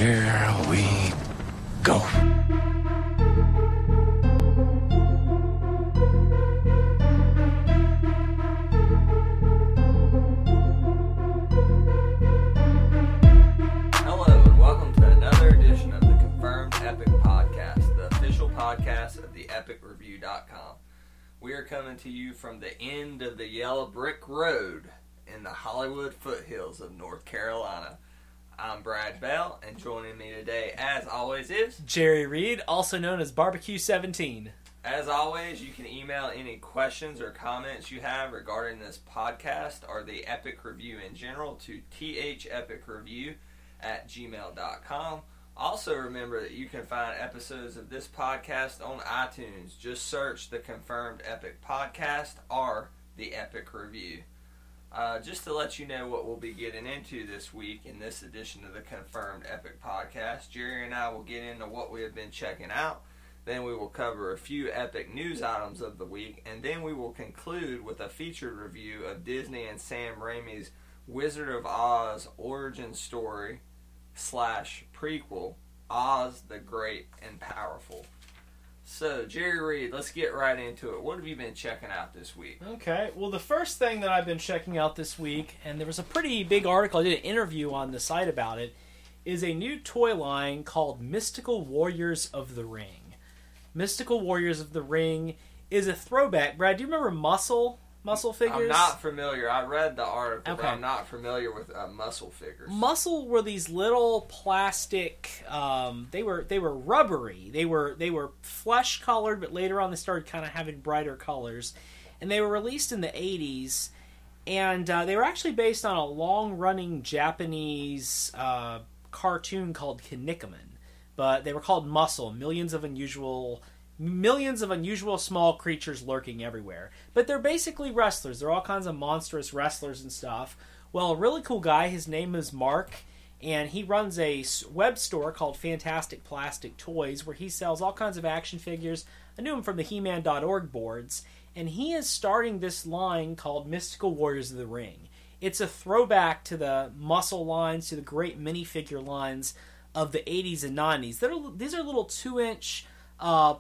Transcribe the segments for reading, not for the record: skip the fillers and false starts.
Here we go. Hello and welcome to another edition of the Confirmed Epic Podcast, the official podcast of the epicreview.com. We are coming to you from the end of the Yellow Brick Road in the Hollywood foothills of North Carolina. I'm Brad Bell, and joining me today, as always, is Jerry Reed, also known as Barbecue 17. As always, you can email any questions or comments you have regarding this podcast or the Epic Review in general to thepicreview@gmail.com. Also, remember that you can find episodes of this podcast on iTunes. Just search the Confirmed Epic Podcast or the Epic Review. Just to let you know what we'll be getting into this week in this edition of the Confirmed Epic Podcast, Jerry and I will get into what we have been checking out. Then we will cover a few epic news items of the week, and then we will conclude with a featured review of Disney and Sam Raimi's Wizard of Oz origin story / prequel, Oz the Great and Powerful. So, Jerry Reed, let's get right into it. What have you been checking out this week? Okay, well, the first thing that I've been checking out this week, and there was a pretty big article, I did an interview on the site about it, is a new toy line called Mystical Warriors of the Ring. Mystical Warriors of the Ring is a throwback. Brad, do you remember Muscle figures? I'm not familiar. I read the article, okay, but I'm not familiar with muscle figures. Muscle were these little plastic. They were rubbery. They were flesh colored, but later on they started kind of having brighter colors, and they were released in the 80s. And they were actually based on a long running Japanese cartoon called Kinnikuman, but they were called Muscle. Millions of unusual small creatures lurking everywhere. But they're basically wrestlers. They're all kinds of monstrous wrestlers and stuff. Well, a really cool guy, his name is Mark, and he runs a web store called Fantastic Plastic Toys, where he sells all kinds of action figures. I knew him from the He-Man.org boards, and he is starting this line called Mystical Warriors of the Ring. It's a throwback to the muscle lines, to the great minifigure lines of the 80s and 90s. These are little 2-inch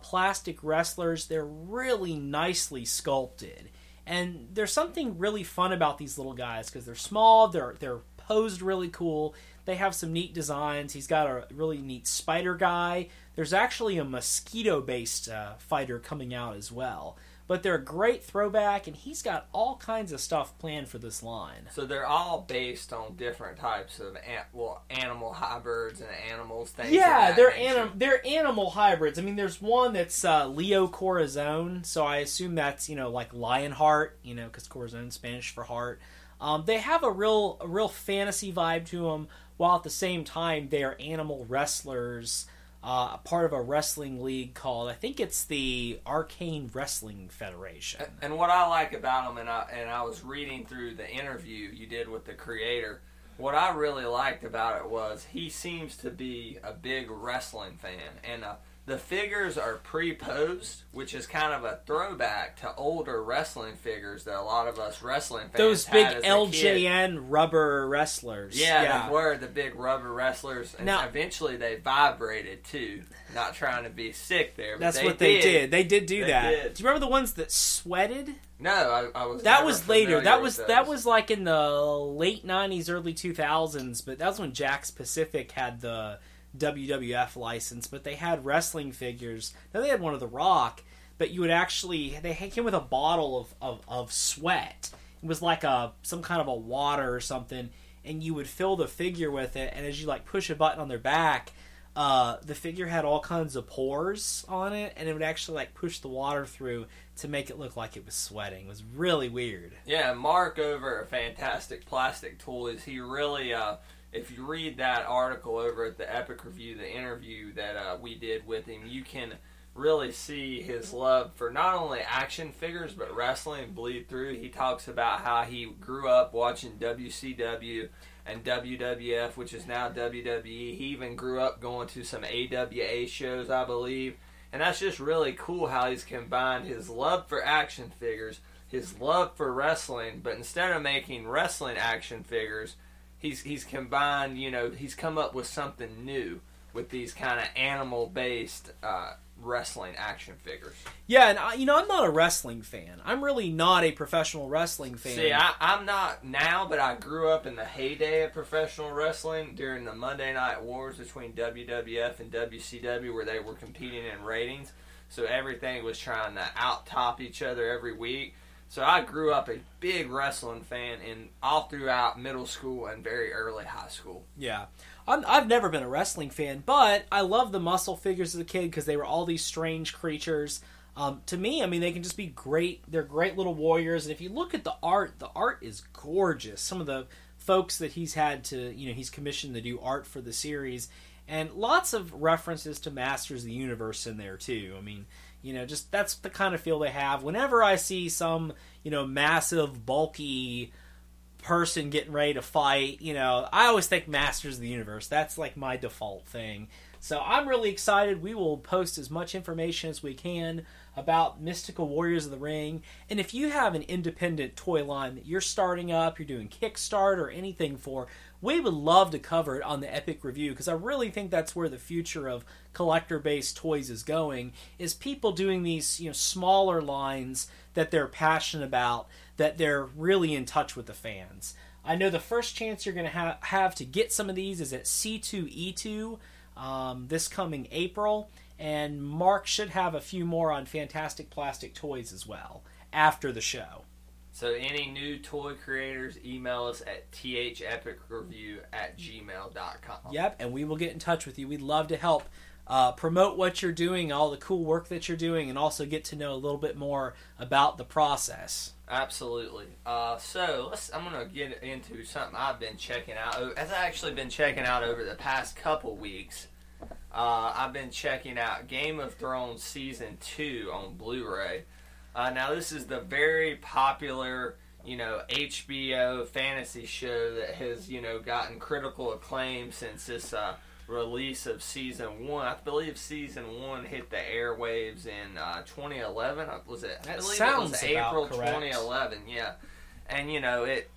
plastic wrestlers. They're really nicely sculpted, and there's something really fun about these little guys because they're small, they're posed really cool, they have some neat designs. He's got a really neat spider guy. There's actually a mosquito based fighter coming out as well, but they're a great throwback, and he's got all kinds of stuff planned for this line. So they're all based on different types of animal hybrids and animals, things. Yeah, they're animal hybrids. I mean, there's one that's Leo Corazon, so I assume that's, like Lionheart, because Corazon's Spanish for heart. They have a real fantasy vibe to them, while at the same time they are animal wrestlers. Part of a wrestling league called, I think it's the Arcane Wrestling Federation. And what I like about them, and I was reading through the interview you did with the creator, what I really liked about it was he seems to be a big wrestling fan, and the figures are pre-posed, which is kind of a throwback to older wrestling figures that a lot of us wrestling fans those had big as a LJN kid. Rubber wrestlers. Yeah, they were the big rubber wrestlers, and now, eventually they vibrated too. Not trying to be sick there, but that's what they did. They did do that. Did. Do you remember the ones that sweated? No, I was. That was later. That was was like in the late '90s, early 2000s. But that was when Jakks Pacific had the WWF license. But they had wrestling figures. Now they had one of The Rock, but you would actually they came with a bottle of sweat. It was like some kind of a water or something, and you would fill the figure with it. And as you push a button on their back, the figure had all kinds of pores on it, and it would actually push the water through to make it look like it was sweating. It was really weird. Yeah, Mark over at Fantastic Plastic Toys, he really, if you read that article over at the Epic Review, the interview that we did with him, you can really see his love for not only action figures but wrestling bleed through. He talks about how he grew up watching WCW and WWF, which is now WWE. He even grew up going to some AWA shows, I believe. And that's just really cool how he's combined his love for action figures, his love for wrestling, but instead of making wrestling action figures, he's combined, he's come up with something new with these kind of animal-based wrestling action figures. Yeah, and I'm not a wrestling fan. I'm really not a professional wrestling fan. See, I'm not now, but I grew up in the heyday of professional wrestling during the Monday Night Wars between WWF and WCW, where they were competing in ratings. So everything was trying to out-top each other every week. So I grew up a big wrestling fan all throughout middle school and very early high school. Yeah. I've never been a wrestling fan, but I love the muscle figures as a kid because they were all these strange creatures. To me, they can just be great. They're great little warriors. And if you look at the art is gorgeous. Some of the folks that he's had to, he's commissioned to do art for the series. And lots of references to Masters of the Universe in there, too. Just that's the kind of feel they have. Whenever I see some, massive, bulky person getting ready to fight, I always think Masters of the Universe. That's like my default thing. So I'm really excited. We will post as much information as we can about Mystical Warriors of the Ring. And if you have an independent toy line that you're starting up, you're doing Kickstarter or anything for, we would love to cover it on the Epic Review, because I really think that's where the future of collector-based toys is going, is people doing these smaller lines that they're passionate about, that they're really in touch with the fans. I know the first chance you're going to have to get some of these is at C2E2 this coming April, and Mark should have a few more on Fantastic Plastic Toys as well after the show. So any new toy creators, email us at thepicreview@gmail.com. Yep, and we will get in touch with you. We'd love to help promote what you're doing, all the cool work that you're doing, and also get to know a little bit more about the process. Absolutely. So I'm going to get into something I've been checking out. As I've actually been checking out over the past couple weeks, I've been checking out Game of Thrones Season 2 on Blu-ray. Now, this is the very popular, HBO fantasy show that has, gotten critical acclaim since this release of Season 1. I believe Season 1 hit the airwaves in 2011. Was it? I believe it was April 2011, yeah. And,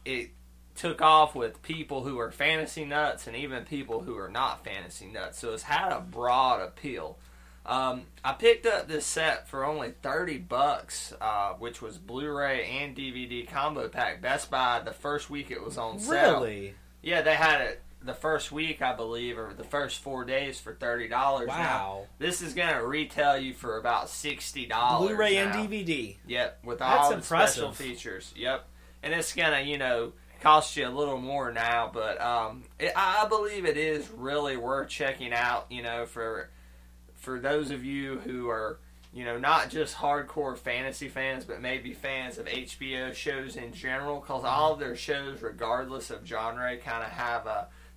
it took off with people who are fantasy nuts and even people who are not fantasy nuts. So it's had a broad appeal. I picked up this set for only $30, which was Blu-ray and DVD combo pack. Best Buy, the first week it was on sale. Really? Yeah, they had it the first week, I believe, or the first 4 days for $30. Wow. Now, this is going to retail you for about $60. Blu-ray now. and DVD. Yep, with That's all the impressive. special features. Yep. And it's going to, cost you a little more now, but I believe it is really worth checking out, for those of you who are, not just hardcore fantasy fans, but maybe fans of HBO shows in general, because all of their shows, regardless of genre, kind of have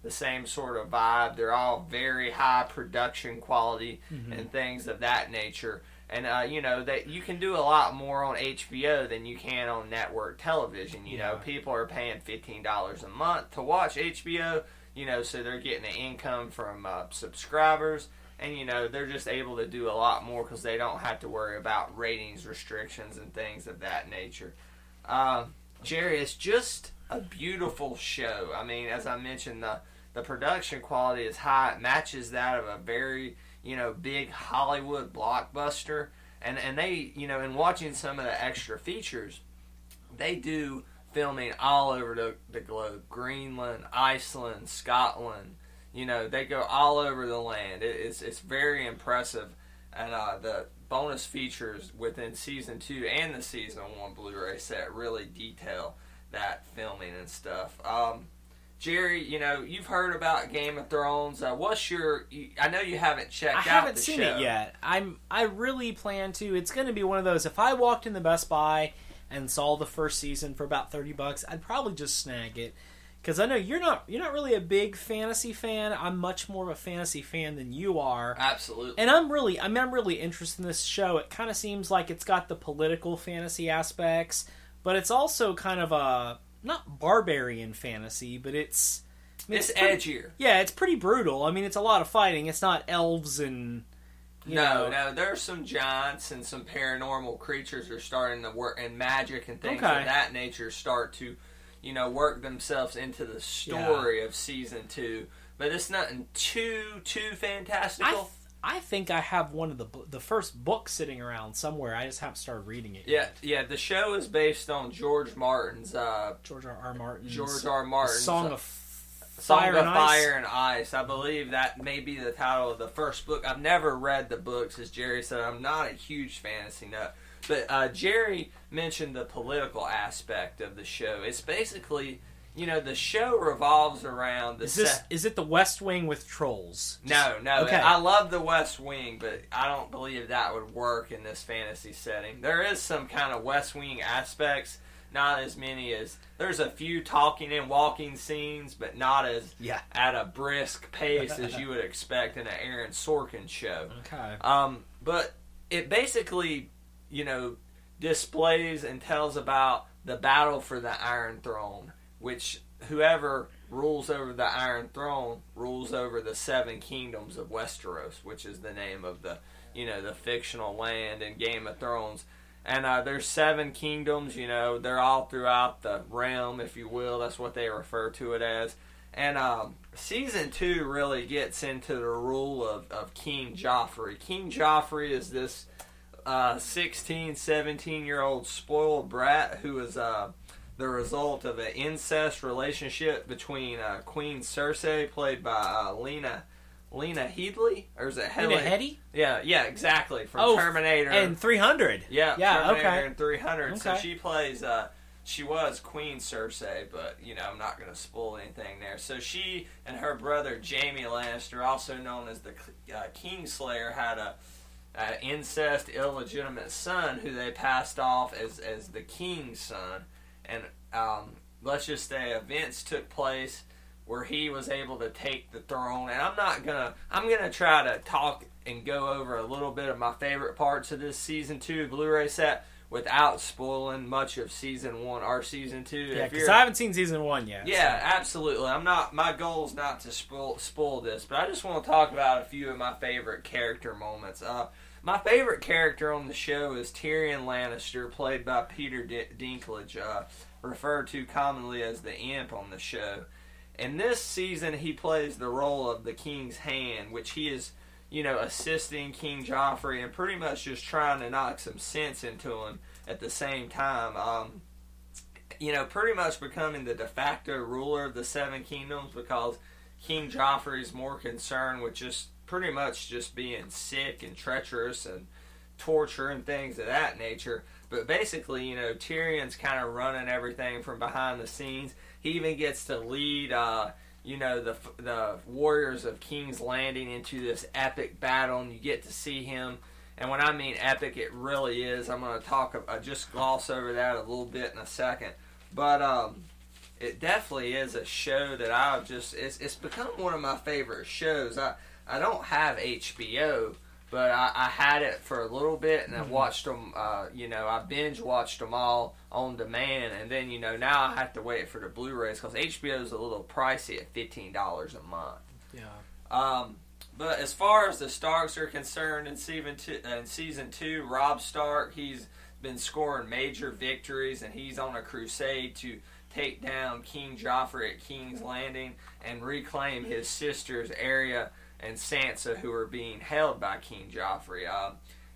the same sort of vibe. They're all very high production quality and things of that nature. And, that you can do a lot more on HBO than you can on network television. People are paying $15 a month to watch HBO, so they're getting the income from subscribers. And, they're just able to do a lot more because they don't have to worry about ratings restrictions and things of that nature. Jerry, it's just a beautiful show. As I mentioned, the production quality is high. It matches that of a very, big Hollywood blockbuster. And they, in watching some of the extra features, they do filming all over the globe. Greenland, Iceland, Scotland. They go all over the land. It's very impressive. And the bonus features within Season 2 and the Season 1 Blu-ray set really detail that filming and stuff. Jerry, you've heard about Game of Thrones. What's your... I know you haven't checked out the show. I haven't seen it yet. I really plan to. It's going to be one of those... If I walked in the Best Buy and saw the first season for about $30, I'd probably just snag it. Because I know you're not really a big fantasy fan. I'm much more of a fantasy fan than you are. Absolutely. And I'm really interested in this show. It kind of seems like it's got the political fantasy aspects, but it's also kind of a not barbarian fantasy, but it's edgier. Yeah, it's pretty brutal. It's a lot of fighting. It's not elves and No, there's some giants and some paranormal creatures are starting to work, and magic and things of that nature start to work themselves into the story of season 2. But it's nothing too fantastical. I think I have one of the first book sitting around somewhere. I just haven't started reading it yet. Yeah. The show is based on George R. R. Martin's Song of Fire and Ice. I believe that may be the title of the first book. I've never read the books, as Jerry said. I'm not a huge fantasy nut. But Jerry mentioned the political aspect of the show. It's basically, the show revolves around the... Is it the West Wing with trolls? No. Okay. I love the West Wing, but I don't believe that would work in this fantasy setting. There is some kind of West Wing aspects, not as many as... There's a few talking and walking scenes, but not as at a brisk pace as you would expect in an Aaron Sorkin show. Okay. But it basically, displays and tells about the battle for the Iron Throne, which whoever rules over the Iron Throne rules over the 7 kingdoms of Westeros, which is the name of the fictional land in Game of Thrones. And there's 7 kingdoms, they're all throughout the realm, if you will. That's what they refer to it as. And season 2 really gets into the rule of King Joffrey. King Joffrey is this 16, 17-year-old spoiled brat who is the result of an incest relationship between Queen Cersei, played by Lena Headey, or is it Headey? Lena Headey? Yeah, exactly. From Terminator and 300. Yeah, Terminator okay. and 300. Okay. So she plays. She was Queen Cersei, but I'm not going to spoil anything there. So she and her brother Jaime Lannister, also known as the Kingslayer, had a incest illegitimate son who they passed off as the king's son, and let's just say events took place where he was able to take the throne. And I'm gonna try to talk and go over a little bit of my favorite parts of this season 2 Blu-ray set without spoiling much of season 1 or season 2. Yeah, because I haven't seen season 1 yet. Yeah, so. Absolutely. My goal is not to spoil this, but I just want to talk about a few of my favorite character moments. My favorite character on the show is Tyrion Lannister, played by Peter Dinklage, referred to commonly as the Imp on the show. In this season, he plays the role of the King's Hand, which he is, assisting King Joffrey and pretty much just trying to knock some sense into him at the same time. Pretty much becoming the de facto ruler of the 7 kingdoms, because King Joffrey is more concerned with just pretty much just being sick and treacherous and torture and things of that nature. But basically, Tyrion's kind of running everything from behind the scenes. He even gets to lead, the warriors of King's Landing into this epic battle, and you get to see him. And when I mean epic, it really is. I'm going to just gloss over that a little bit in a second. But it definitely is a show that it's become one of my favorite shows. I don't have HBO, but I had it for a little bit, and I watched them, I binge watched them all on demand, and then, now I have to wait for the Blu-rays, because HBO is a little pricey at $15 a month. Yeah. But as far as the Starks are concerned in season 2, Robb Stark, he's been scoring major victories, and he's on a crusade to take down King Joffrey at King's Landing and reclaim his sisters Arya and Sansa, who are being held by King Joffrey.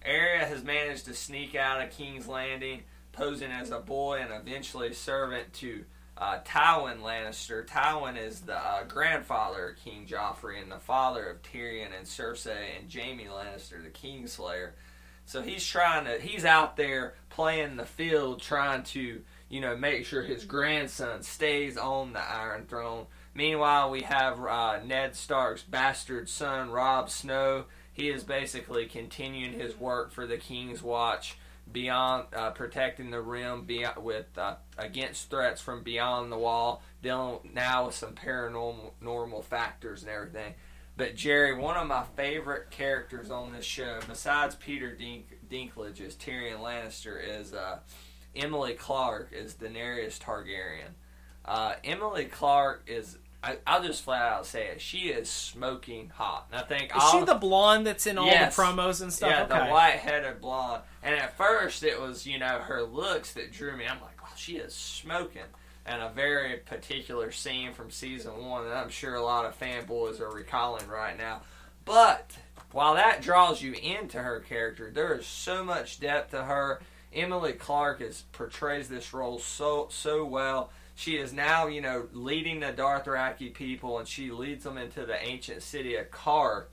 Arya has managed to sneak out of King's Landing, posing as a boy and eventually servant to Tywin Lannister. Tywin is the grandfather of King Joffrey and the father of Tyrion and Cersei and Jaime Lannister, the Kingslayer. So he's out there playing the field, trying to, make sure his grandson stays on the Iron Throne. Meanwhile, we have Ned Stark's bastard son, Robb Snow. He is basically continuing his work for the King's Watch, beyond protecting the Rim against threats from beyond the Wall, dealing now with some paranormal factors and everything. But Jerry, one of my favorite characters on this show, besides Peter Dinklage as Tyrion Lannister, is Emily Clarke as Daenerys Targaryen. Emily Clarke is, I'll just flat out say it, she is smoking hot. And I think is she the blonde that's in all the promos and stuff? Yeah, okay. The white-headed blonde. And at first it was, her looks that drew me. I'm like, oh, she is smoking. and a very particular scene from season 1 that I'm sure a lot of fanboys are recalling right now. But while that draws you into her character, there is so much depth to her. Emily Clark portrays this role so well. She is now, leading the Dothraki people, and she leads them into the ancient city of Karth,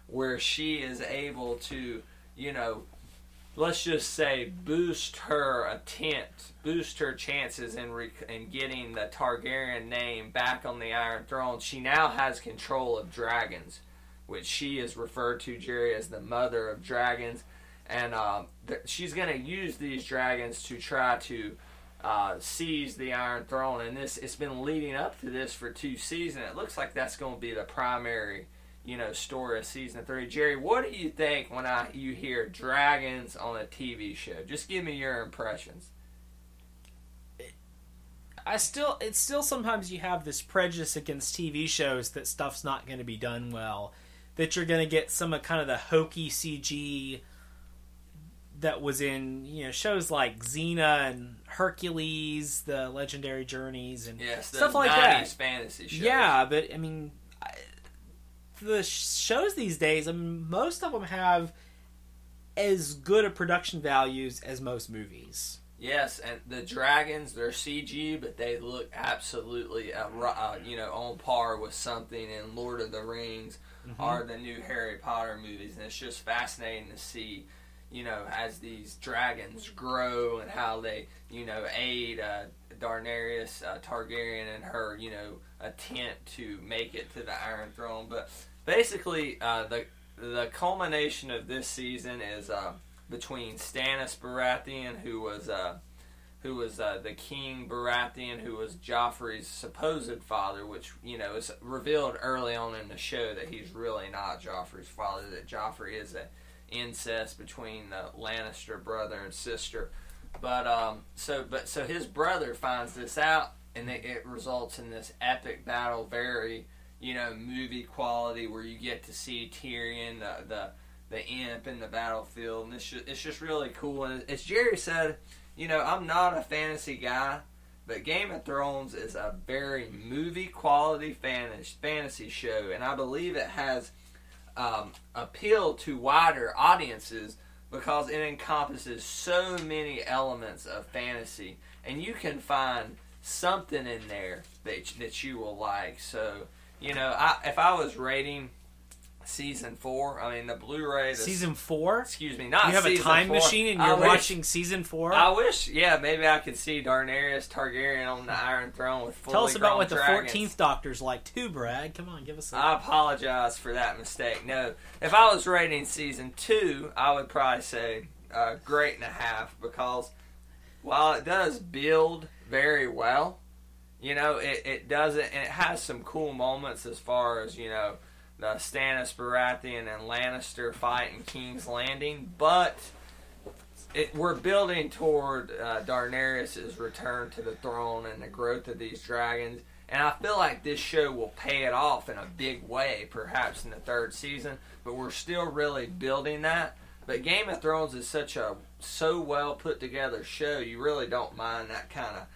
where she is able to, let's just say, boost her chances in getting the Targaryen name back on the Iron Throne. She now has control of dragons, which she is referred to, Jerry, as the mother of dragons. And she's going to use these dragons to try to seize the Iron Throne. And it's been leading up to this for 2 seasons. It looks like that's going to be the primary, story of season 3. Jerry, what do you think when you hear dragons on a TV show? Just give me your impressions. It's still sometimes you have this prejudice against TV shows that stuff's not going to be done well. That you're going to get some of kind of the hokey CG that was in shows like Xena and Hercules, the Legendary Journeys, and stuff like that. 90s fantasy shows. Yeah, but I mean, the shows these days, most of them have as good a production values as most movies. Yes, and the dragons, they're CG, but they look absolutely, on par with something in Lord of the Rings or the new Harry Potter movies, and it's just fascinating to see. As these dragons grow and how they, aid Daenerys Targaryen in her, attempt to make it to the Iron Throne. But basically, the culmination of this season is between Stannis Baratheon, who was the King Baratheon, who was Joffrey's supposed father, which, is revealed early on in the show that he's really not Joffrey's father, that Joffrey is a incest between the Lannister brother and sister, but so his brother finds this out, and it results in this epic battle, very movie quality, where you get to see Tyrion, the imp, in the battlefield, and it's just really cool. And as Jerry said, I'm not a fantasy guy, but Game of Thrones is a very movie quality fantasy show, and I believe it has appeal to wider audiences because it encompasses so many elements of fantasy, and you can find something in there that you will like. So, if I was rating season 4, the Blu-ray... Season 4? Excuse me, not season 4. You have a time machine and you're watching season 4? I wish, maybe I could see Daenerys Targaryen on the Iron Throne with fully Tell us about what dragons. The 14th Doctor's like too, Brad. Come on, give us I apologize for that mistake. No, if I was rating season 2, I would probably say great and a half, because while it does build very well, it doesn't, and it has some cool moments as far as, the Stannis Baratheon and Lannister fight in King's Landing, but we're building toward Daenerys' return to the throne and the growth of these dragons, and I feel like this show will pay it off in a big way, perhaps in the 3rd season, but we're still really building that. But Game of Thrones is so well put together show, you really don't mind that kind of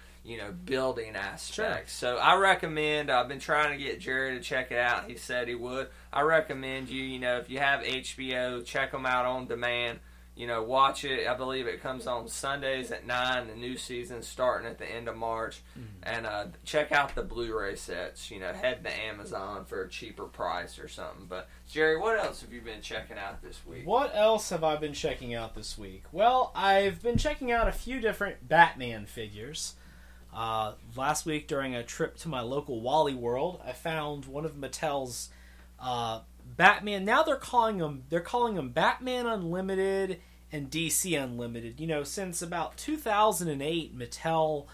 building aspects. Sure. So I recommend, I've been trying to get Jerry to check it out. He said he would. I recommend you, if you have HBO, check them out on demand. Watch it. I believe it comes on Sundays at 9. The new season starting at the end of March. And check out the Blu-ray sets. Head to Amazon for a cheaper price or something. But Jerry, what else have you been checking out this week? What else have I been checking out this week? Well, I've been checking out a few different Batman figures. Last week, during a trip to my local Wally World, I found one of Mattel's Batman. Now they're calling them Batman Unlimited and DC Unlimited. Since about 2008, Mattel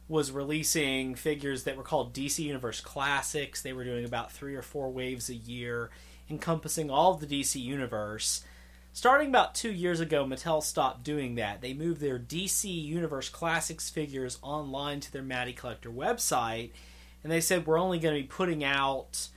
was releasing figures that were called DC Universe Classics. They were doing about 3 or 4 waves a year, encompassing all of the DC Universe. Starting about 2 years ago, Mattel stopped doing that. They moved their DC Universe Classics figures online to their Matty Collector website, and they said, we're only going to be putting out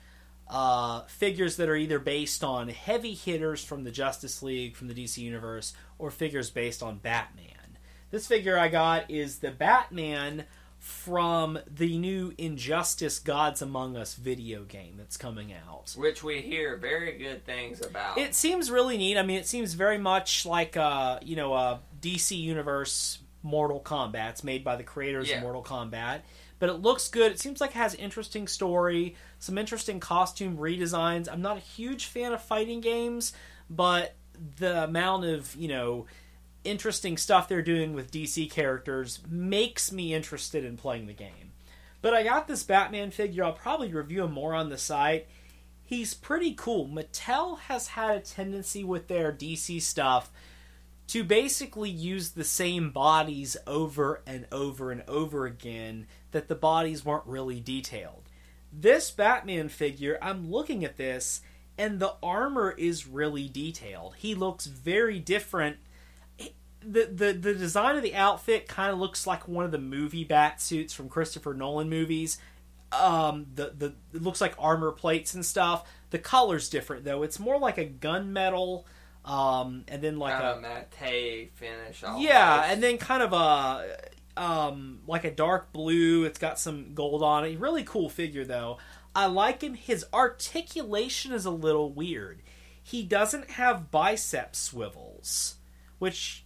figures that are either based on heavy hitters from the Justice League, from the DC Universe, or figures based on Batman. This figure I got is the Batman from the new Injustice Gods Among Us video game that's coming out. Which we hear very good things about. It seems really neat. I mean, it seems very much like a DC Universe Mortal Kombat. It's made by the creators of Mortal Kombat. But it looks good. It seems like it has an interesting story, some interesting costume redesigns. I'm not a huge fan of fighting games, but the amount of, interesting stuff they're doing with DC characters makes me interested in playing the game. But I got this Batman figure. I'll probably review him more on the site. He's pretty cool. Mattel has had a tendency with their DC stuff to basically use the same bodies over and over and over again, that the bodies weren't really detailed. This Batman figure, I'm looking at this, and the armor is really detailed. He looks very different. The design of the outfit kind of looks like one of the movie bat suits from Christopher Nolan movies. It looks like armor plates and stuff. The color's different though. It's more like a gunmetal, and then like a matte finish. And then kind of a like a dark blue. It's got some gold on it. Really cool figure though. I like him. His articulation is a little weird. He doesn't have bicep swivels, which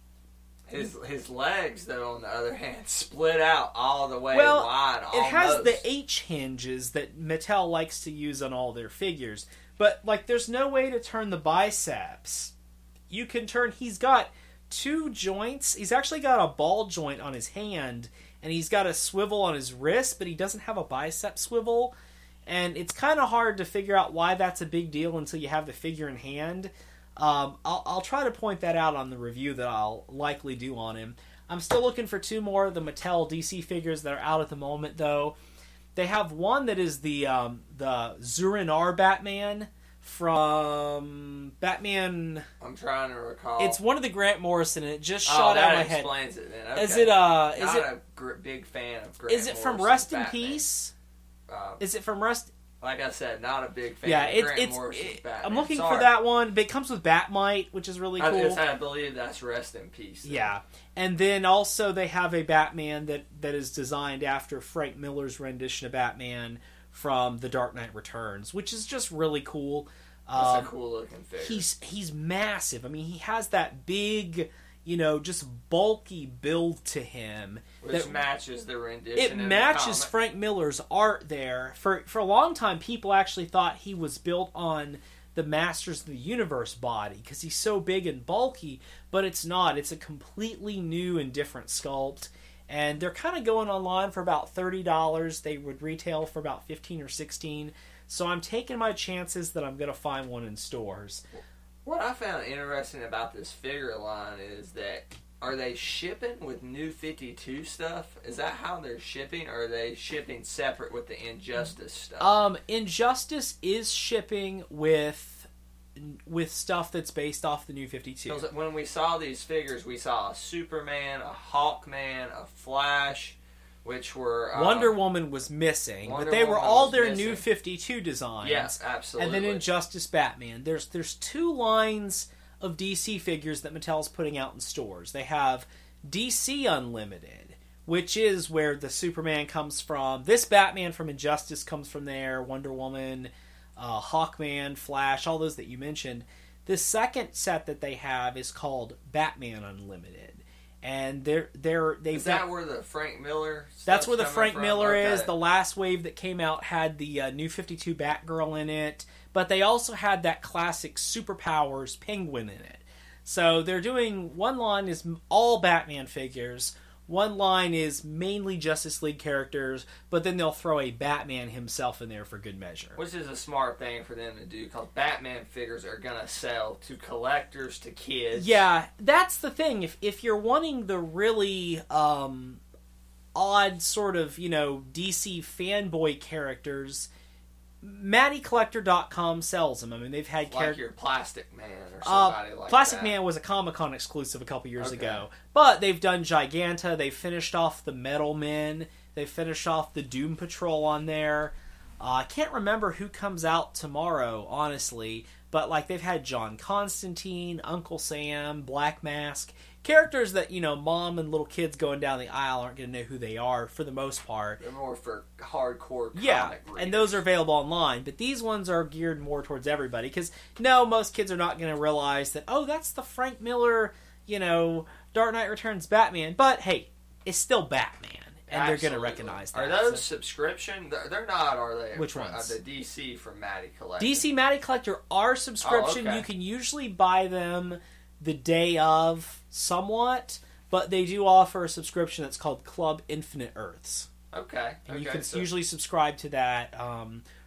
his legs, though, on the other hand, split out all the way wide. It has the H hinges that Mattel likes to use on all their figures. But, there's no way to turn the biceps. You can turn... He's got two joints. He's actually got a ball joint on his hand, and he's got a swivel on his wrist, but he doesn't have a bicep swivel. And it's kind of hard to figure out why that's a big deal until you have the figure in hand. I'll try to point that out on the review that I'll likely do on him. I'm still looking for two more of the Mattel DC figures that are out at the moment, though. They have one that is the Zur-En-Arrh Batman from Batman. I'm trying to recall. It's one of the Grant Morrison, and it just shot out of my head. Explains it then. Okay. Is it a big fan of Grant Morrison? Is it from Rest in Batman. Peace? Is it from Rest? Like I said, not a big fan of Grant Morrison's Batman. I'm looking for that one, but it comes with Batmite, which is really cool. I believe that's Rest in Peace. Then. Yeah. And then also they have a Batman that is designed after Frank Miller's rendition of Batman from The Dark Knight Returns, which is just really cool. That's a cool looking figure. He's massive. I mean, he has that big, just bulky build to him. Which matches the rendition. It matches Frank Miller's art there. For a long time, people actually thought he was built on the Masters of the Universe body because he's so big and bulky, but it's not. It's a completely new and different sculpt. And they're kind of going online for about $30. They would retail for about $15 or $16. So I'm taking my chances that I'm going to find one in stores. What I found interesting about this figure line is that, are they shipping with New 52 stuff? Is that how they're shipping, or are they shipping separate with the Injustice stuff? Injustice is shipping with stuff that's based off the New 52. Because when we saw these figures, we saw a Superman, a Hawkman, a Flash, which were... Wonder Woman was missing, but they were all their New 52 designs. Yes, absolutely. And then Injustice Batman. There's two lines of DC figures that Mattel's putting out in stores. They have DC Unlimited, which is where the Superman comes from. This Batman from Injustice comes from there. Wonder Woman, Hawkman, Flash, all those that you mentioned. The second set that they have is called Batman Unlimited. And is that where the Frank Miller stuff's That's where the Frank from? Miller Okay. is. The last wave that came out had the New 52 Batgirl in it. But they also had that classic Superpowers Penguin in it. So they're doing... One line is all Batman figures. One line is mainly Justice League characters. But then they'll throw a Batman himself in there for good measure. Which is a smart thing for them to do, because Batman figures are going to sell to collectors, to kids. Yeah, that's the thing. If you're wanting the really odd sort of, DC fanboy characters... MattyCollector.com sells them. I mean, they've had like your Plastic Man or somebody like Plastic that. Man was a Comic-Con exclusive a couple years ago. But they've done Giganta. They've finished off the Metal Men. They've finished off the Doom Patrol on there. I can't remember who comes out tomorrow, honestly. But they've had John Constantine, Uncle Sam, Black Mask. characters that, mom and little kids going down the aisle aren't going to know who they are for the most part. They're more for hardcore comic readers. And those are available online. But these ones are geared more towards everybody. Because, no, most kids are not going to realize that, oh, that's the Frank Miller, Dark Knight Returns Batman. But, hey, it's still Batman. And they're going to recognize that. Are those subscription? They're not, are they? Which ones? The DC from Matty Collector. DC Matty Collector are subscription. Oh, okay. You can usually buy them the day of somewhat, but they do offer a subscription that's called Club Infinite Earths. Okay. And you can usually subscribe to that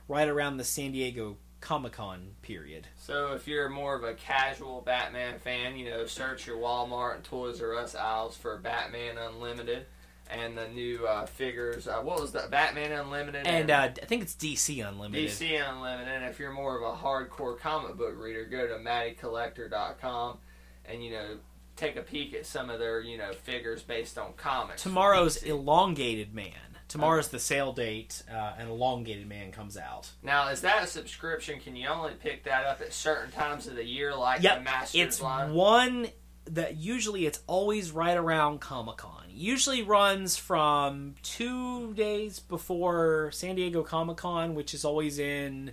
right around the San Diego Comic-Con period. So if you're more of a casual Batman fan, search your Walmart and Toys R Us aisles for Batman Unlimited. And the new figures. What was that? Batman Unlimited? And I think it's DC Unlimited. DC Unlimited. And if you're more of a hardcore comic book reader, go to mattycollector.com and, take a peek at some of their, figures based on comics. Tomorrow's Elongated Man. Tomorrow's the sale date, and Elongated Man comes out. Now, is that a subscription? Can you only pick that up at certain times of the year, like the Masters line? It's one that usually it's always right around Comic-Con. Usually runs from 2 days before San Diego Comic-Con, which is always in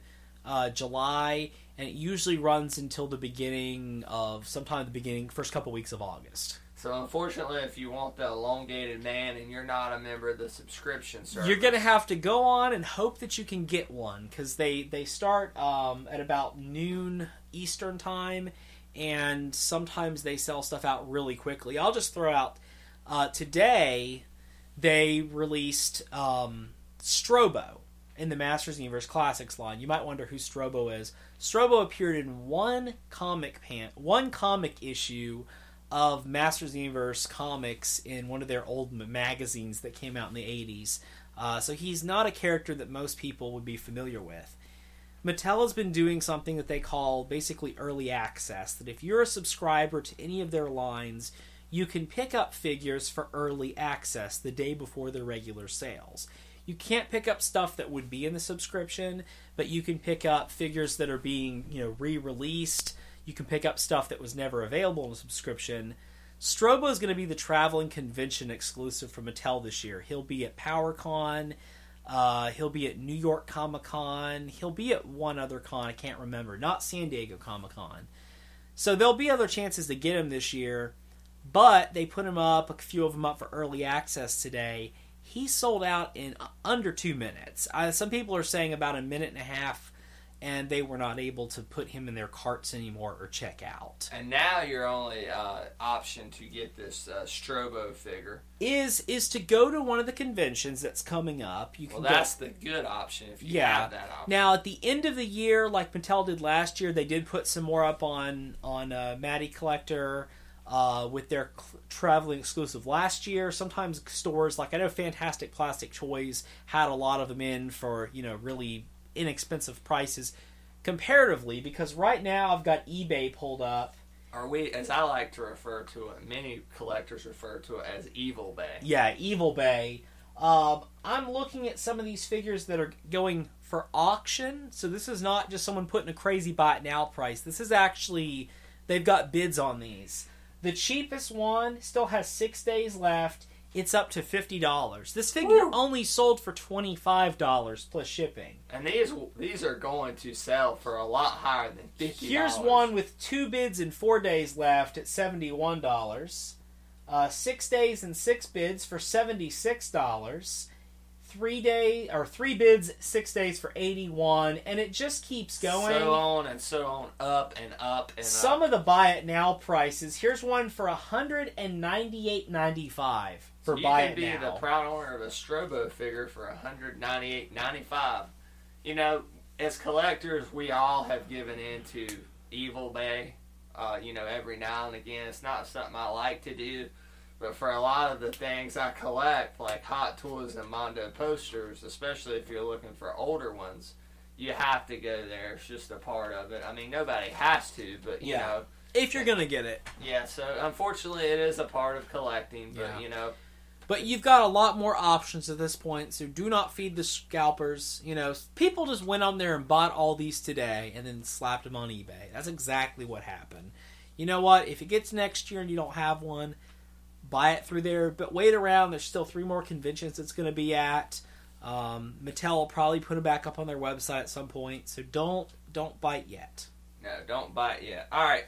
July, and it usually runs until first couple weeks of August. So unfortunately, if you want the Elongated Man and you're not a member of the subscription service, you're going to have to go on and hope that you can get one, because they start at about noon Eastern time, and sometimes they sell stuff out really quickly. I'll just throw out, today they released Strobo in the Masters Universe Classics line. You might wonder who Strobo is. Strobo appeared in one comic issue of Masters Universe Comics in one of their old magazines that came out in the 80s. So he's not a character that most people would be familiar with. Mattel has been doing something that they call basically early access, that if you're a subscriber to any of their lines, you can pick up figures for early access the day before their regular sales. You can't pick up stuff that would be in the subscription, but you can pick up figures that are being, re-released. You can pick up stuff that was never available in a subscription. Strobo is going to be the traveling convention exclusive for Mattel this year. He'll be at PowerCon. He'll be at New York Comic-Con. He'll be at one other con, I can't remember. Not San Diego Comic-Con. So there'll be other chances to get him this year. But they put him up, a few of them up for early access today. He sold out in under 2 minutes. Some people are saying about a minute and a half, and they were not able to put him in their carts anymore or check out. And now your only option to get this Strobo figure is to go to one of the conventions that's coming up. That's the good option if you have that option. Now, at the end of the year, like Mattel did last year, they did put some more up on Matty Collector with their traveling exclusive last year. Sometimes stores, like I know Fantastic Plastic Toys had a lot of them in for, really inexpensive prices comparatively, because right now I've got eBay pulled up. Are we, as I like to refer to it, many collectors refer to it as Evil Bay. Yeah, Evil Bay. I'm looking at some of these figures that are going for auction, so this is not just someone putting a crazy buy it now price. This is actually, they've got bids on these. The cheapest one still has 6 days left. It's up to $50. This figure only sold for $25 plus shipping. And these are going to sell for a lot higher than $50. Here's one with 2 bids and 4 days left at $71. 6 days and 6 bids for $76. 3 bids, 6 days for $81, and it just keeps going. So on and so on, up and up and Some up. of the buy it now prices. Here's one for $198.95 for buy it now. You can be the proud owner of a Strobo figure for $198.95. As collectors, we all have given into Evil Bay. Every now and again, it's not something I like to do. But for a lot of the things I collect, like Hot Toys and Mondo posters, especially if you're looking for older ones, you have to go there. It's just a part of it. I mean, nobody has to, but, you know. If you're going to get it. Yeah, so unfortunately it is a part of collecting, but, But you've got a lot more options at this point, so do not feed the scalpers. People just went on there and bought all these today and then slapped them on eBay. That's exactly what happened. you know what? If it gets next year and you don't have one, buy it through there. But wait around. There's still 3 more conventions it's going to be at. Mattel will probably put it back up on their website at some point. So don't bite yet. No, don't bite yet. All right.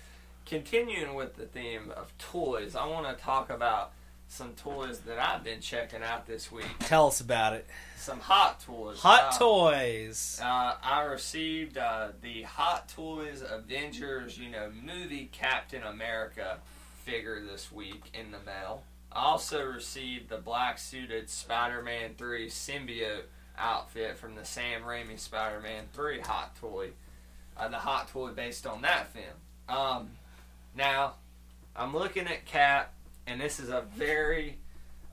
Continuing with the theme of toys, I want to talk about some toys that I've been checking out this week. Tell us about it. Some Hot Toys. Hot Toys. I received the Hot Toys Avengers, movie Captain America figure this week in the mail. I also received the black-suited Spider-Man 3 symbiote outfit from the Sam Raimi Spider-Man 3 Hot Toy. The Hot Toy based on that film. Now, I'm looking at Cap, and this is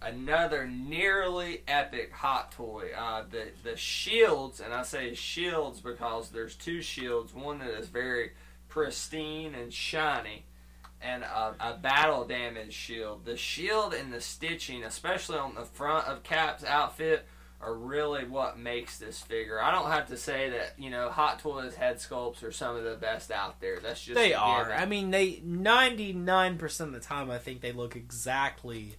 another nearly epic Hot Toy. The shields, and I say shields because there's 2 shields, one that is very pristine and shiny, and a battle damage shield. The shield and the stitching, especially on the front of Cap's outfit, are really what makes this figure. I don't have to say that, Hot Toys head sculpts are some of the best out there. That's just they are. I mean, 99% of the time, I think they look exactly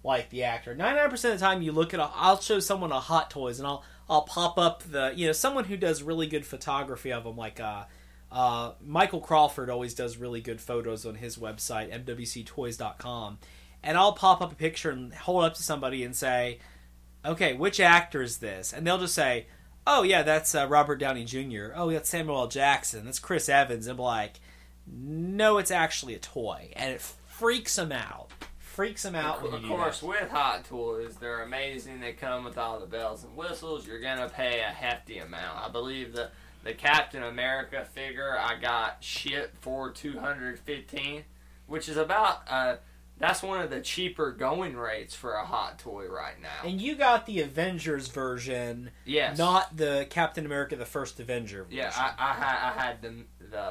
like the actor. 99% of the time, you look at I'll show someone a Hot Toys, and I'll pop up someone who does really good photography of them, like Michael Crawford always does really good photos on his website, mwctoys.com, and I'll pop up a picture and hold it up to somebody and say, okay, which actor is this? And they'll just say, oh, yeah, that's Robert Downey Jr. Oh, that's Samuel L. Jackson. That's Chris Evans. And I'm like, no, it's actually a toy. And it freaks them out. Of course, with Hot Toys, they're amazing. They come with all the bells and whistles. You're going to pay a hefty amount. I believe the Captain America figure I got shipped for $215, which is about... that's one of the cheaper going rates for a Hot Toy right now. And you got the Avengers version, yes, not the Captain America, the first Avenger version. Yeah, I had the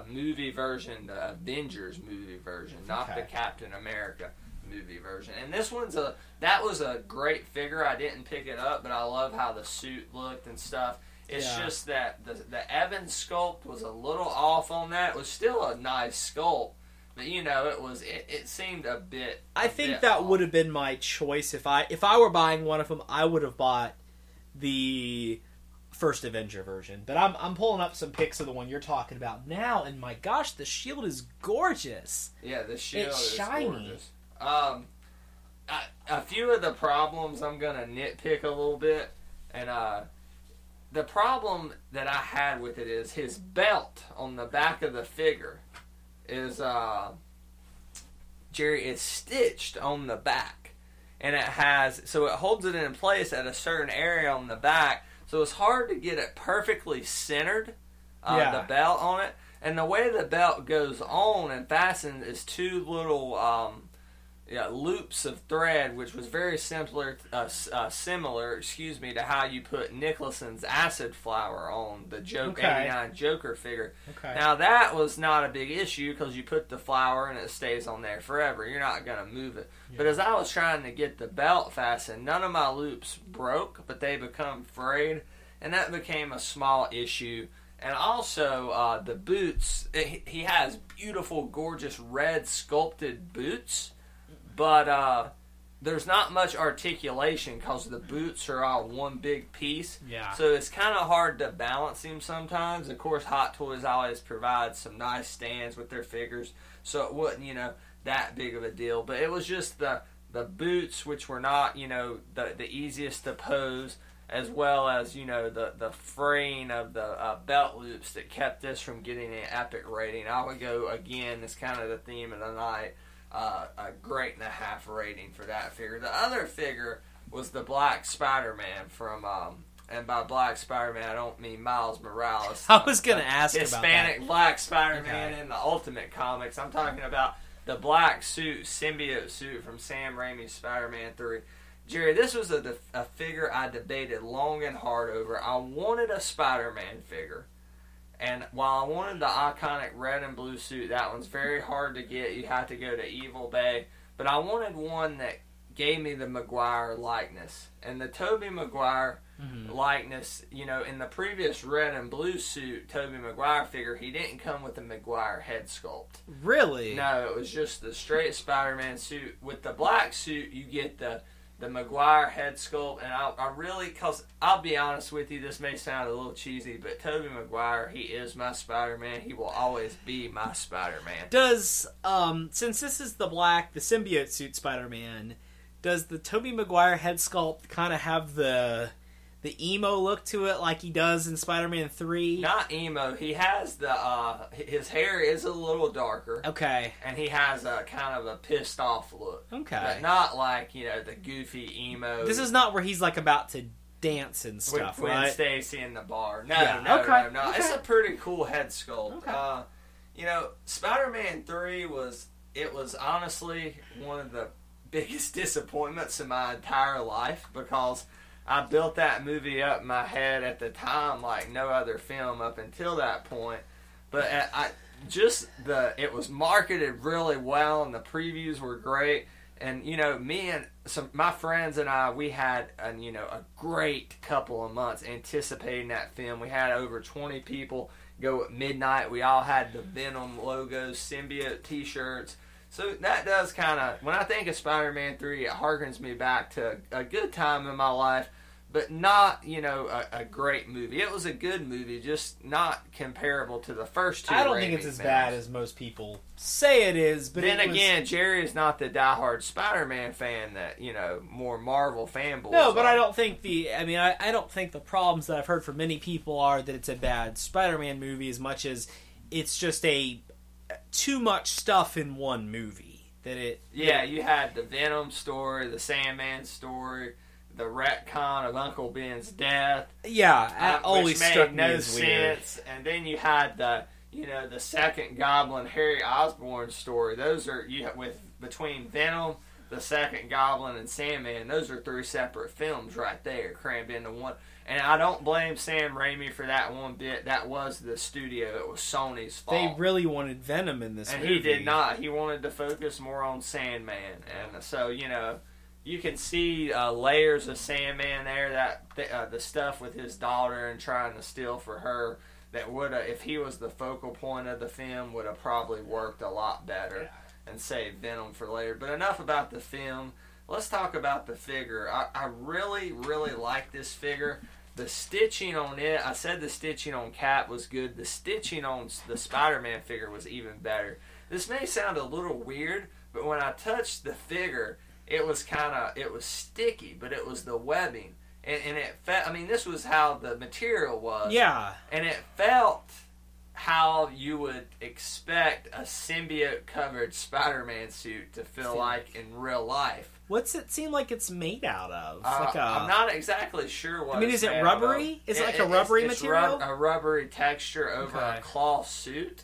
movie version, the Avengers movie version, not the Captain America movie version. And this that was a great figure. I didn't pick it up, but I love how the suit looked and stuff. It's just that the Evans sculpt was a little off on that. It was still a nice sculpt. But, it seemed a bit... I think that would have been my choice. If I were buying one of them, I would have bought the first Avenger version. But I'm pulling up some pics of the one you're talking about now, and my gosh, the shield is gorgeous. Yeah, the shield is shiny. Gorgeous. A few of the problems I'm going to nitpick a little bit, and the problem that I had with it is his belt on the back of the figure is Jerry is stitched on the back, and it holds it in place at a certain area on the back, so it's hard to get it perfectly centered, the belt on it. And the way the belt goes on and fastened is 2 little loops of thread, which was very similar to how you put Nicholson's acid flower on the 89 Joker figure. Okay. Now, that was not a big issue because you put the flower and it stays on there forever. You're not going to move it. Yeah. But as I was trying to get the belt fastened, none of my loops broke, but they become frayed, and that became a small issue. And also, the boots, he has beautiful, gorgeous red sculpted boots, but there's not much articulation because the boots are all one big piece. Yeah. So it's kind of hard to balance him sometimes. Of course, Hot Toys always provides some nice stands with their figures, so it wasn't, that big of a deal. But it was just the boots, which were not, the easiest to pose, as well as, the fraying of the belt loops that kept this from getting an epic rating. I would go, again, it's kind of the theme of the night, a great 1.5 rating for that figure. The other figure was the Black Spider-Man from, and by Black Spider-Man, I don't mean Miles Morales. I was going to ask about that. Hispanic Black Spider-Man in the Ultimate Comics. I'm talking about the black suit, symbiote suit from Sam Raimi's Spider-Man 3. Jerry, this was a figure I debated long and hard over. I wanted a Spider-Man figure. And while I wanted the iconic red and blue suit, that one's very hard to get. You have to go to Evil Bay. But I wanted one that gave me the Maguire likeness. And the Tobey Maguire likeness, you know, in the previous red and blue suit Tobey Maguire figure, he didn't come with the Maguire head sculpt. Really? No, it was just the straight Spider-Man suit. With the black suit, you get the Maguire head sculpt, and I really, because I'll be honest with you, this may sound a little cheesy, but Tobey Maguire, he is my Spider-Man. He will always be my Spider-Man. Does, since this is the symbiote suit Spider-Man, does the Tobey Maguire head sculpt kind of have the emo look to it like he does in Spider-Man 3? Not emo. He has his hair is a little darker. Okay. And he has a kind of a pissed off look. Okay. But not like, you know, the goofy emo. This is not where he's like about to dance and stuff, with right? Gwen Stacy in the bar. No, Yeah. no. Okay. It's a pretty cool head sculpt. Okay. You know, Spider-Man 3 was honestly one of the biggest disappointments in my entire life, because I built that movie up in my head at the time like no other film up until that point. But it was marketed really well, and the previews were great. And, you know, me and my friends and I, we had a great couple of months anticipating that film. We had over 20 people go at midnight. We all had the Venom logos, symbiote t-shirts. So that does kind of, when I think of Spider-Man 3, it harkens me back to a good time in my life, but not, you know, a great movie. It was a good movie, just not comparable to the first two. I don't think it's as bad as most people say it is. But then again, Jerry is not the diehard Spider-Man fan that, you know, more Marvel fanboys. No, but I don't think I don't think the problems that I've heard from many people are that it's a bad Spider-Man movie as much as it's just too much stuff in one movie. You had the Venom story, the Sandman story, the retcon of Uncle Ben's death. Yeah, always struck me as sense. And then you had the second Goblin, Harry Osborn story. Those are between Venom, the second Goblin, and Sandman. Those are 3 separate films right there, crammed into one. And I don't blame Sam Raimi for that one bit. That was the studio. It was Sony's fault. They really wanted Venom in this movie. And he did not. He wanted to focus more on Sandman. And so, you know, you can see layers of Sandman there. That the stuff with his daughter and trying to steal for her, that would have, if he was the focal point of the film, would have probably worked a lot better and saved Venom for later. But enough about the film. Let's talk about the figure. I really, really like this figure. The stitching on it, I said the stitching on Cap was good. The stitching on the Spider-Man figure was even better. This may sound a little weird, but when I touched the figure, it was sticky, but it was the webbing. And it felt, I mean, this was how the material was. Yeah. And it felt how you would expect a symbiote-covered Spider-Man suit to feel like in real life. What's it seem like it's made out of? I'm not exactly sure what. I mean, is it rubbery? Is it like a rubbery material? A rubbery texture over a cloth suit.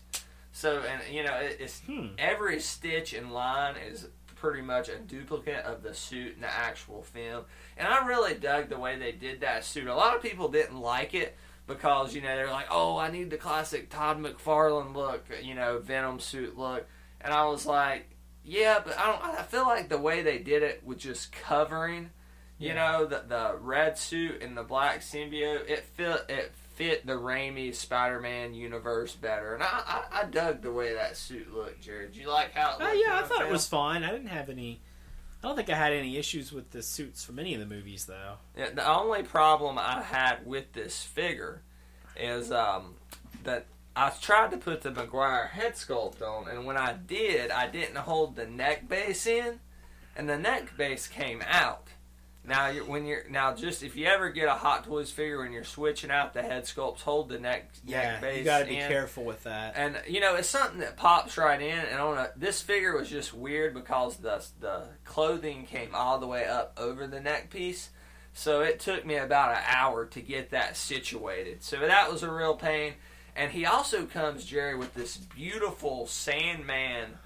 So, and you know, it's every stitch and line is pretty much a duplicate of the suit in the actual film. And I really dug the way they did that suit. A lot of people didn't like it because, you know, they're like, oh, I need the classic Todd McFarlane look, you know, Venom suit look. And I was like, yeah, but I feel like the way they did it with just covering, you know, the red suit and the black symbiote, it fit the Raimi Spider-Man universe better. And I dug the way that suit looked, Jared. Did you like how it looked? Yeah, I thought it was fine. I don't think I had any issues with the suits from any of the movies, though. Yeah, the only problem I had with this figure is that I tried to put the Maguire head sculpt on, and when I did, I didn't hold the neck base in, and the neck base came out. Now, if you ever get a Hot Toys figure when you're switching out the head sculpts, hold the neck base. Yeah, you got to be careful with that. And you know, it's something that pops right in. And this figure was just weird because the clothing came all the way up over the neck piece, so it took me about an hour to get that situated. So that was a real pain. And he also comes, Jerry, with this beautiful Sandman,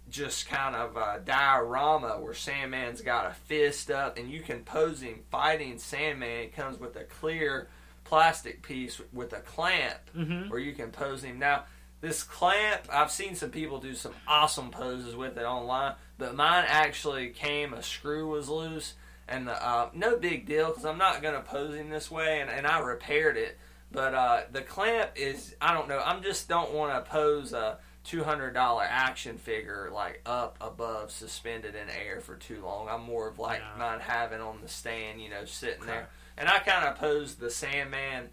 just kind of a diorama where Sandman's got a fist up, and you can pose him fighting Sandman. It comes with a clear plastic piece with a clamp where you can pose him. Now, This clamp, I've seen some people do some awesome poses with it online, but mine actually came, a screw was loose, and no big deal, because I'm not going to pose him this way, and I repaired it. But the clamp is, I don't know, I just don't want to pose a $200 action figure like up above, suspended in air for too long. I'm more of like mine having on the stand, sitting there. And I kind of posed the Sandman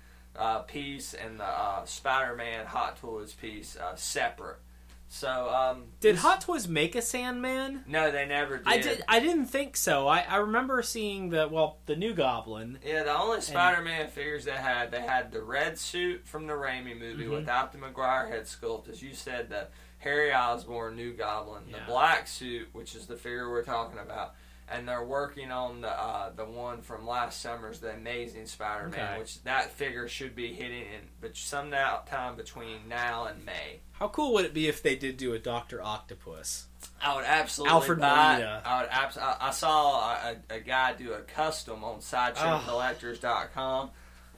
piece and the Spider-Man Hot Toys piece separate. So did Hot Toys make a Sandman? No, they never did. I didn't think so. I remember seeing the New Goblin. Yeah, the only Spider-Man figures they had the red suit from the Raimi movie without the Maguire head sculpt, as you said, the Harry Osborn New Goblin, the black suit, which is the figure we're talking about. And they're working on the one from last summer's The Amazing Spider-Man, which that figure should be hitting in some time between now and May. How cool would it be if they did do a Dr. Octopus? I would absolutely Alfred Molina. I saw a guy do a custom on SideshowCollectors.com.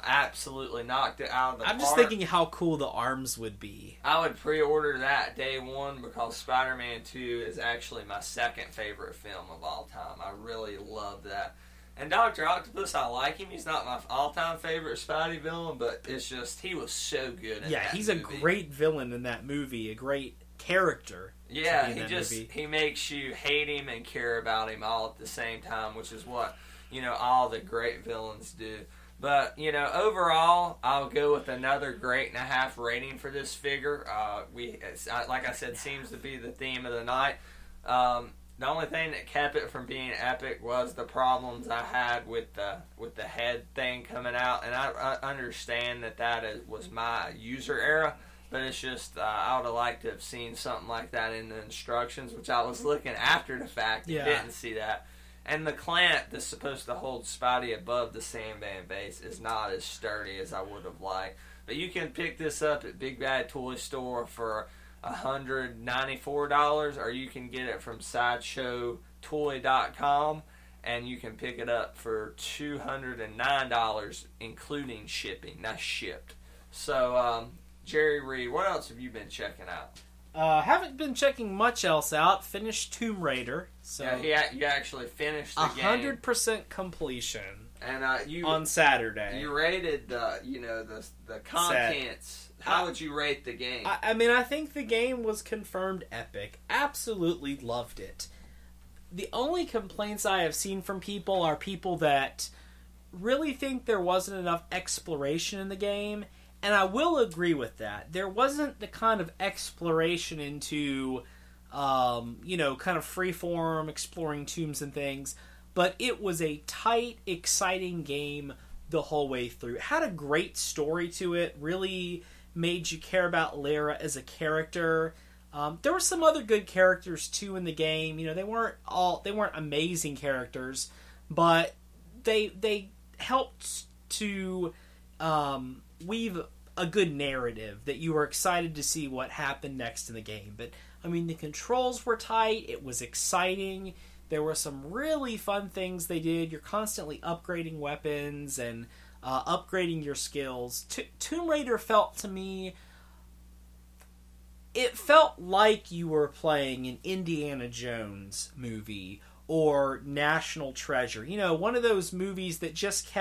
Absolutely knocked it out of the park. I'm just thinking how cool the arms would be. I would pre-order that day one because Spider-Man 2 is actually my second favorite film of all time. I really love that. And Dr. Octopus, I like him. He's not my all-time favorite Spidey villain, but it's just, he was so good in that he's movie. A great villain in that movie, a great character. Yeah, he makes you hate him and care about him all at the same time, which is what, all the great villains do. But, overall, I'll go with another great and a half rating for this figure. Like I said, seems to be the theme of the night. The only thing that kept it from being epic was the problems I had with the head thing coming out. And I understand that was my user error. But it's just, I would have liked to have seen something like that in the instructions, which I was looking after the fact and didn't see that. And the clamp that's supposed to hold Spidey above the Sandman base is not as sturdy as I would have liked. But you can pick this up at Big Bad Toy Store for $194, or you can get it from SideshowToy.com, and you can pick it up for $209, including shipping. That's shipped. So, Jerry Reed, what else have you been checking out? Haven't been checking much else out. Finished Tomb Raider. So you actually finished the game. 100% completion. And on Saturday. You rated the contents. How would you rate the game? I think the game was confirmed epic. Absolutely loved it. The only complaints I have seen from people are people that really think there wasn't enough exploration in the game. And I will agree with that. There wasn't the kind of exploration into, kind of freeform, exploring tombs and things. But it was a tight, exciting game the whole way through. It had a great story to it. Really made you care about Lara as a character. There were some other good characters too in the game. They weren't amazing characters, but they helped to weave a good narrative that you were excited to see what happened next in the game. But the controls were tight. It was exciting. There were some really fun things they did. You're constantly upgrading weapons and upgrading your skills. Tomb Raider felt to me, it felt like you were playing an Indiana Jones movie or National Treasure. One of those movies that just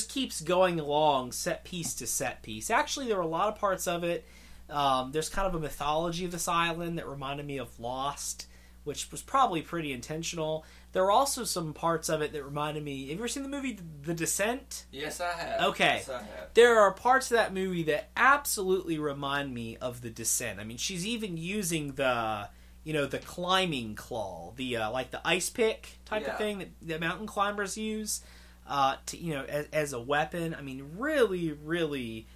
keeps going along set piece to set piece. Actually, there were a lot of parts of it. There's kind of a mythology of this island that reminded me of Lost, which was probably pretty intentional. There were also some parts of it that reminded me... Have you ever seen the movie The Descent? Yes, I have. Okay. Yes, I have. There are parts of that movie that absolutely remind me of The Descent. she's even using the climbing claw, the ice pick type of thing that mountain climbers use. As a weapon. Really, really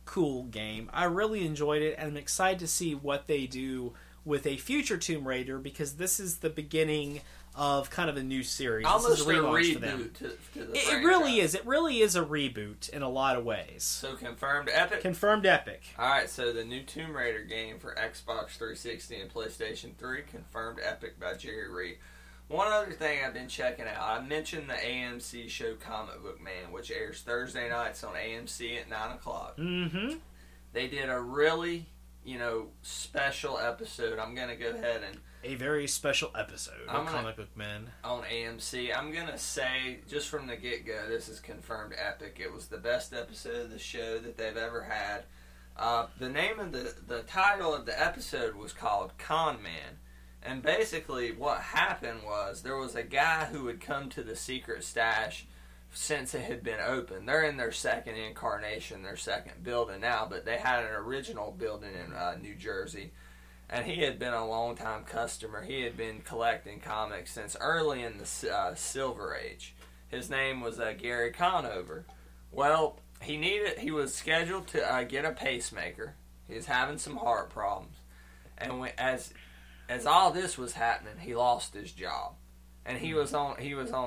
cool game. I really enjoyed it, and I'm excited to see what they do with a future Tomb Raider, because this is the beginning of kind of a new series. Almost this is a relaunch reboot for them. to the It really is. It really is a reboot in a lot of ways. So confirmed epic? Confirmed epic. Alright, so the new Tomb Raider game for Xbox 360 and PlayStation 3, confirmed epic by Jerry Reed. One other thing I've been checking out, I mentioned the AMC show Comic Book Man, which airs Thursday nights on AMC at 9 o'clock. Mm-hmm. they did a really, special episode. I'm going to go ahead and... A very special episode of Comic Book Men. On AMC. I'm going to say, just from the get-go, this is confirmed epic. It was the best episode of the show that they've ever had. The name of the title of the episode was called Con Man. And basically what happened was there was a guy who would come to the secret stash since it had been open. They're in their second incarnation, their second building now, but they had an original building in New Jersey. And he had been a long-time customer. He had been collecting comics since early in the Silver Age. His name was Gary Conover. Well, he was scheduled to get a pacemaker. He was having some heart problems. And as all this was happening, he lost his job. And he was on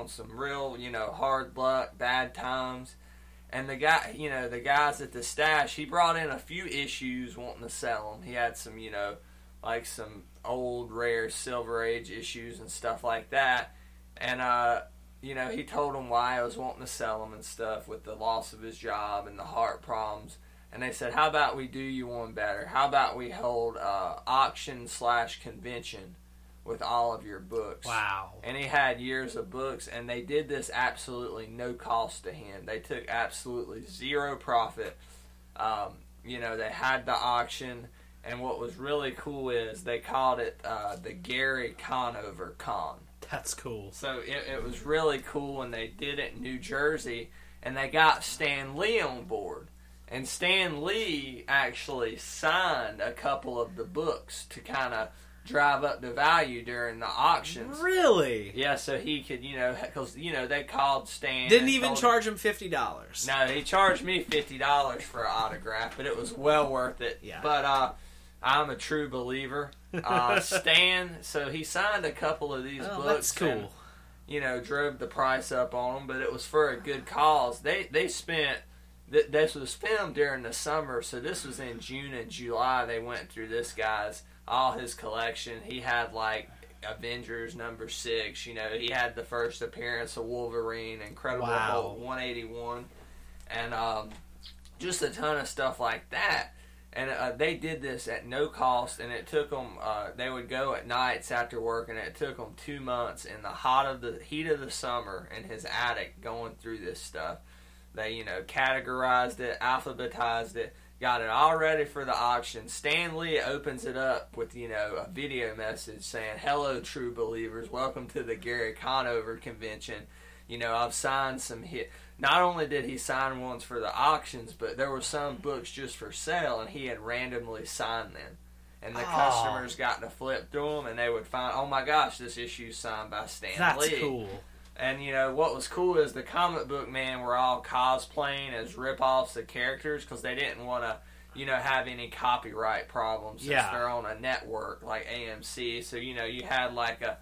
some real, hard luck, bad times. And the guys at the stash, he brought in a few issues wanting to sell them. He had some, like some old rare Silver Age issues and stuff like that. And he told them why I was wanting to sell them and stuff with the loss of his job and the heart problems. And they said, how about we do you one better? How about we hold auction/convention with all of your books? Wow. And he had years of books, and they did this absolutely no cost to him. They took absolutely zero profit. They had the auction, and what was really cool is they called it the Gary Conover Con. That's cool. So it was really cool, and they did it in New Jersey, and they got Stan Lee on board. And Stan Lee actually signed a couple of the books to kind of drive up the value during the auctions. Really? Yeah, so he could, because, they called Stan. Didn't even charge him $50. No, he charged me $50 for an autograph, but it was well worth it. Yeah. But I'm a true believer. Stan, so he signed a couple of these books. That's cool. And, drove the price up on them, but it was for a good cause. They spent... This was filmed during the summer, so this was in June and July. They went through this guy's, all his collection. He had, like, Avengers #6. He had the first appearance of Wolverine, Incredible Hulk 181, and just a ton of stuff like that. And they did this at no cost, and it took them, they would go at nights after work, and it took them 2 months in the heat of the summer in his attic going through this stuff. They, categorized it, alphabetized it, got it all ready for the auction. Stan Lee opens it up with, a video message saying, "Hello, true believers. Welcome to the Gary Conover convention. I've signed some hit." Not only did he sign ones for the auctions, but there were some books just for sale, and he had randomly signed them. And the customers got to flip through them, and they would find, oh my gosh, this issue's signed by Stan Lee. That's cool. And, what was cool is the comic book men were all cosplaying as rip-offs of characters because they didn't want to, have any copyright problems since they're on a network like AMC. So, you had like a,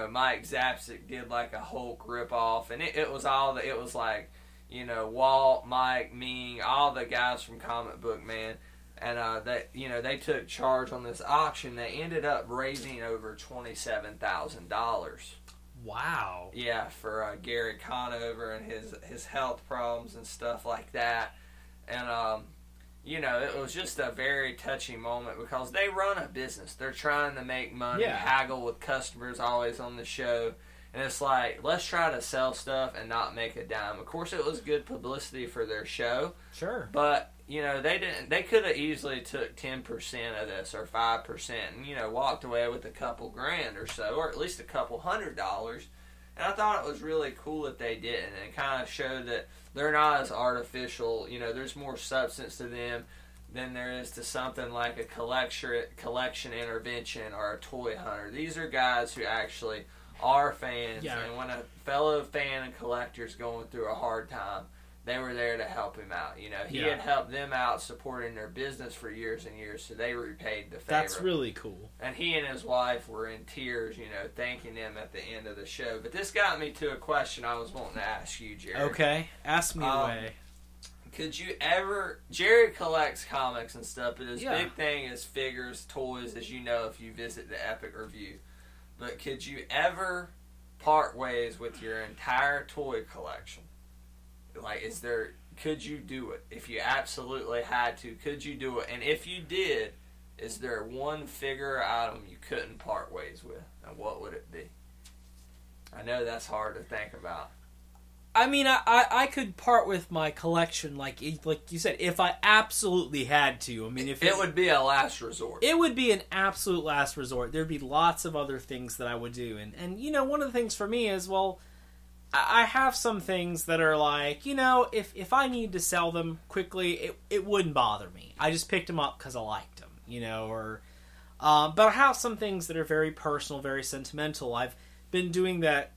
Mike Zapsik did like a Hulk rip-off. And it was like, Walt, Mike, Ming, all the guys from Comic Book Man. And, they took charge on this auction. They ended up raising over $27,000. Wow. Yeah, for Gary Conover and his health problems and stuff like that. And, it was just a very touching moment because they run a business. They're trying to make money, haggle with customers always on the show. And it's like, let's try to sell stuff and not make a dime. Of course, it was good publicity for their show. Sure. But, they could have easily took 10% of this or 5% and, walked away with a couple grand or so, or at least a couple $100. And I thought it was really cool that they did, and it kind of showed that they're not as artificial. There's more substance to them than there is to something like a collection intervention or a toy hunter. These are guys who actually are fans, and when a fellow fan and collector's going through a hard time, they were there to help him out. He had helped them out supporting their business for years and years, so they repaid the favor. That's really cool. And he and his wife were in tears, thanking them at the end of the show. But this got me to a question I was wanting to ask you, Jerry. Okay, ask me away. Could you ever... Jerry collects comics and stuff, but his big thing is figures, toys, as you know if you visit the Epic Review. But could you ever part ways with your entire toy collection? Like, could you do it? If you absolutely had to, could you do it? And if you did, is there one figure or item you couldn't part ways with? And what would it be? I know that's hard to think about. I mean, I could part with my collection, like you said, if I absolutely had to. I mean, if it would be a last resort. It would be an absolute last resort. There'd be lots of other things that I would do. And you know, one of the things for me is, well, I have some things that are like, you know, if I need to sell them quickly, it wouldn't bother me. I just picked them up because I liked them, you know, or... but I have some things that are very personal, very sentimental. I've been doing that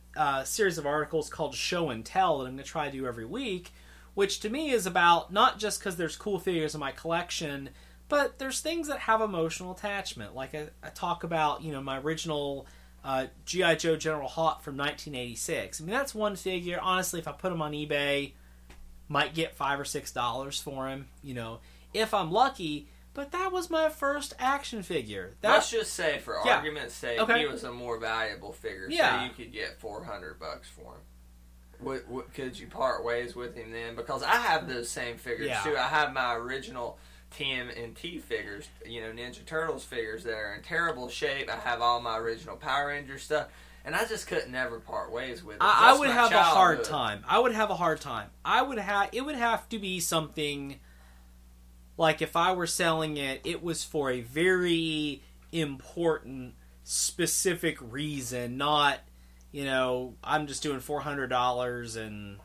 series of articles called Show and Tell that I'm going to try to do every week, which to me is about not just because there's cool figures in my collection, but there's things that have emotional attachment. Like I talk about, you know, my original G.I. Joe General Hawk from 1986. I mean, that's one figure. Honestly, if I put him on eBay, might get $5 or $6 for him, you know, if I'm lucky. But that was my first action figure. Let's just say, for argument's sake, he was a more valuable figure, so you could get $400 for him. Could you part ways with him then? Because I have those same figures too. I have my original TMNT figures, you know, Ninja Turtles figures that are in terrible shape. I have all my original Power Ranger stuff, and I just couldn't never part ways with it. I would have a hard time. It would have to be something. Like, if I were selling it, it was for a very important, specific reason, not, you know, I'm just doing $400 and...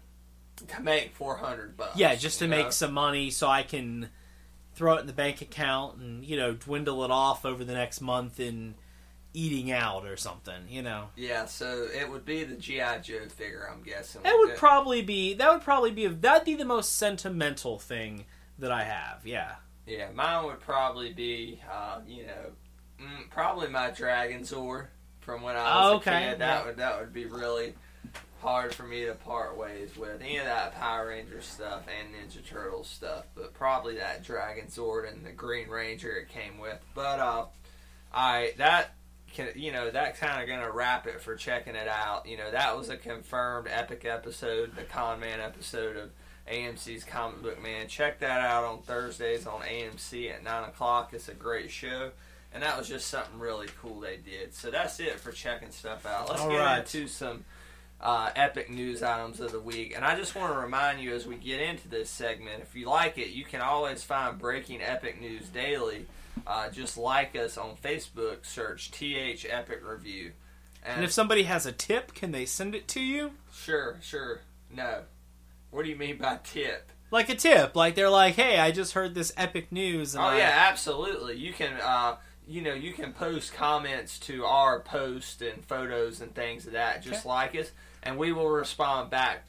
To make $400. Yeah, just to make some money so I can throw it in the bank account and, you know, dwindle it off over the next month in eating out or something, you know. Yeah, so it would be the G.I. Joe figure, I'm guessing. That'd be the most sentimental thing that I have, yeah. Yeah, mine would probably be, you know, probably my Dragon Zord from when I was a kid. That would be really hard for me to part ways with. Any of that Power Ranger stuff and Ninja Turtles stuff, but probably that Dragon Zord and the Green Ranger it came with. But that's kind of gonna wrap it for checking it out. You know, that was a confirmed epic episode, the Con Man episode of AMC's Comic Book Man. Check that out on Thursdays on AMC at 9 o'clock. It's a great show. And that was just something really cool they did. So that's it for checking stuff out. Let's get into some epic news items of the week. And I just want to remind you as we get into this segment, if you like it, you can always find Breaking Epic News Daily. Just like us on Facebook, search TH Epic Review. And if somebody has a tip, can they send it to you? Sure. No. What do you mean by tip? Like a tip. Like they're like, hey, I just heard this epic news. And yeah, absolutely. You can, you can post comments to our post and photos and things of that, just like us, and we will respond back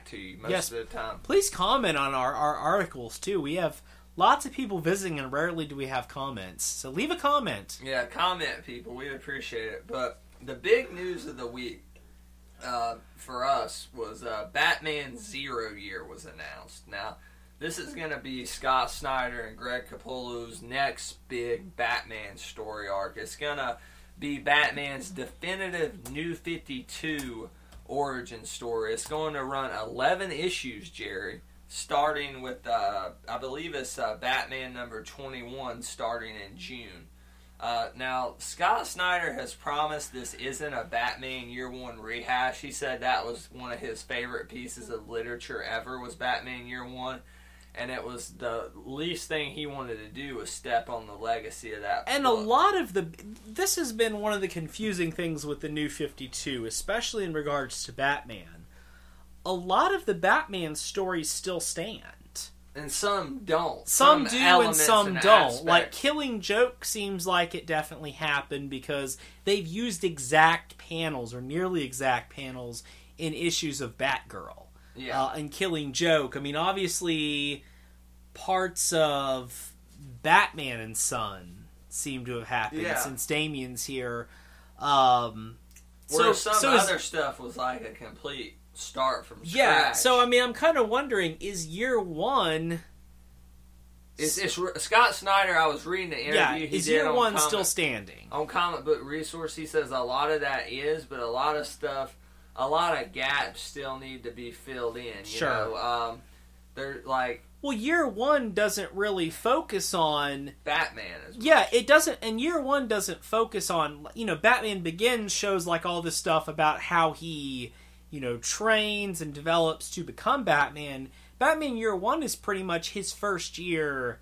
to you most of the time. Please comment on our articles, too. We have lots of people visiting, and rarely do we have comments. So leave a comment. Yeah, comment, people. We'd appreciate it. But the big news of the week, for us was Batman 0 Year was announced. Now, this is going to be Scott Snyder and Greg Capullo's next big Batman story arc. It's going to be Batman's definitive New 52 origin story. It's going to run 11 issues, Jerry, starting with, I believe it's Batman number 21 starting in June. Now, Scott Snyder has promised this isn't a Batman Year One rehash. He said that was one of his favorite pieces of literature ever, was Batman Year One. And it was the least thing he wanted to do was step on the legacy of that And book. A lot of this has been one of the confusing things with the New 52, especially in regards to Batman. A lot of the Batman stories still stand. And some don't. Some do and some don't. Aspects. Like Killing Joke seems like it definitely happened because they've used exact panels or nearly exact panels in issues of Batgirl. Yeah. And Killing Joke. I mean, obviously, parts of Batman and Son seem to have happened since Damian's here. Where other stuff was like a complete start from scratch. Yeah, so I mean, I'm kind of wondering, is Year One... It's Scott Snyder, I was reading the interview he is did Year on One still standing? On Comic Book Resource, he says a lot of that is, but a lot of stuff a lot of gaps still need to be filled in. You know? They're like... Well, year one doesn't really focus on... Batman as much. Yeah, it doesn't... And year one doesn't focus on... You know, Batman Begins shows, like, all this stuff about how he, you know, trains and develops to become Batman. Batman Year One is pretty much his first year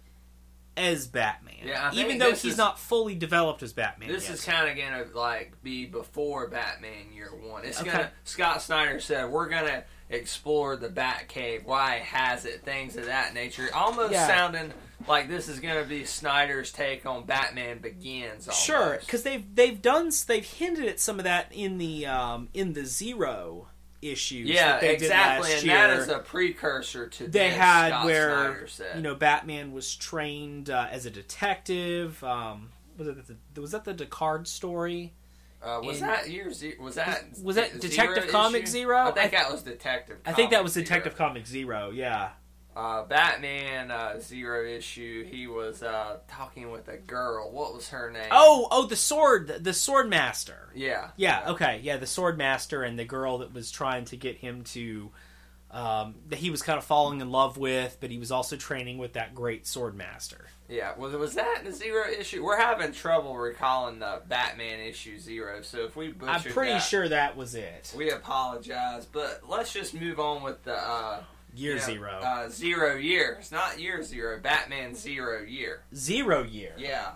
as Batman. Yeah, even though he's not fully developed as Batman This yet. is kind of going to, like, be before Batman Year One. It's gonna... Scott Snyder said, we're going to explore the Batcave, why it has it, things of that nature. Almost sounding like this is going to be Snyder's take on Batman Begins. Almost. Sure, because they've hinted at some of that in the Zero issues. Yeah, that they exactly, did last and year. that is a precursor to they this, had Scott where Snyder said. You know, Batman was trained as a detective. Was that the Descartes story? Was that year zero? Was that Detective Zero Comic issue? Zero? I think that was Detective. I think that was Detective Comic Zero. Yeah. Batman Zero issue. He was talking with a girl. What was her name? The Sword Master. Yeah. Okay. Yeah, the Sword Master and the girl that was trying to get him to that he was kind of falling in love with, but he was also training with that great Sword Master. Yeah, was that the Zero issue? We're having trouble recalling the Batman issue Zero, so if we butchered I'm pretty sure that was it. We apologize, but let's just move on with the Year Zero. 0 year. It's not Year Zero. Batman 0 year. 0 year. Yeah.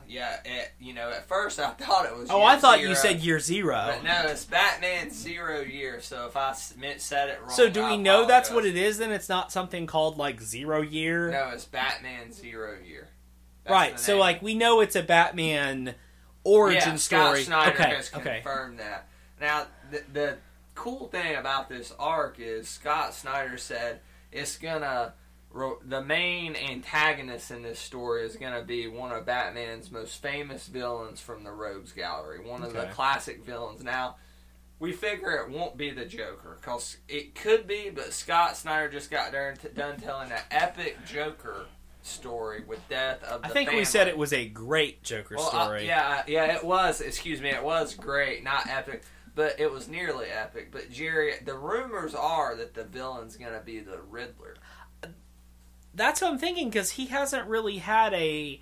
At first I thought it was. I thought zero, you said Year Zero. But no, it's Batman 0 year. So if I said it wrong, so do we know that's what it is? Then it's not something called like 0 year. No, it's Batman 0 year. That's right. So like we know it's a Batman origin story. Scott Snyder has confirmed that. Now the cool thing about this arc is Scott Snyder said it's gonna. The main antagonist in this story is going to be one of Batman's most famous villains from the Rogues Gallery. One of the classic villains. Now, we figure it won't be the Joker, because it could be, but Scott Snyder just got done telling an epic Joker story with death of the I think family. We said it was a great Joker story. Yeah, it was. Excuse me, it was great, not epic. But it was nearly epic. But Jerry, the rumors are that the villain's going to be the Riddler. That's what I'm thinking, because he hasn't really had an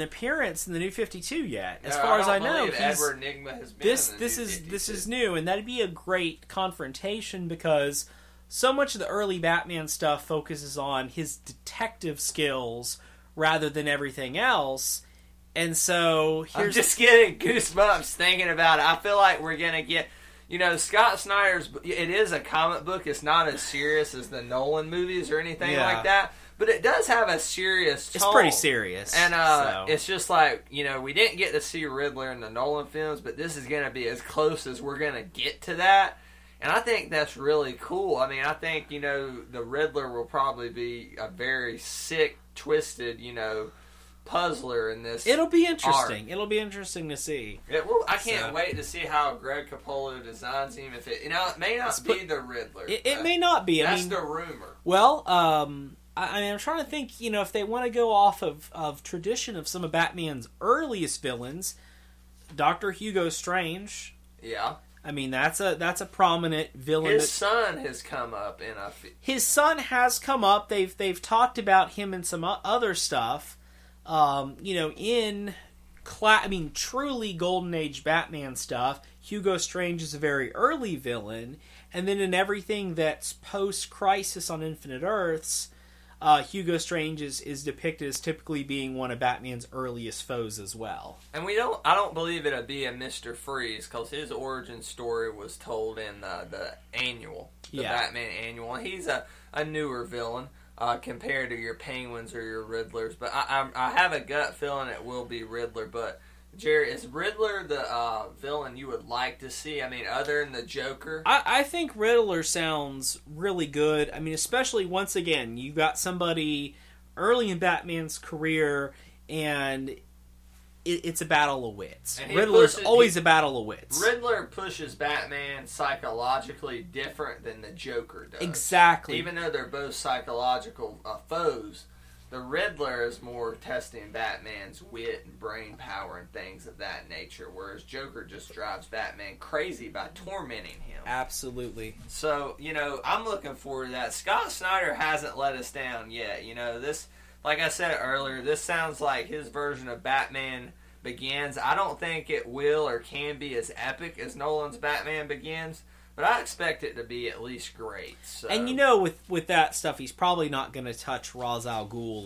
appearance in the New 52 yet. As far as I know, Edward Nygma has been this is new, and that'd be a great confrontation, because so much of the early Batman stuff focuses on his detective skills rather than everything else. And so I'm just getting goosebumps thinking about it. I feel like we're gonna get. Scott Snyder's, it is a comic book. It's not as serious as the Nolan movies or anything like that. But it does have a serious tone. It's pretty serious. And it's just like, we didn't get to see Riddler in the Nolan films, but this is going to be as close as we're going to get to that. And I think that's really cool. I mean, I think, the Riddler will probably be a very sick, twisted, puzzler in this. It'll be interesting. Arc. It'll be interesting to see. I can't wait to see how Greg Capullo designs him. If it may not be the Riddler. It may not be. That's the rumor. Well, I'm trying to think. If they want to go off of tradition of some of Batman's earliest villains, Dr. Hugo Strange. Yeah. I mean, that's a prominent villain. His son has come up in a. His son has come up. They've talked about him in some other stuff. In truly Golden Age Batman stuff, Hugo Strange is a very early villain, and then in everything that's post-Crisis on Infinite Earths, Hugo Strange is depicted as typically being one of Batman's earliest foes as well. And I don't believe it'll be a Mr. Freeze, because his origin story was told in the annual, Batman annual, and he's a newer villain. Compared to your Penguins or your Riddlers. But I have a gut feeling it will be Riddler. But, Jerry, is Riddler the villain you would like to see? I mean, other than the Joker? I think Riddler sounds really good. I mean, especially, once again, you got somebody early in Batman's career, and it's a battle of wits. Riddler's always a battle of wits. Riddler pushes Batman psychologically different than the Joker does. Exactly. Even though they're both psychological foes, The Riddler is more testing Batman's wit and brain power and things of that nature, whereas Joker just drives Batman crazy by tormenting him. Absolutely. So, I'm looking forward to that. Scott Snyder hasn't let us down yet. This, like I said earlier, this sounds like his version of Batman Begins. I don't think it will or can be as epic as Nolan's Batman Begins, but I expect it to be at least great. So. And with that stuff, he's probably not going to touch Ra's al Ghul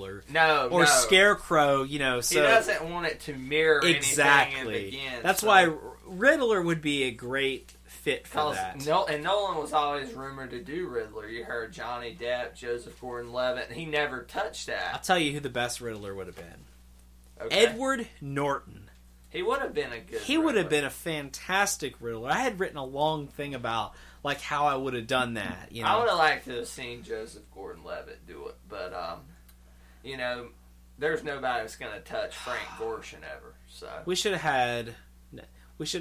or Scarecrow. So he doesn't want it to mirror anything in Begins. That's why Riddler would be a great fit for that. And Nolan was always rumored to do Riddler. You heard Johnny Depp, Joseph Gordon-Levitt, and he never touched that. I'll tell you who the best Riddler would have been. Okay. Edward Norton. He would have been a good He would have been a fantastic Riddler. I had written a long thing about how I would have done that. I would have liked to have seen Joseph Gordon-Levitt do it, but there's nobody that's going to touch Frank Gorshin ever. So we should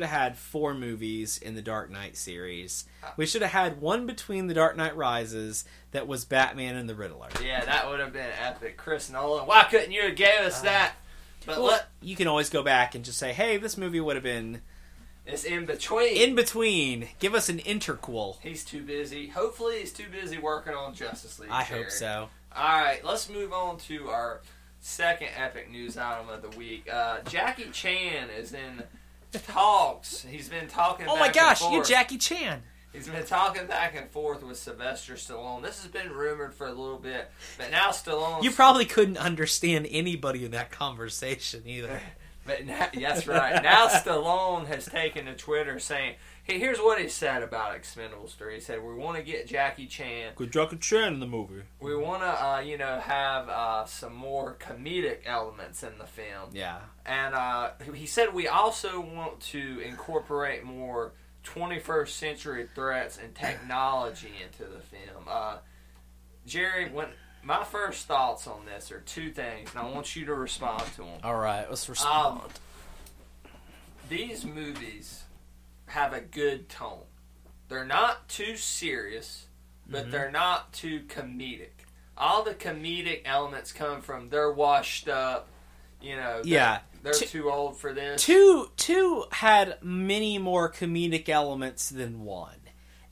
have had 4 movies in the Dark Knight series. We should have had one between The Dark Knight Rises that was Batman and the Riddler. Yeah, that would have been epic. Chris Nolan, why couldn't you have gave us that? But you can always go back and just say, hey, this movie would have been... It's in between. In between. Give us an interquel. He's too busy. Hopefully he's too busy working on Justice League. I hope so. Alright, let's move on to our second epic news item of the week. Jackie Chan is in talks. He's been talking back and forth. Oh my gosh, you Jackie Chan. He's been talking back and forth with Sylvester Stallone. This has been rumored for a little bit, but now Stallone... You probably couldn't understand anybody in that conversation either. But that's right. Now Stallone has taken to Twitter saying, hey, here's what he said about Expendables 3. He said, we want to get Jackie Chan. Good Jackie Chan in the movie. We want to, have some more comedic elements in the film. Yeah. And he said we also want to incorporate more 21st century threats and technology into the film. Jerry, my first thoughts on this are 2 things, and I want you to respond to them. All right, let's respond. These movies have a good tone. They're not too serious, but they're not too comedic. All the comedic elements come from they're washed up, They're too old for this. Two had many more comedic elements than 1.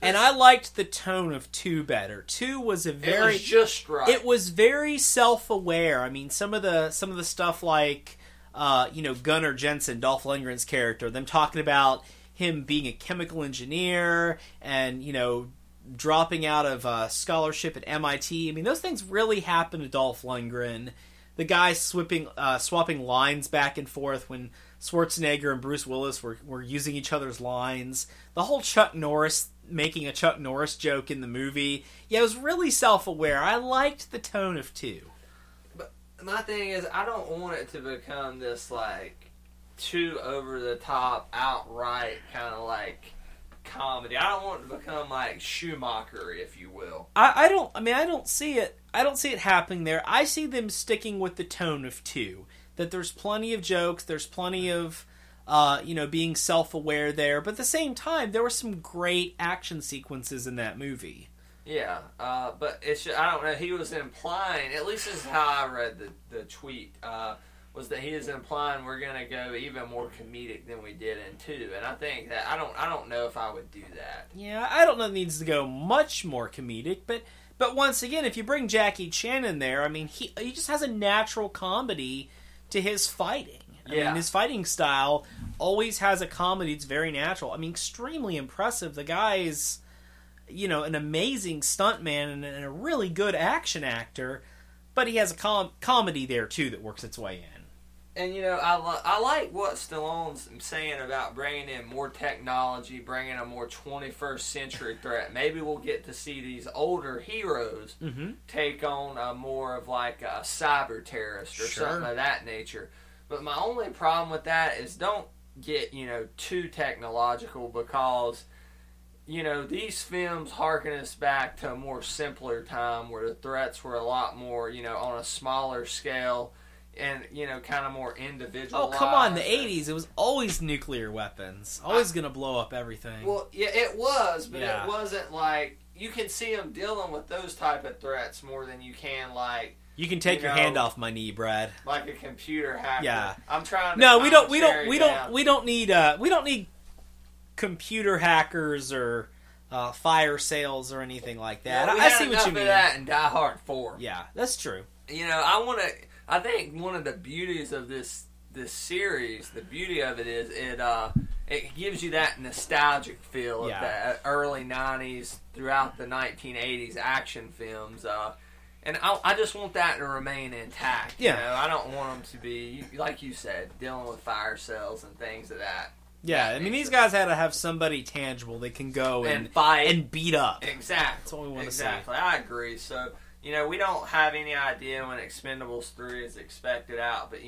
And I liked the tone of 2 better. 2 was it was just right. It was very self-aware. I mean, some of the stuff like Gunnar Jensen, Dolph Lundgren's character, them talking about him being a chemical engineer and, dropping out of scholarship at MIT. I mean, those things really happened to Dolph Lundgren. The guys swapping lines back and forth when Schwarzenegger and Bruce Willis were using each other's lines. The whole Chuck Norris making a Chuck Norris joke in the movie. Yeah, it was really self-aware. I liked the tone of 2. But my thing is, I don't want it to become this, too over-the-top, outright kind of, comedy. I don't want it to become, Schumacher, if you will. I don't see it happening there. I see them sticking with the tone of 2. That there's plenty of jokes, there's plenty of being self-aware there, but at the same time, there were some great action sequences in that movie. Yeah, but I don't know, he was implying, at least this is how I read the tweet, was that he is implying we're going to go even more comedic than we did in 2, and I think that, I don't know if I would do that. Yeah, I don't know if it needs to go much more comedic, but once again, if you bring Jackie Chan in there, I mean, he just has a natural comedy to his fighting. I mean, his fighting style always has a comedy. It's very natural. I mean, extremely impressive. The guy is, an amazing stuntman and a really good action actor, but he has a comedy there, too, that works its way in. And, I like what Stallone's saying about bringing in more technology, bringing a more 21st century threat. Maybe we'll get to see these older heroes take on more of a cyber terrorist or something of that nature. But my only problem with that is don't get, too technological because, these films harken us back to a more simpler time where the threats were a lot more, on a smaller scale and, kind of more individualized. Oh, come on, the 80s, it was always nuclear weapons. Always going to blow up everything. Well, yeah, it was, but it wasn't you can see them dealing with those type of threats more than you can, You can take your hand off my knee, Brad. Like a computer hacker. Yeah. I'm trying to. No, we don't need computer hackers or fire sales or anything like that. Yeah, I see what you mean. Of that in Die Hard 4. Yeah, that's true. I think one of the beauties of this series, the beauty of it is it gives you that nostalgic feel of the early 90s throughout the 1980s action films. And I just want that to remain intact. Yeah. You know? I don't want them to be, like you said, dealing with fire cells and things of that. Yeah, I mean, these guys had to have somebody tangible they can go and fight and beat up. Exactly. That's what we want to see. Exactly. I agree. So, we don't have any idea when Expendables 3 is expected out, but,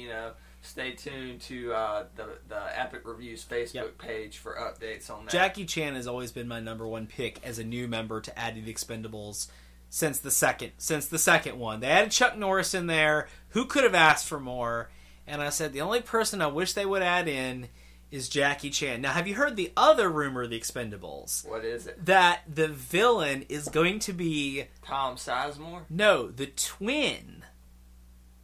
stay tuned to the Epic Reviews Facebook page for updates on that. Jackie Chan has always been my number one pick as a new member to add to the Expendables since the second one. They added Chuck Norris in there. Who could have asked for more? And I said the only person I wish they would add in is Jackie Chan. Now, have you heard the other rumor of the Expendables? What is it? That the villain is going to be Tom Sizemore? No, the twin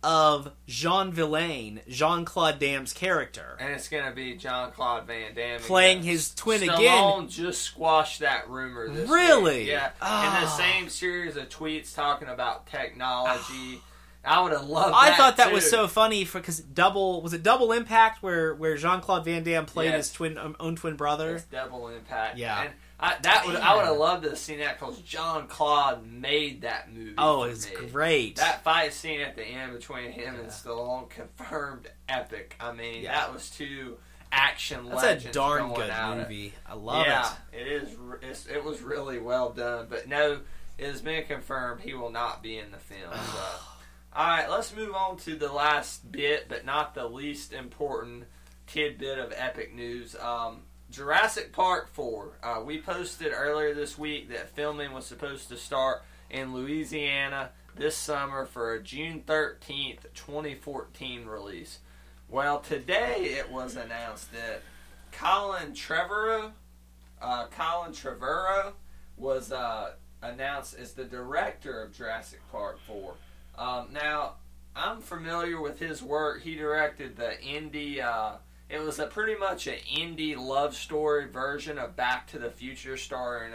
of Jean Villain, Jean-Claude Damme's character. And it's going to be Jean-Claude Van Damme playing his twin Stallone again. Stallone just squashed that rumor this Really? week. Yeah. In the same series of tweets talking about technology. I would have loved that, I thought that was so funny because was it Double Impact where Jean-Claude Van Damme played his own twin brother? It's Double Impact. Yeah. And I would have loved to have seen that because Jean-Claude made that movie. Oh, it's great. That fight scene at the end between him and Stallone confirmed epic. I mean, that was two action legends. That's a darn going good movie. I love it. Yeah, it is. It was really well done. But no, it has been confirmed he will not be in the film. So. All right, let's move on to the last bit, but not the least important tidbit of epic news. Jurassic Park 4. We posted earlier this week that filming was supposed to start in Louisiana this summer for a June 13th, 2014 release. Well, today it was announced that Colin Trevorrow was announced as the director of Jurassic Park 4. Now, I'm familiar with his work. He directed the indie... it was pretty much an indie love story version of Back to the Future, starring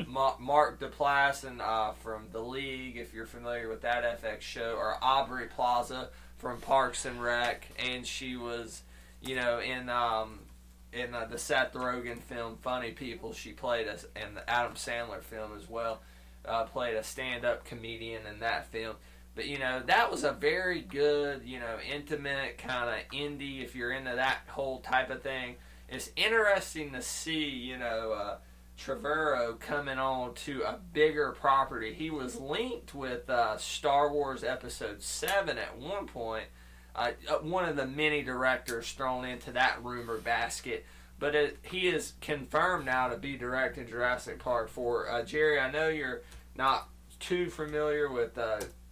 Mark Duplass and from The League, if you're familiar with that FX show, or Aubrey Plaza from Parks and Rec, and she was, in the Seth Rogen film Funny People. She played in the Adam Sandler film as well. Played a stand-up comedian in that film. But, that was a very good, intimate kind of indie, if you're into that whole type of thing. It's interesting to see, Trevorrow coming on to a bigger property. He was linked with Star Wars Episode 7 at one point. One of the many directors thrown into that rumor basket. But he is confirmed now to be directing Jurassic Park 4. Jerry, I know you're not too familiar with...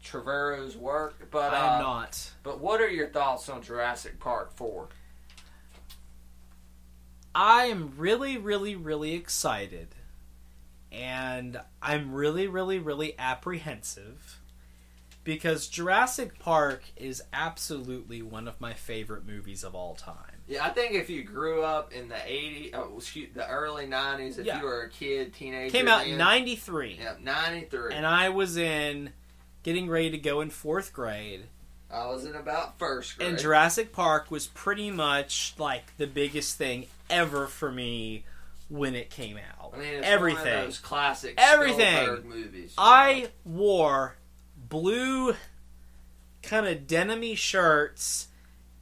Trevorrow's work, but I'm not. But what are your thoughts on Jurassic Park 4? I am really, really, really excited, and I'm really, really, really apprehensive because Jurassic Park is absolutely one of my favorite movies of all time. Yeah, I think if you grew up in the the early 90s, if you were a kid, teenager, came out in 93. Yeah, 93, and I was getting ready to go in 4th grade. I was in about 1st grade. And Jurassic Park was pretty much like the biggest thing ever for me when it came out. I mean, it's everything. One of those classic Spielberg movies. I wore blue kind of denim-y shirts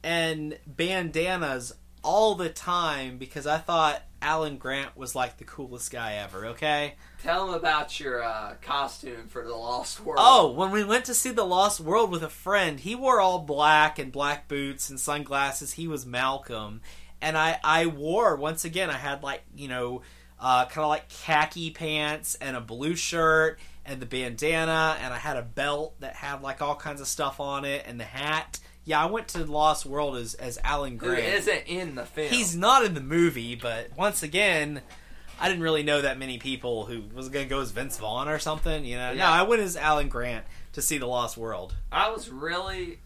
and bandanas all the time because I thought Alan Grant was like the coolest guy ever, okay? Tell them about your costume for The Lost World. Oh, when we went to see The Lost World with a friend, he wore all black and black boots and sunglasses. He was Malcolm. And I wore, once again, I had kind of like khaki pants and a blue shirt and the bandana, and I had a belt that had like all kinds of stuff on it and the hat. Yeah, I went to The Lost World as Alan Grant. Who isn't in the film. He's not in the movie, but once again, I didn't really know that many people who was going to go as Vince Vaughn or something, Yeah. No, I went as Alan Grant. to see The Lost World. I was really,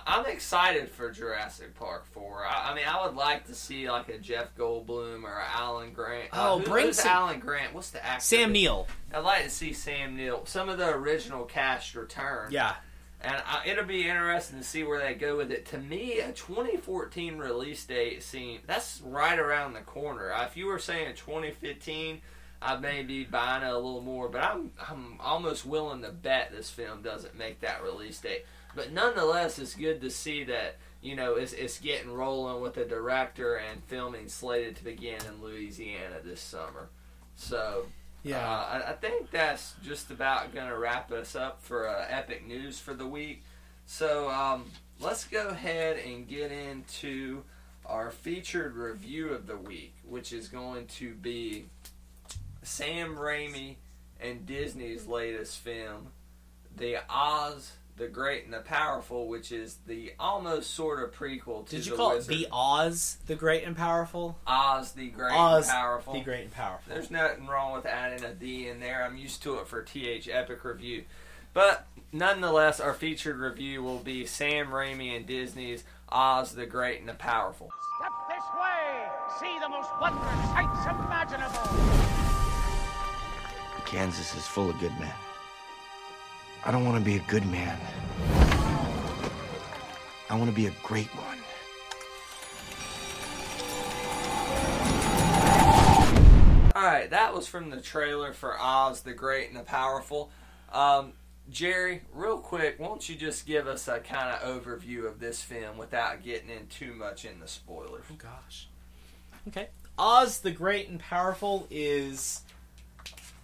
I'm excited for Jurassic Park 4. I mean, I would like to see like a Jeff Goldblum or Alan Grant. Who's Alan Grant? What's the actor? Sam Neill. I'd like to see Sam Neill. Some of the original cast return. Yeah. And it'll be interesting to see where they go with it. To me, a 2014 release date that's right around the corner. If you were saying 2015, I may be buying it a little more, but I'm almost willing to bet this film doesn't make that release date. But nonetheless, it's good to see that it's getting rolling with the director and filming slated to begin in Louisiana this summer. So yeah, I think that's just about going to wrap us up for epic news for the week. So let's go ahead and get into our featured review of the week, which is going to be Sam Raimi and Disney's latest film, The Oz, the Great and the Powerful, which is the almost sort of prequel to Did you The call Wizard. it The Oz, the Great and Powerful? Oz, the Great and Powerful. The Great and Powerful. There's nothing wrong with adding a D in there. I'm used to it for TH Epic Review. But nonetheless, our featured review will be Sam Raimi and Disney's Oz, the Great and the Powerful. Step this way. See the most wondrous sights imaginable. Kansas is full of good men. I don't want to be a good man. I want to be a great one. Alright, that was from the trailer for Oz, the Great and the Powerful. Jerry, real quick, won't you just give us a kind of overview of this film without getting in too much in the spoilers? Oh, gosh. Okay. Oz, the Great and Powerful is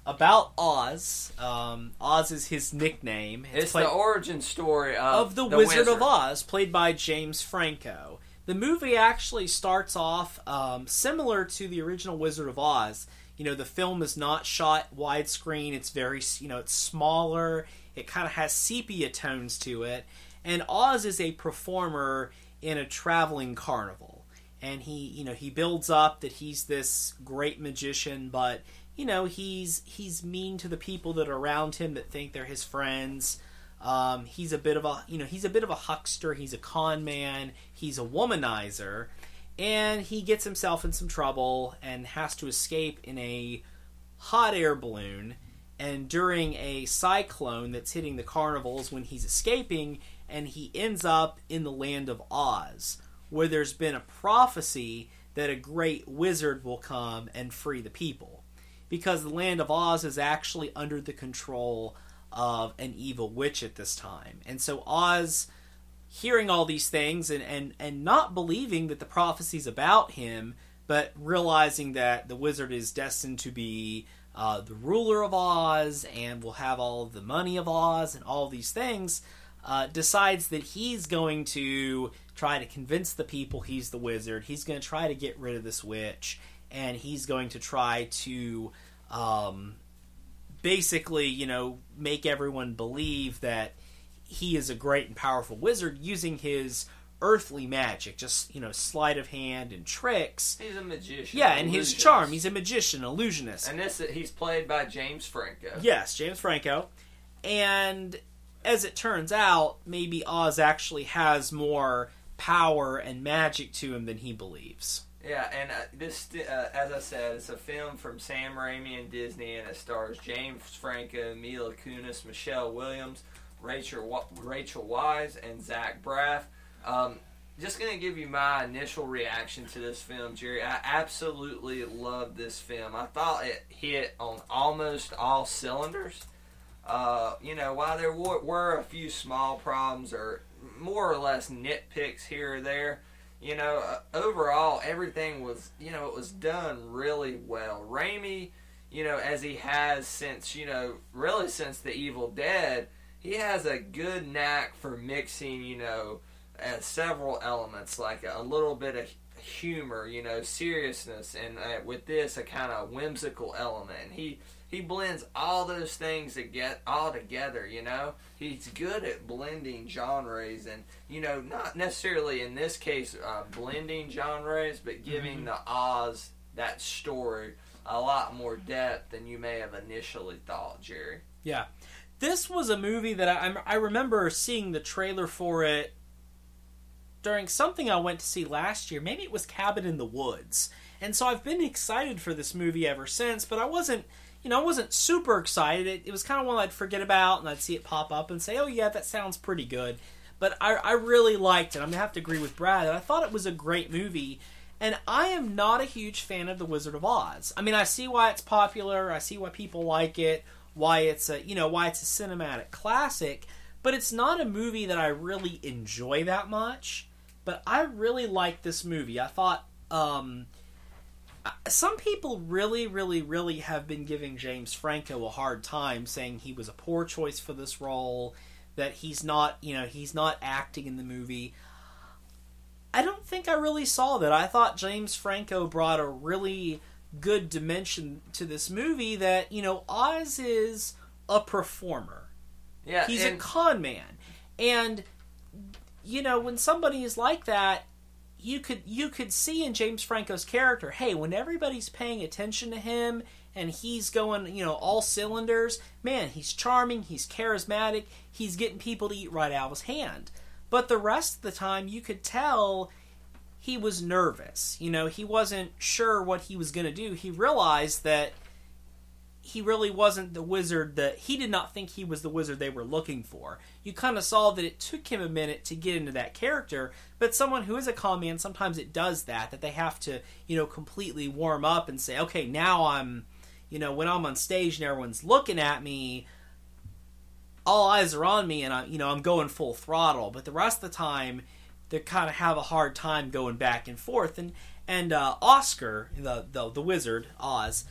about Oz. Oz is his nickname. It's the origin story of the Wizard of Oz, played by James Franco. The movie actually starts off similar to the original Wizard of Oz. The film is not shot widescreen. It's very, it's smaller. It kind of has sepia tones to it. And Oz is a performer in a traveling carnival. And he builds up that he's this great magician, but he's mean to the people that are around him that think they're his friends. He's a bit of a huckster. He's a con man. He's a womanizer, and he gets himself in some trouble and has to escape in a hot air balloon. And during a cyclone that's hitting the carnivals when he's escaping, and he ends up in the land of Oz, where there's been a prophecy that a great wizard will come and free the people. Because the land of Oz is actually under the control of an evil witch at this time. And so Oz, hearing all these things and not believing that the prophecy's about him, but realizing that the wizard is destined to be the ruler of Oz and will have all of the money of Oz and all these things, decides that he's going to try to convince the people he's the wizard. He's going to try to get rid of this witch, and he's going to try to basically, make everyone believe that he is a great and powerful wizard using his earthly magic, just, sleight of hand and tricks. He's a magician. Yeah, and his charm. He's a magician, illusionist. And he's played by James Franco. Yes, James Franco. And as it turns out, maybe Oz actually has more power and magic to him than he believes. Yeah, and this, as I said, it's a film from Sam Raimi and Disney, and it stars James Franco, Mila Kunis, Michelle Williams, Rachel Wise, and Zach Braff. Just going to give you my initial reaction to this film, Jerry. I absolutely loved this film. I thought it hit on almost all cylinders. While there were a few small problems or more or less nitpicks here or there, overall everything was, it was done really well. Raimi, as he has since, really since The Evil Dead, he has a good knack for mixing, several elements, like a little bit of humor, seriousness, and with this, a kind of whimsical element. And he blends all those things together, He's good at blending genres and, not necessarily in this case blending genres, but giving the Oz, that story, a lot more depth than you may have initially thought, Jerry. Yeah. this was a movie that I remember seeing the trailer for it during something I went to see last year. Maybe it was Cabin in the Woods. And so I've been excited for this movie ever since, but I wasn't super excited. It was kind of one I'd forget about, and I'd see it pop up and say, oh yeah, that sounds pretty good. But I really liked it. I'm going to have to agree with Brad. I thought it was a great movie, and I am not a huge fan of The Wizard of Oz. I mean, I see why it's popular. I see why people like it, why it's a cinematic classic, but it's not a movie that I really enjoy that much. But I really liked this movie. I thought some people really, really, really have been giving James Franco a hard time, saying he was a poor choice for this role, that he's not acting in the movie. I don't think I really saw that. I thought James Franco brought a really good dimension to this movie, that, Oz is a performer. Yeah, he's a con man. And, when somebody is like that, you could see in James Franco's character, hey, when everybody's paying attention to him and he's going, all cylinders, man, he's charming, he's charismatic, he's getting people to eat right out of his hand. But the rest of the time, you could tell he was nervous. He wasn't sure what he was going to do. He realized that he really wasn't the wizard, that he did not think he was the wizard they were looking for. You kind of saw that it took him a minute to get into that character, but someone who is a con man, sometimes it does that they have to, completely warm up and say, okay, now I'm, when I'm on stage and everyone's looking at me, all eyes are on me and I'm going full throttle. But the rest of the time, they kind of have a hard time going back and forth. And Oscar, the wizard, Oz,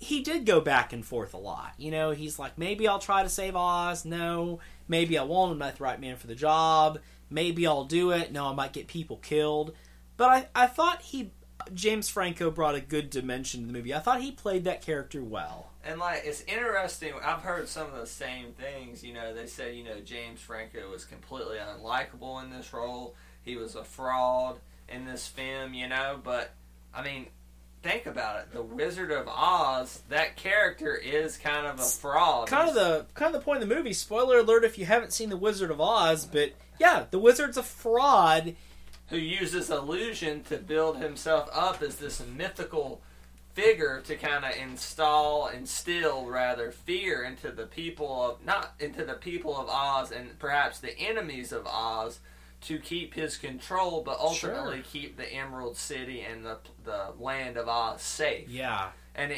he did go back and forth a lot. He's like, maybe I'll try to save Oz. No. Maybe I won't. I'm not the right man for the job. Maybe I'll do it. No, I might get people killed. But I thought James Franco brought a good dimension to the movie. I thought he played that character well. And, it's interesting. I've heard some of the same things. They said, James Franco was completely unlikable in this role. He was a fraud in this film, But, I mean, think about it. The Wizard of Oz, that character is kind of a fraud. Kind of the point of the movie. Spoiler alert if you haven't seen The Wizard of Oz, but yeah, the wizard's a fraud who uses illusion to build himself up as this mythical figure to kind of instill fear into the people of Oz and perhaps the enemies of Oz, to keep his control, but ultimately keep the Emerald City and the land of Oz safe. Yeah. And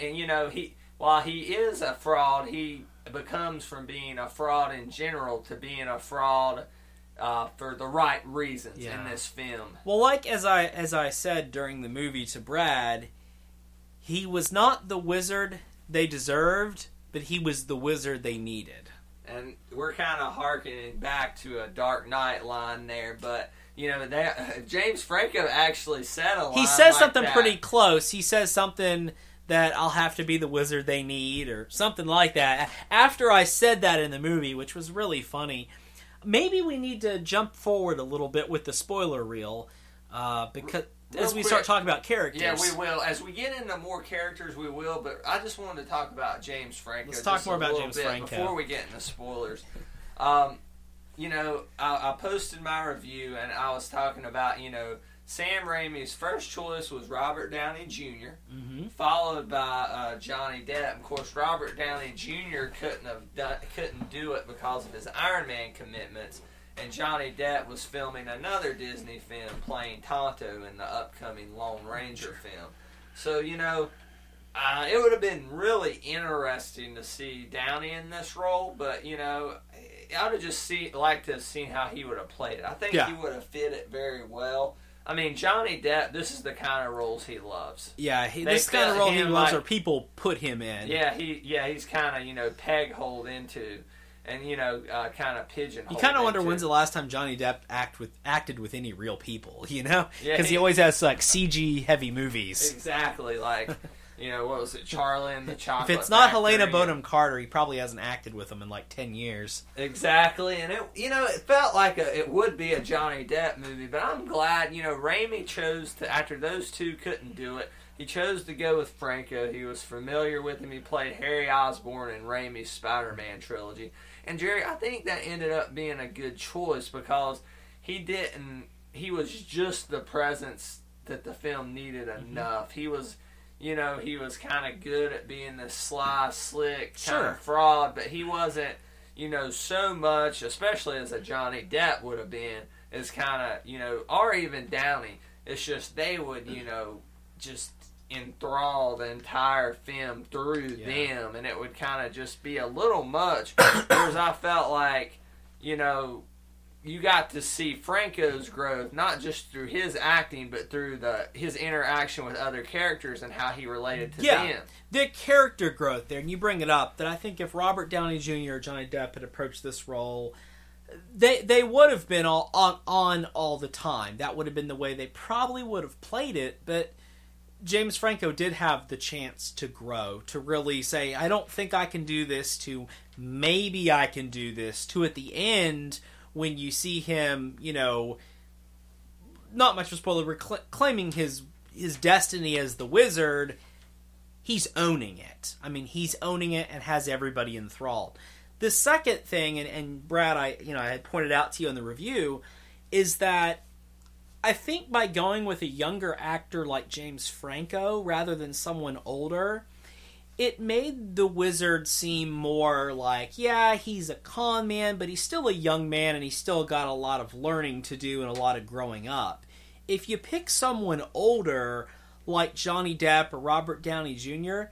while he is a fraud, he becomes from being a fraud in general to being a fraud for the right reasons in this film. Well, as I said during the movie to Brad, he was not the wizard they deserved, but he was the wizard they needed. And we're kind of harkening back to a Dark Knight line there, but James Franco actually said a line. He says like something that. pretty close. He says something that I'll have to be the wizard they need, or something like that. After I said that in the movie, which was really funny. Maybe we need to jump forward a little bit with the spoiler reel, because as we start talking about characters. Yeah, we will. As we get into more characters, we will. But I just wanted to talk about James Franco. Let's talk more about James Franco before we get into spoilers. I posted my review, and I was talking about, Sam Raimi's first choice was Robert Downey Jr., followed by Johnny Depp. Of course, Robert Downey Jr. couldn't do it because of his Iron Man commitments. And Johnny Depp was filming another Disney film playing Tonto in the upcoming Lone Ranger film. So, it would have been really interesting to see Downey in this role, but, I would have just liked to have seen how he would have played it. I think he would have fit it very well. I mean, Johnny Depp, this is the kind of roles he loves. Yeah, this kind of role he loves, or people put him in. Yeah, he's kind of, peg-holed into... And, kind of pigeonholed. You kind of wonder when's the last time Johnny Depp acted with any real people, Yeah, because he always has, CG-heavy movies. Exactly, what was it, Charlie and the Chocolate If it's not Factory. Helena Bonham Carter, he probably hasn't acted with them in like 10 years. Exactly, and it felt like it would be a Johnny Depp movie, but I'm glad, Raimi chose to, after those two couldn't do it, he chose to go with Franco. He was familiar with him. He played Harry Osborn in Raimi's Spider-Man trilogy. And Jerry, I think that ended up being a good choice because he was just the presence that the film needed enough. He was... he was kind of good at being this sly, slick kind of fraud, but he wasn't, so much, especially as a Johnny Depp would have been, as kind of, or even Downey. It's just they would, just enthrall the entire film through them, and it would kind of just be a little much, whereas I felt like, you got to see Franco's growth, not just through his acting, but through his interaction with other characters and how he related to them. The character growth there, and you bring it up, that I think if Robert Downey Jr. or Johnny Depp had approached this role, they would have been on all the time. That would have been the way they probably would have played it, but James Franco did have the chance to grow, to really say, I don't think I can do this, to maybe I can do this, to at the end... when you see him, not much of a spoiler, claiming his destiny as the wizard, he's owning it. I mean, he's owning it and has everybody enthralled. The second thing, and Brad, I had pointed out to you in the review, is that I think by going with a younger actor like James Franco rather than someone older, it made the wizard seem more like, yeah, he's a con man, but he's still a young man and he's still got a lot of learning to do and a lot of growing up. If you pick someone older, like Johnny Depp or Robert Downey Jr.,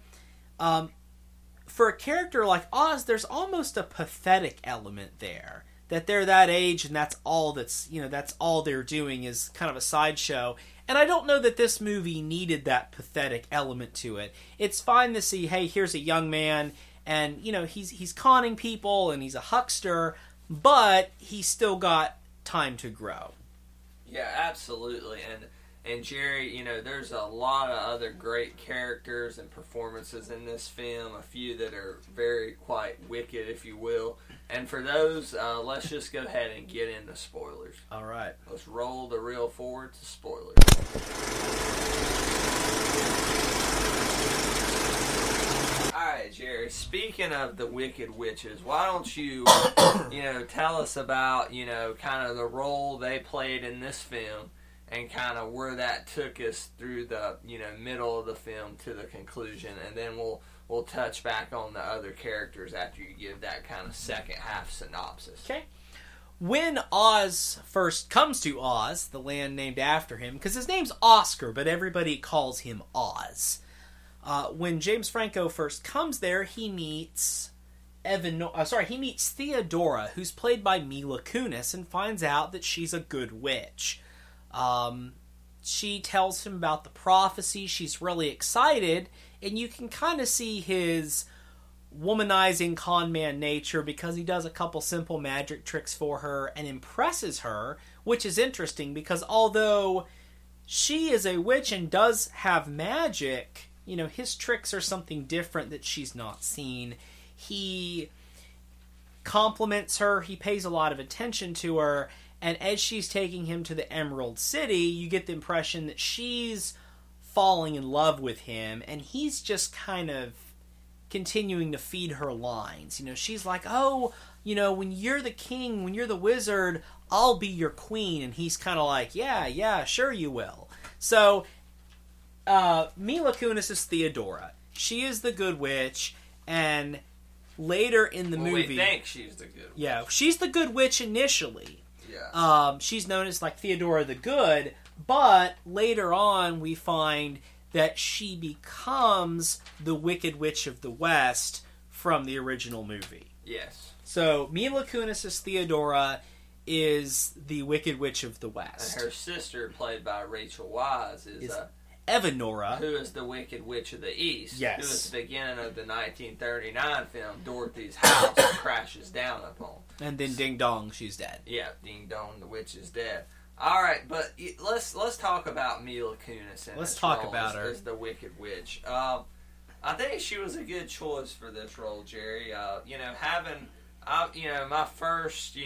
for a character like Oz, there's almost a pathetic element there. That they're that age and that's all they're doing is kind of a sideshow. And I don't know that this movie needed that pathetic element to it. It's fine to see, hey, here's a young man, and he's conning people and he's a huckster, but he's still got time to grow. Yeah, absolutely. And Jerry, there's a lot of other great characters and performances in this film, a few that are very quite wicked, if you will. And for those, let's just go ahead and get into spoilers. All right. Let's roll the reel forward to spoilers. All right, Jerry, speaking of the Wicked Witches, why don't you, tell us about, kind of the role they played in this film and kind of where that took us through the, middle of the film to the conclusion, and then we'll touch back on the other characters after you give that kind of second half synopsis. Okay. When Oz first comes to Oz, the land named after him, because his name's Oscar, but everybody calls him Oz. When James Franco first comes there, he meets Theodora, who's played by Mila Kunis, and finds out that she's a good witch. She tells him about the prophecy. She's really excited, and you can kind of see his womanizing con man nature because he does a couple simple magic tricks for her and impresses her, which is interesting because although she is a witch and does have magic, his tricks are something different that she's not seen. He compliments her, he pays a lot of attention to her, and as she's taking him to the Emerald City, you get the impression that she's falling in love with him, and he's just kind of continuing to feed her lines. She's like, oh, when you're the king, when you're the wizard, I'll be your queen. And he's kind of like, yeah, sure you will. So, Mila Kunis is Theodora. She is the good witch, and later in the movie... we think she's the good witch. Yeah, she's the good witch initially. Yeah. She's known as like Theodora the Good, but later on we find that she becomes the Wicked Witch of the West from the original movie. Yes. So Mila Kunis' Theodora is the Wicked Witch of the West. And her sister, played by Rachel Weisz, is Evanora, who is the Wicked Witch of the East. Yes. Who is the beginning of the 1939 film Dorothy's House crashes down upon. And then ding dong, she's dead. Yeah, ding dong, the witch is dead. All right, but let's talk about Mila Kunis. Let's talk about her as the Wicked Witch. I think she was a good choice for this role, Jerry. Having my first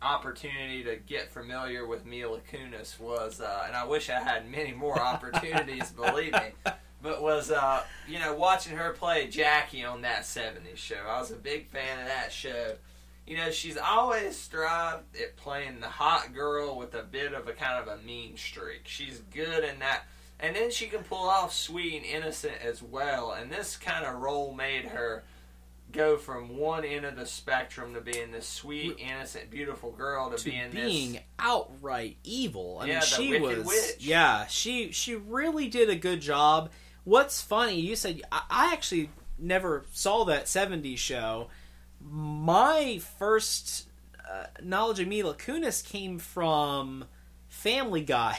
opportunity to get familiar with Mila Kunis was, and I wish I had many more opportunities, believe me, but was watching her play Jackie on that 70s show. I was a big fan of that show. She's always strived at playing the hot girl with a bit of a kind of a mean streak. She's good in that. And then she can pull off sweet and innocent as well. And this kind of role made her go from one end of the spectrum to being this sweet, innocent, beautiful girl to being outright evil. I mean, the wicked witch. Yeah, she really did a good job. What's funny, you said, I actually never saw that 70s show. My first knowledge of Mila Kunis came from Family Guy,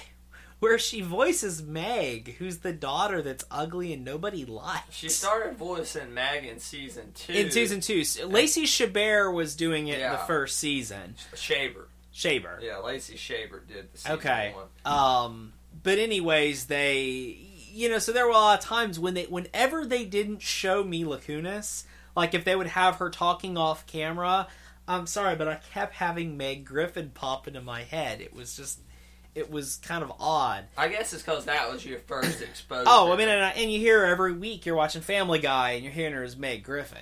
where she voices Meg, who's the daughter that's ugly and nobody likes. She started voicing Meg in season 2. In season 2. Lacey Chabert was doing it in the first season. Shaber. Yeah, Lacey Chabert did the season 1. But anyways, they... so there were a lot of times whenever they didn't show Mila Kunis, like if they would have her talking off camera, I'm sorry, but I kept having Meg Griffin pop into my head. It was kind of odd. I guess it's because that was your first exposure. Oh, I mean, and you hear her every week. You're watching Family Guy, and you're hearing her as Meg Griffin,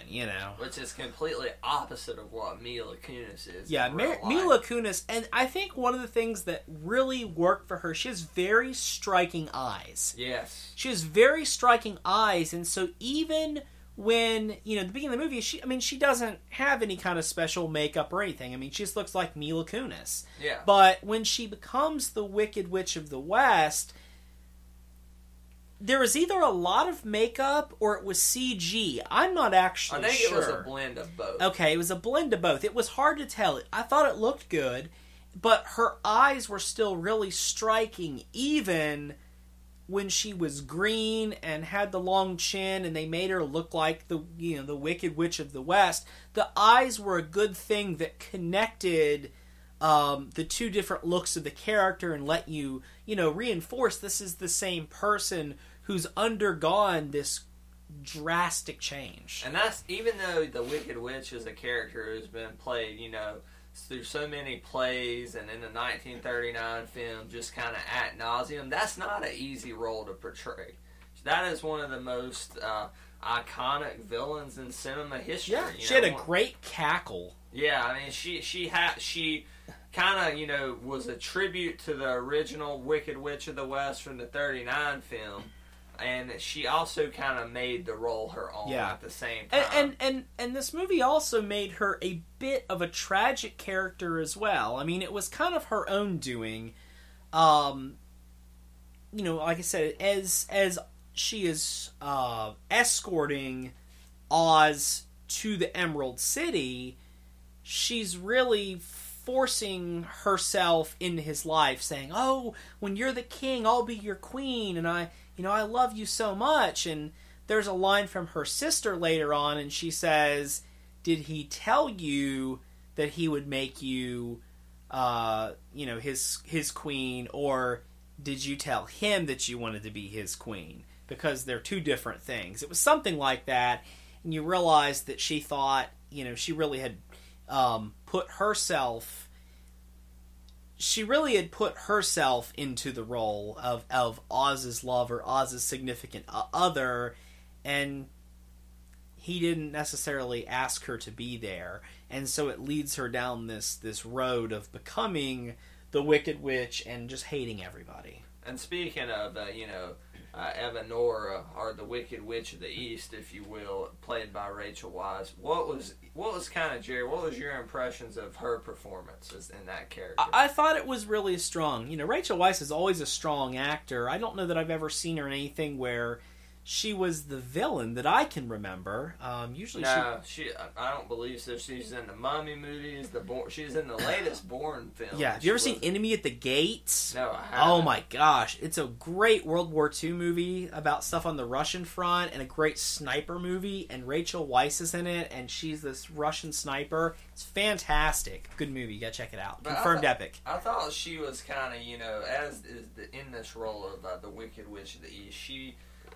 Which is completely opposite of what Mila Kunis is. Yeah, Mila Kunis, and I think one of the things that really worked for her, she has very striking eyes. Yes. She has very striking eyes, and so even when, at the beginning of the movie, she doesn't have any kind of special makeup or anything. I mean, she just looks like Mila Kunis. Yeah. But when she becomes the Wicked Witch of the West, there was either a lot of makeup or it was CG. I'm not actually sure. I think it was a blend of both. Okay, it was a blend of both. It was hard to tell. I thought it looked good, but her eyes were still really striking, even when she was green and had the long chin and they made her look like the Wicked Witch of the West. The eyes were a good thing that connected the two different looks of the character and let you, reinforce this is the same person who's undergone this drastic change. And that's, even though the Wicked Witch is a character who's been played, through so many plays and in the 1939 film, just kind of ad nauseum, that's not an easy role to portray. That is one of the most iconic villains in cinema history. Yeah, she had a great cackle. Yeah, I mean, she kind of, was a tribute to the original Wicked Witch of the West from the 39 film. And she also kind of made the role her own at the same time. And this movie also made her a bit of a tragic character as well. I mean, it was kind of her own doing. Like I said, as she is escorting Oz to the Emerald City, she's really forcing herself into his life, saying, "Oh, when you're the king, I'll be your queen, and I love you so much." And there's a line from her sister later on, and she says, "Did he tell you that he would make you, his queen, or did you tell him that you wanted to be his queen?" Because they're two different things. It was something like that, and you realize that she thought, she really had put herself into the role of Oz's lover, Oz's significant other, and he didn't necessarily ask her to be there. And so it leads her down this road of becoming the Wicked Witch and just hating everybody. And speaking of, Evanora, or the Wicked Witch of the East, if you will, played by Rachel Weisz, what was kind of, Jerry, what was your impressions of her performances in that character? I thought it was really strong. Rachel Weisz is always a strong actor. I don't know that I've ever seen her in anything where she was the villain that I can remember. Usually, I don't believe so. She's in the Mummy movies. She's in the latest Bourne film. Yeah, have you ever seen Enemy at the Gates? No, I haven't. Oh my gosh, it's a great World War II movie about stuff on the Russian front, and a great sniper movie. And Rachel Weisz is in it, and she's this Russian sniper. It's fantastic. Good movie. You gotta check it out. Confirmed epic. I thought she was kind of, as is in this role of the Wicked Witch of the East.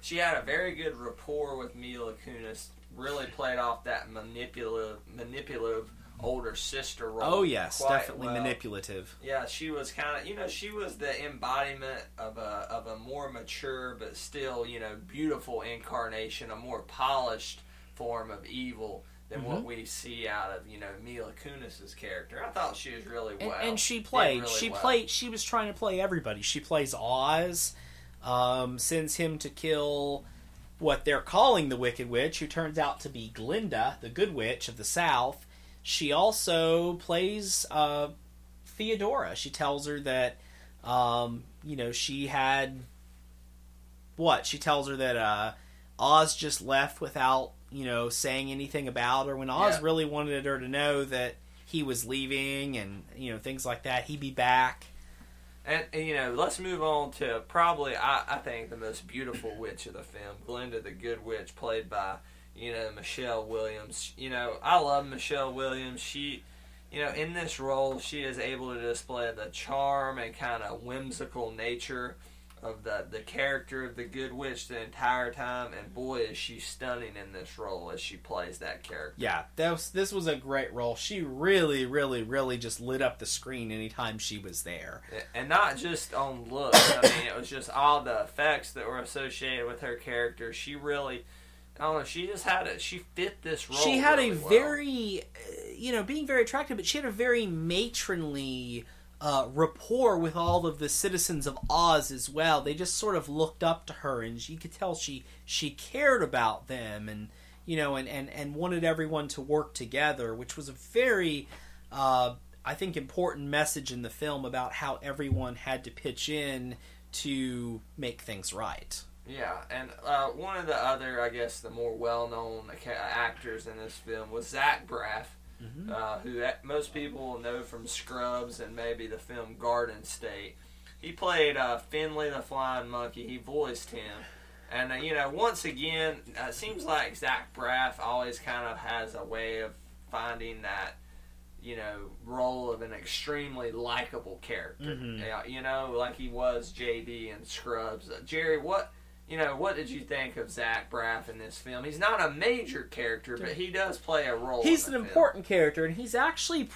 she had a very good rapport with Mila Kunis. Really played off that manipulative older sister role. Oh yes, quite definitely well. Manipulative. Yeah, she was kind of, she was the embodiment of a more mature but still, beautiful incarnation, a more polished form of evil than what we see out of, Mila Kunis's character. I thought she was really well. And she was trying to play everybody. She plays Oz, sends him to kill what they're calling the Wicked Witch, who turns out to be Glinda, the Good Witch of the South. She also plays Theodora. She tells her that, she had... What? She tells her that Oz just left without, saying anything about her, when Oz really wanted her to know that he was leaving and, things like that. He'd be back. And let's move on to probably, I think, the most beautiful witch of the film, Glinda the Good Witch, played by, Michelle Williams. I love Michelle Williams. She, in this role, she is able to display the charm and kind of whimsical nature of the character of the Good Witch the entire time, and boy, is she stunning in this role as she plays that character. Yeah, this was a great role. She really, really, really just lit up the screen anytime she was there. And not just on looks. I mean, it was just all the effects that were associated with her character. She really... I don't know, she just had it. She fit this role. She had really a well. very, being very attractive, but she had a very matronly rapport with all of the citizens of Oz as well. They just sort of looked up to her, and you could tell she cared about them, and and wanted everyone to work together, which was a very, I think, important message in the film about how everyone had to pitch in to make things right. Yeah, and one of the other, I guess, the more well-known actors in this film was Zach Braff, who most people will know from Scrubs and maybe the film Garden State. He played Finley the Flying Monkey. He voiced him. And, once again, it seems like Zach Braff always kind of has a way of finding that, role of an extremely likable character. Like he was JD in Scrubs. Jerry, what did you think of Zach Braff in this film? He's not a major character, but he does play a role. He's an important character, and he's actually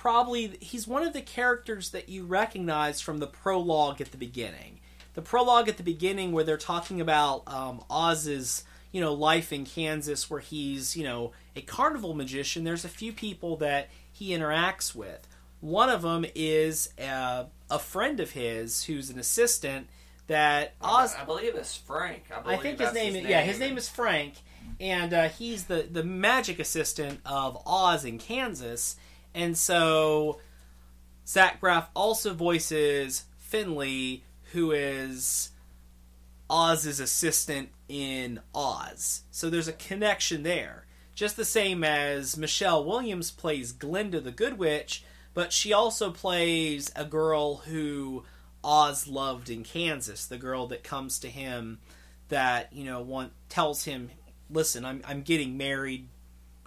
he's one of the characters that you recognize from the prologue at the beginning. The prologue at the beginning where they're talking about Oz's, life in Kansas, where he's, a carnival magician. There's a few people that he interacts with. One of them is a friend of his who's an assistant that Oz... I believe it's Frank. I think his name is Frank, and he's the magic assistant of Oz in Kansas, and so Zach Braff also voices Finley, who is Oz's assistant in Oz. So there's a connection there. Just the same as Michelle Williams plays Glinda the Good Witch, but she also plays a girl who Oz loved in Kansas, the girl that comes to him that, tells him, listen, I'm getting married,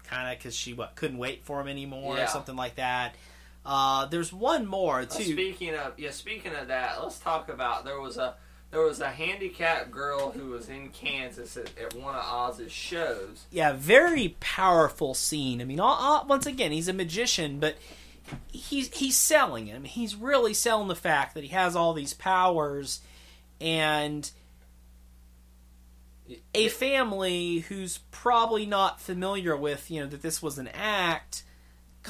kind of because she couldn't wait for him anymore, or something like that. There's one more, too. Speaking of that, let's talk about, there was a handicapped girl who was in Kansas at one of Oz's shows. Yeah, very powerful scene. I mean, once again, he's a magician, but he's selling it. I mean, he's really selling the fact that he has all these powers, and a family who's probably not familiar with, that this was an act.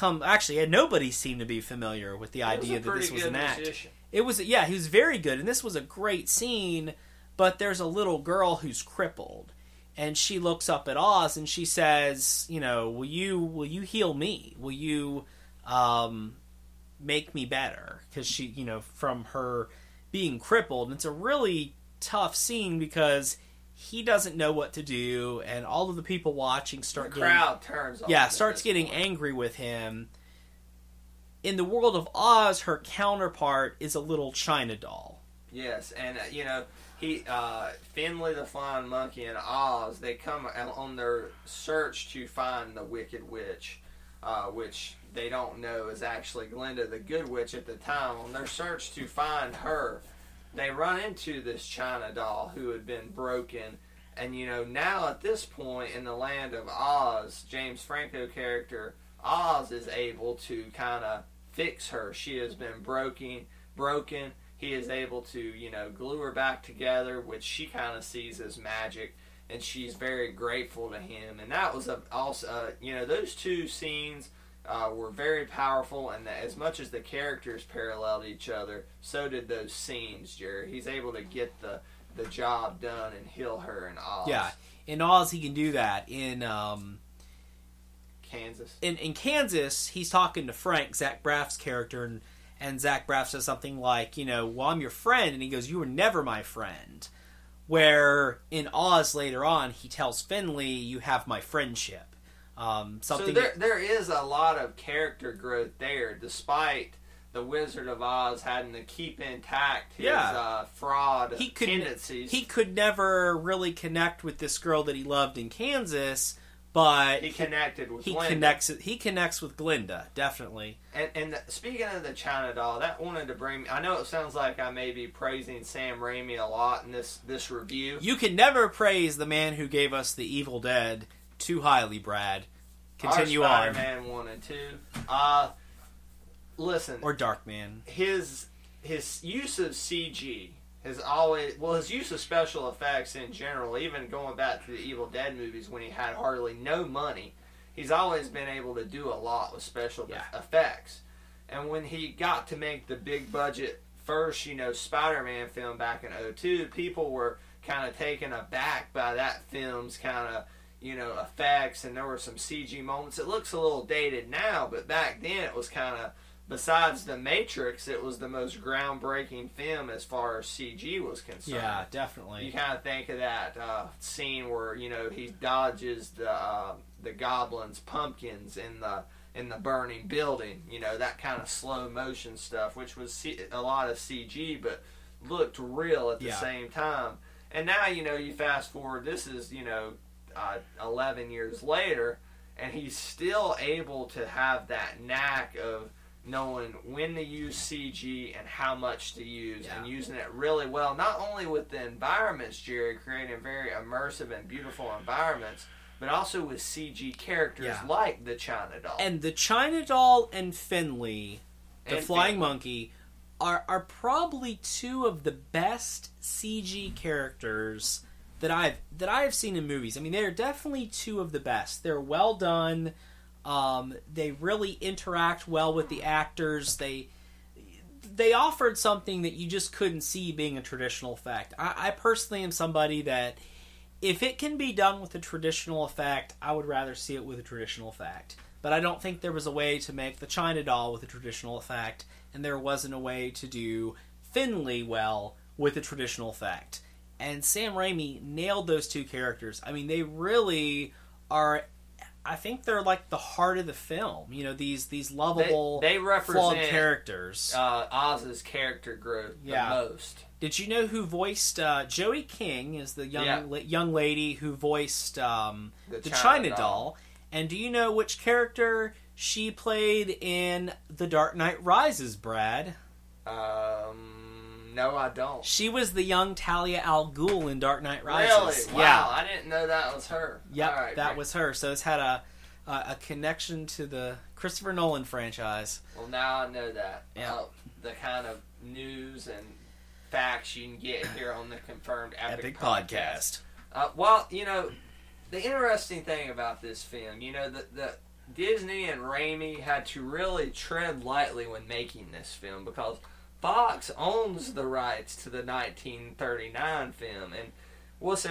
Actually, nobody seemed to be familiar with the idea that this was an act. Magician. He was very good, and this was a great scene. But there's a little girl who's crippled, and she looks up at Oz and she says, will you heal me? Will you make me better? Because she, from her being crippled, and it's a really tough scene because he doesn't know what to do, and all of the people watching starts getting angry with him. In the world of Oz, her counterpart is a little China doll. Yes, and Finley the Flying Monkey and Oz, they come on their search to find the Wicked Witch, which they don't know is actually Glinda the Good Witch at the time. On their search to find her, they run into this China doll who had been broken, And, now at this point in the land of Oz, James Franco character, Oz is able to kind of fix her. She has been broken. He is able to, glue her back together, which she kind of sees as magic. And she's very grateful to him. And that was also, those two scenes were very powerful. And as much as the characters paralleled each other, so did those scenes, Jerry. He's able to get the job done and heal her in Oz. Yeah, in Oz he can do that. In Kansas. In Kansas, he's talking to Frank, Zach Braff's character, and Zach Braff says something like, well, I'm your friend, and he goes, you were never my friend. Where in Oz later on, he tells Finley, you have my friendship. So there is a lot of character growth there, despite the Wizard of Oz having to keep intact his fraud tendencies. He could never really connect with this girl that he loved in Kansas, but he connected with Glinda. He connects with Glinda, definitely. And speaking of the China doll, that wanted to bring me... I know it sounds like I may be praising Sam Raimi a lot in this review. You can never praise the man who gave us The Evil Dead too highly, Brad. Continue on. Spider-Man 1 and 2. Listen, or Darkman. His use of CG has always... Well, his use of special effects in general, even going back to the Evil Dead movies when he had hardly no money, he's always been able to do a lot with special effects. And when he got to make the big budget first, Spider-Man film back in 2002, people were kind of taken aback by that film's kind of, effects, and there were some CG moments. It looks a little dated now, but back then it was kind of... Besides The Matrix, it was the most groundbreaking film as far as CG was concerned. Yeah, definitely. You kind of think of that scene where he dodges the goblins' pumpkins in the burning building. That kind of slow motion stuff, which was a lot of CG, but looked real at the same time. And now you fast forward. This is 11 years later, and he's still able to have that knack of knowing when to use CG and how much to use, and using it really well, not only with the environments, Jerry, creating very immersive and beautiful environments, but also with CG characters like the China doll. And the China doll and Finley, the flying monkey, are probably two of the best CG characters that I've seen in movies. I mean, they're definitely two of the best. They're well done. They really interact well with the actors. They offered something that you just couldn't see being a traditional effect. I personally am somebody that if it can be done with a traditional effect, I would rather see it with a traditional effect. But I don't think there was a way to make the China doll with a traditional effect, and there wasn't a way to do Finley well with a traditional effect. And Sam Raimi nailed those two characters. I mean, they really are... I think they're like the heart of the film. These lovable, they represent flawed characters. Oz's character growth the most. Did you know who voiced Joey King? Is the young lady who voiced the China doll? And do you know which character she played in The Dark Knight Rises, Brad? No, I don't. She was the young Talia al Ghul in Dark Knight Rises. Really? Wow, I didn't know that was her. Yep, right, that was her. So it's had a connection to the Christopher Nolan franchise. Well, now I know that. Yeah. The kind of news and facts you can get here on the Confirmed Epic Podcast. Well, the interesting thing about this film, the Disney and Raimi had to really tread lightly when making this film, because Fox owns the rights to the 1939 film, and what's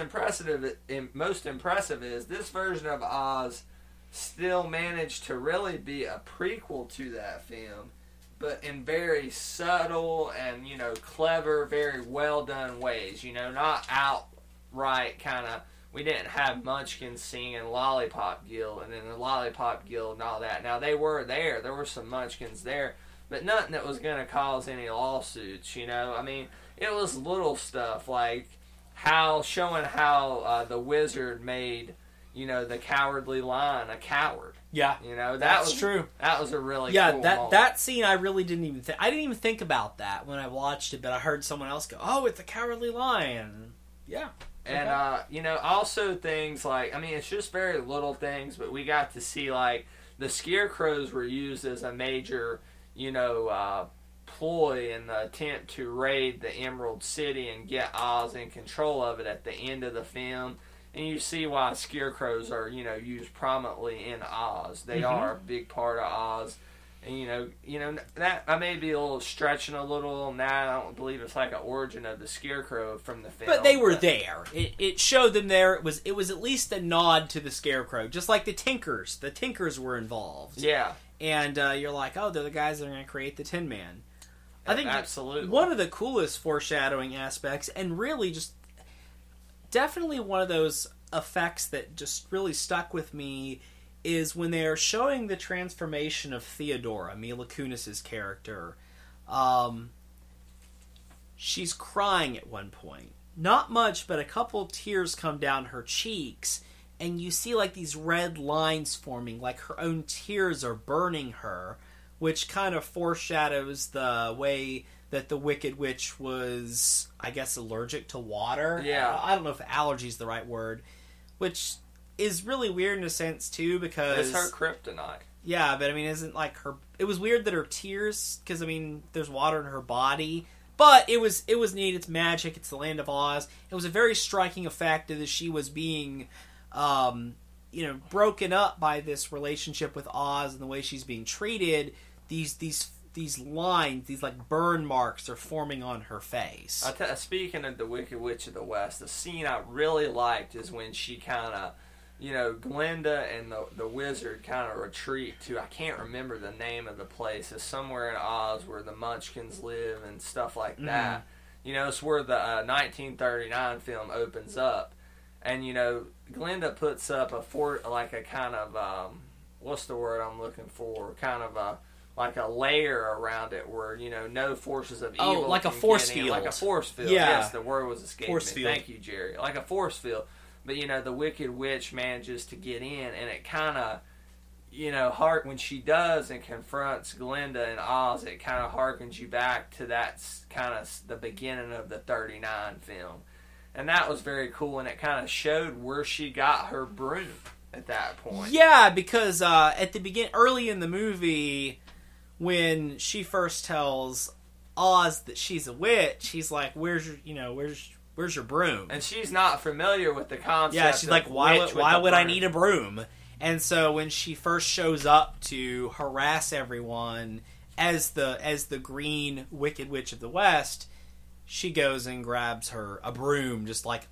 most impressive is this version of Oz still managed to really be a prequel to that film, but in very subtle and clever, very well done ways. Not outright kind of. We didn't have Munchkins singing Lollipop Guild and then the Lollipop Guild and all that. Now they were there. There were some Munchkins there. But nothing that was going to cause any lawsuits, I mean, it was little stuff like showing how the wizard made, the Cowardly Lion a coward. Yeah, that's true. That was a really cool moment. That scene I really didn't even think. I didn't even think about that when I watched it, but I heard someone else go, "Oh, it's the Cowardly Lion." Yeah. And, also things like, it's just very little things, but we got to see, like, the scarecrows were used as a major, ploy in the attempt to raid the Emerald City and get Oz in control of it at the end of the film. And you see why scarecrows are, used prominently in Oz. They are a big part of Oz. And, that I may be a little stretching a little. Now I don't believe it's like an origin of the scarecrow from the film. But they were there. It showed them there. It was at least a nod to the scarecrow. Just like the Tinkers. The Tinkers were involved. Yeah. And you're like, oh, they're the guys that are going to create the Tin Man. I think absolutely one of the coolest foreshadowing aspects, and really just definitely one of those effects that just really stuck with me, is when they are showing the transformation of Theodora, Mila Kunis's character. She's crying at one point. Not much, but a couple tears come down her cheeks, and you see like these red lines forming, like her own tears are burning her, which kind of foreshadows the way that the Wicked Witch was, I guess, allergic to water. Yeah. I don't know if allergy is the right word, which is really weird in a sense, too, because... It's her kryptonite. Yeah, but, isn't like her... It was weird that her tears, because, there's water in her body, but it was neat. It's magic. It's the land of Oz. It was a very striking effect that she was being... broken up by this relationship with Oz and the way she's being treated. These lines, these like burn marks are forming on her face. Speaking of the Wicked Witch of the West, the scene I really liked is when she kind of, Glinda and the wizard kind of retreat to, I can't remember the name of the place. It's somewhere in Oz where the Munchkins live and stuff like that. It's where the 1939 film opens up. And, Glinda puts up a kind of, what's the word I'm looking for? Kind of like a layer around it where, no forces of evil. Oh, like a force field. Like a force field. Yeah. Yes, the word was escaping me. Field. Thank you, Jerry. Like a force field. But, the Wicked Witch manages to get in, and it kind of, when she does and confronts Glinda and Oz, it kind of harkens you back to that kind of the beginning of the 39 film. And that was very cool, and it kind of showed where she got her broom at that point. Yeah, because at the early in the movie, when she first tells Oz that she's a witch, he's like, "Where's your broom?" And she's not familiar with the concept. Yeah, she's like, "Why would I need a broom?" And so when she first shows up to harass everyone as the Green Wicked Witch of the West, she goes and grabs a broom just like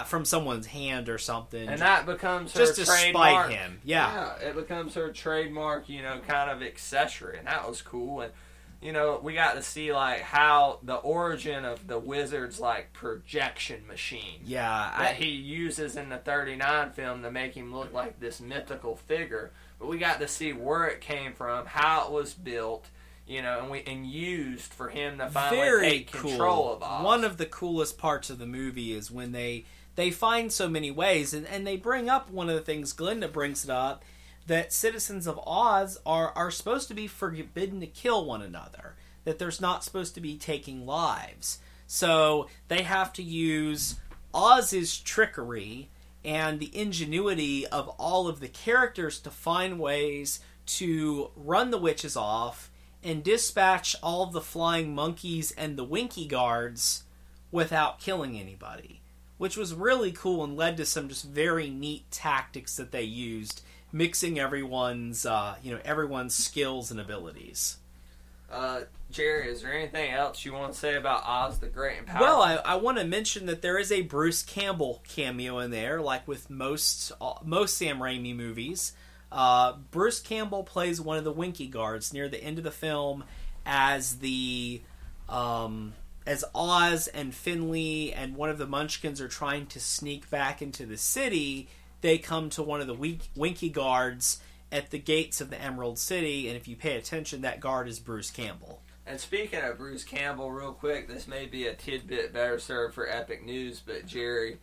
from someone's hand or something. And that becomes her just to trademark. spite him. Yeah, it becomes her trademark, kind of accessory. And that was cool. And, we got to see, like, how the origin of the wizard's, like, projection machine. Yeah. That he uses in the 39 film to make him look like this mythical figure. But we got to see where it came from, how it was built, and used for him to finally take control of Oz. One of the coolest parts of the movie is when they find so many ways, and they bring up one of the things, Glinda brings it up, that citizens of Oz are supposed to be forbidden to kill one another, that there's not supposed to be taking lives. So they have to use Oz's trickery and the ingenuity of all of the characters to find ways to run the witches off and dispatch all of the flying monkeys and the Winky guards without killing anybody, which was really cool and led to some just very neat tactics that they used, mixing everyone's skills and abilities. Jerry, is there anything else you want to say about Oz the Great and Powerful? Well, I want to mention that there is a Bruce Campbell cameo in there, like with most Sam Raimi movies. Bruce Campbell plays one of the Winky guards near the end of the film as as Oz and Finley and one of the Munchkins are trying to sneak back into the city. They come to one of the Winky guards at the gates of the Emerald City, and if you pay attention, that guard is Bruce Campbell. And speaking of Bruce Campbell, real quick, this may be a tidbit better served for Epic News, but Jerry,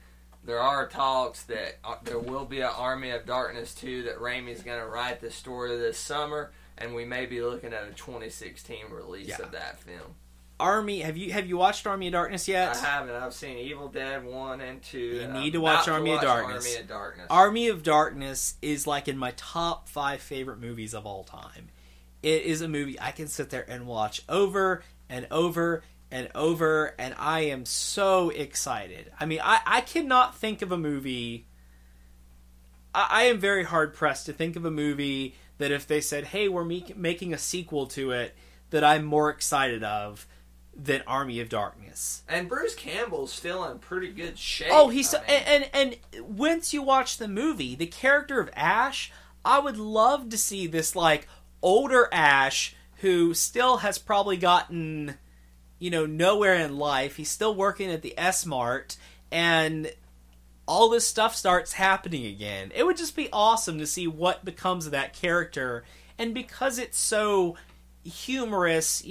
there are talks that there will be an Army of Darkness 2 that Raimi's going to write the story this summer, and we may be looking at a 2016 release of that film. Army. Have you watched Army of Darkness yet? I haven't. I've seen Evil Dead 1 and 2. You need to watch Army of Darkness. Army of Darkness. Army of Darkness is like in my top 5 favorite movies of all time. It is a movie I can sit there and watch over and over and over, and I am so excited. I mean, I cannot think of a movie... I am very hard-pressed to think of a movie that if they said, hey, we're making a sequel to it, that I'm more excited of than Army of Darkness. And Bruce Campbell's still in pretty good shape. Oh, and once you watch the movie, the character of Ash, I would love to see this, like, older Ash who still has probably gotten, nowhere in life. He's still working at the S-Mart, and all this stuff starts happening again. It would just be awesome to see what becomes of that character. And because it's so humorous,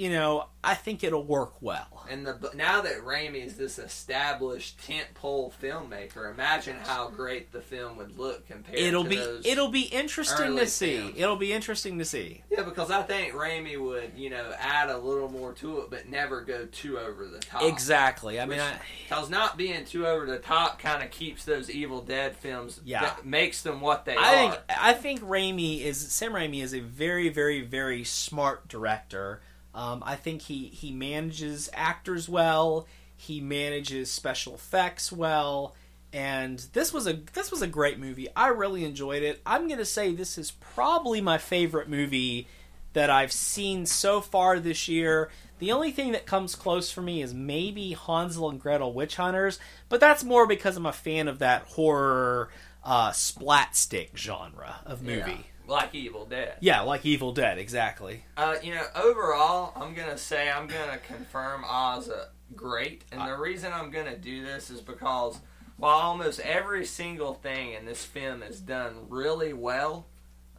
I think it'll work well. And now that Raimi is this established tentpole filmmaker, imagine how great the film would look compared to those. It'll be interesting to see. Films. It'll be interesting to see. Yeah, because I think Raimi would, add a little more to it, but never go too over the top. Exactly. Because not being too over the top kind of keeps those Evil Dead films. Makes them what they are. I think Sam Raimi is a very, very, very smart director. I think he manages actors well. He manages special effects well, and this was a great movie. I really enjoyed it. I'm gonna say this is probably my favorite movie that I've seen so far this year. The only thing that comes close for me is maybe Hansel and Gretel Witch Hunters, but that's more because I'm a fan of that horror splat stick genre of movie. Yeah. Like Evil Dead. Yeah, like Evil Dead, exactly. Overall, I'm going to confirm Oz great. And the reason I'm going to do this is because while almost every single thing in this film is done really well,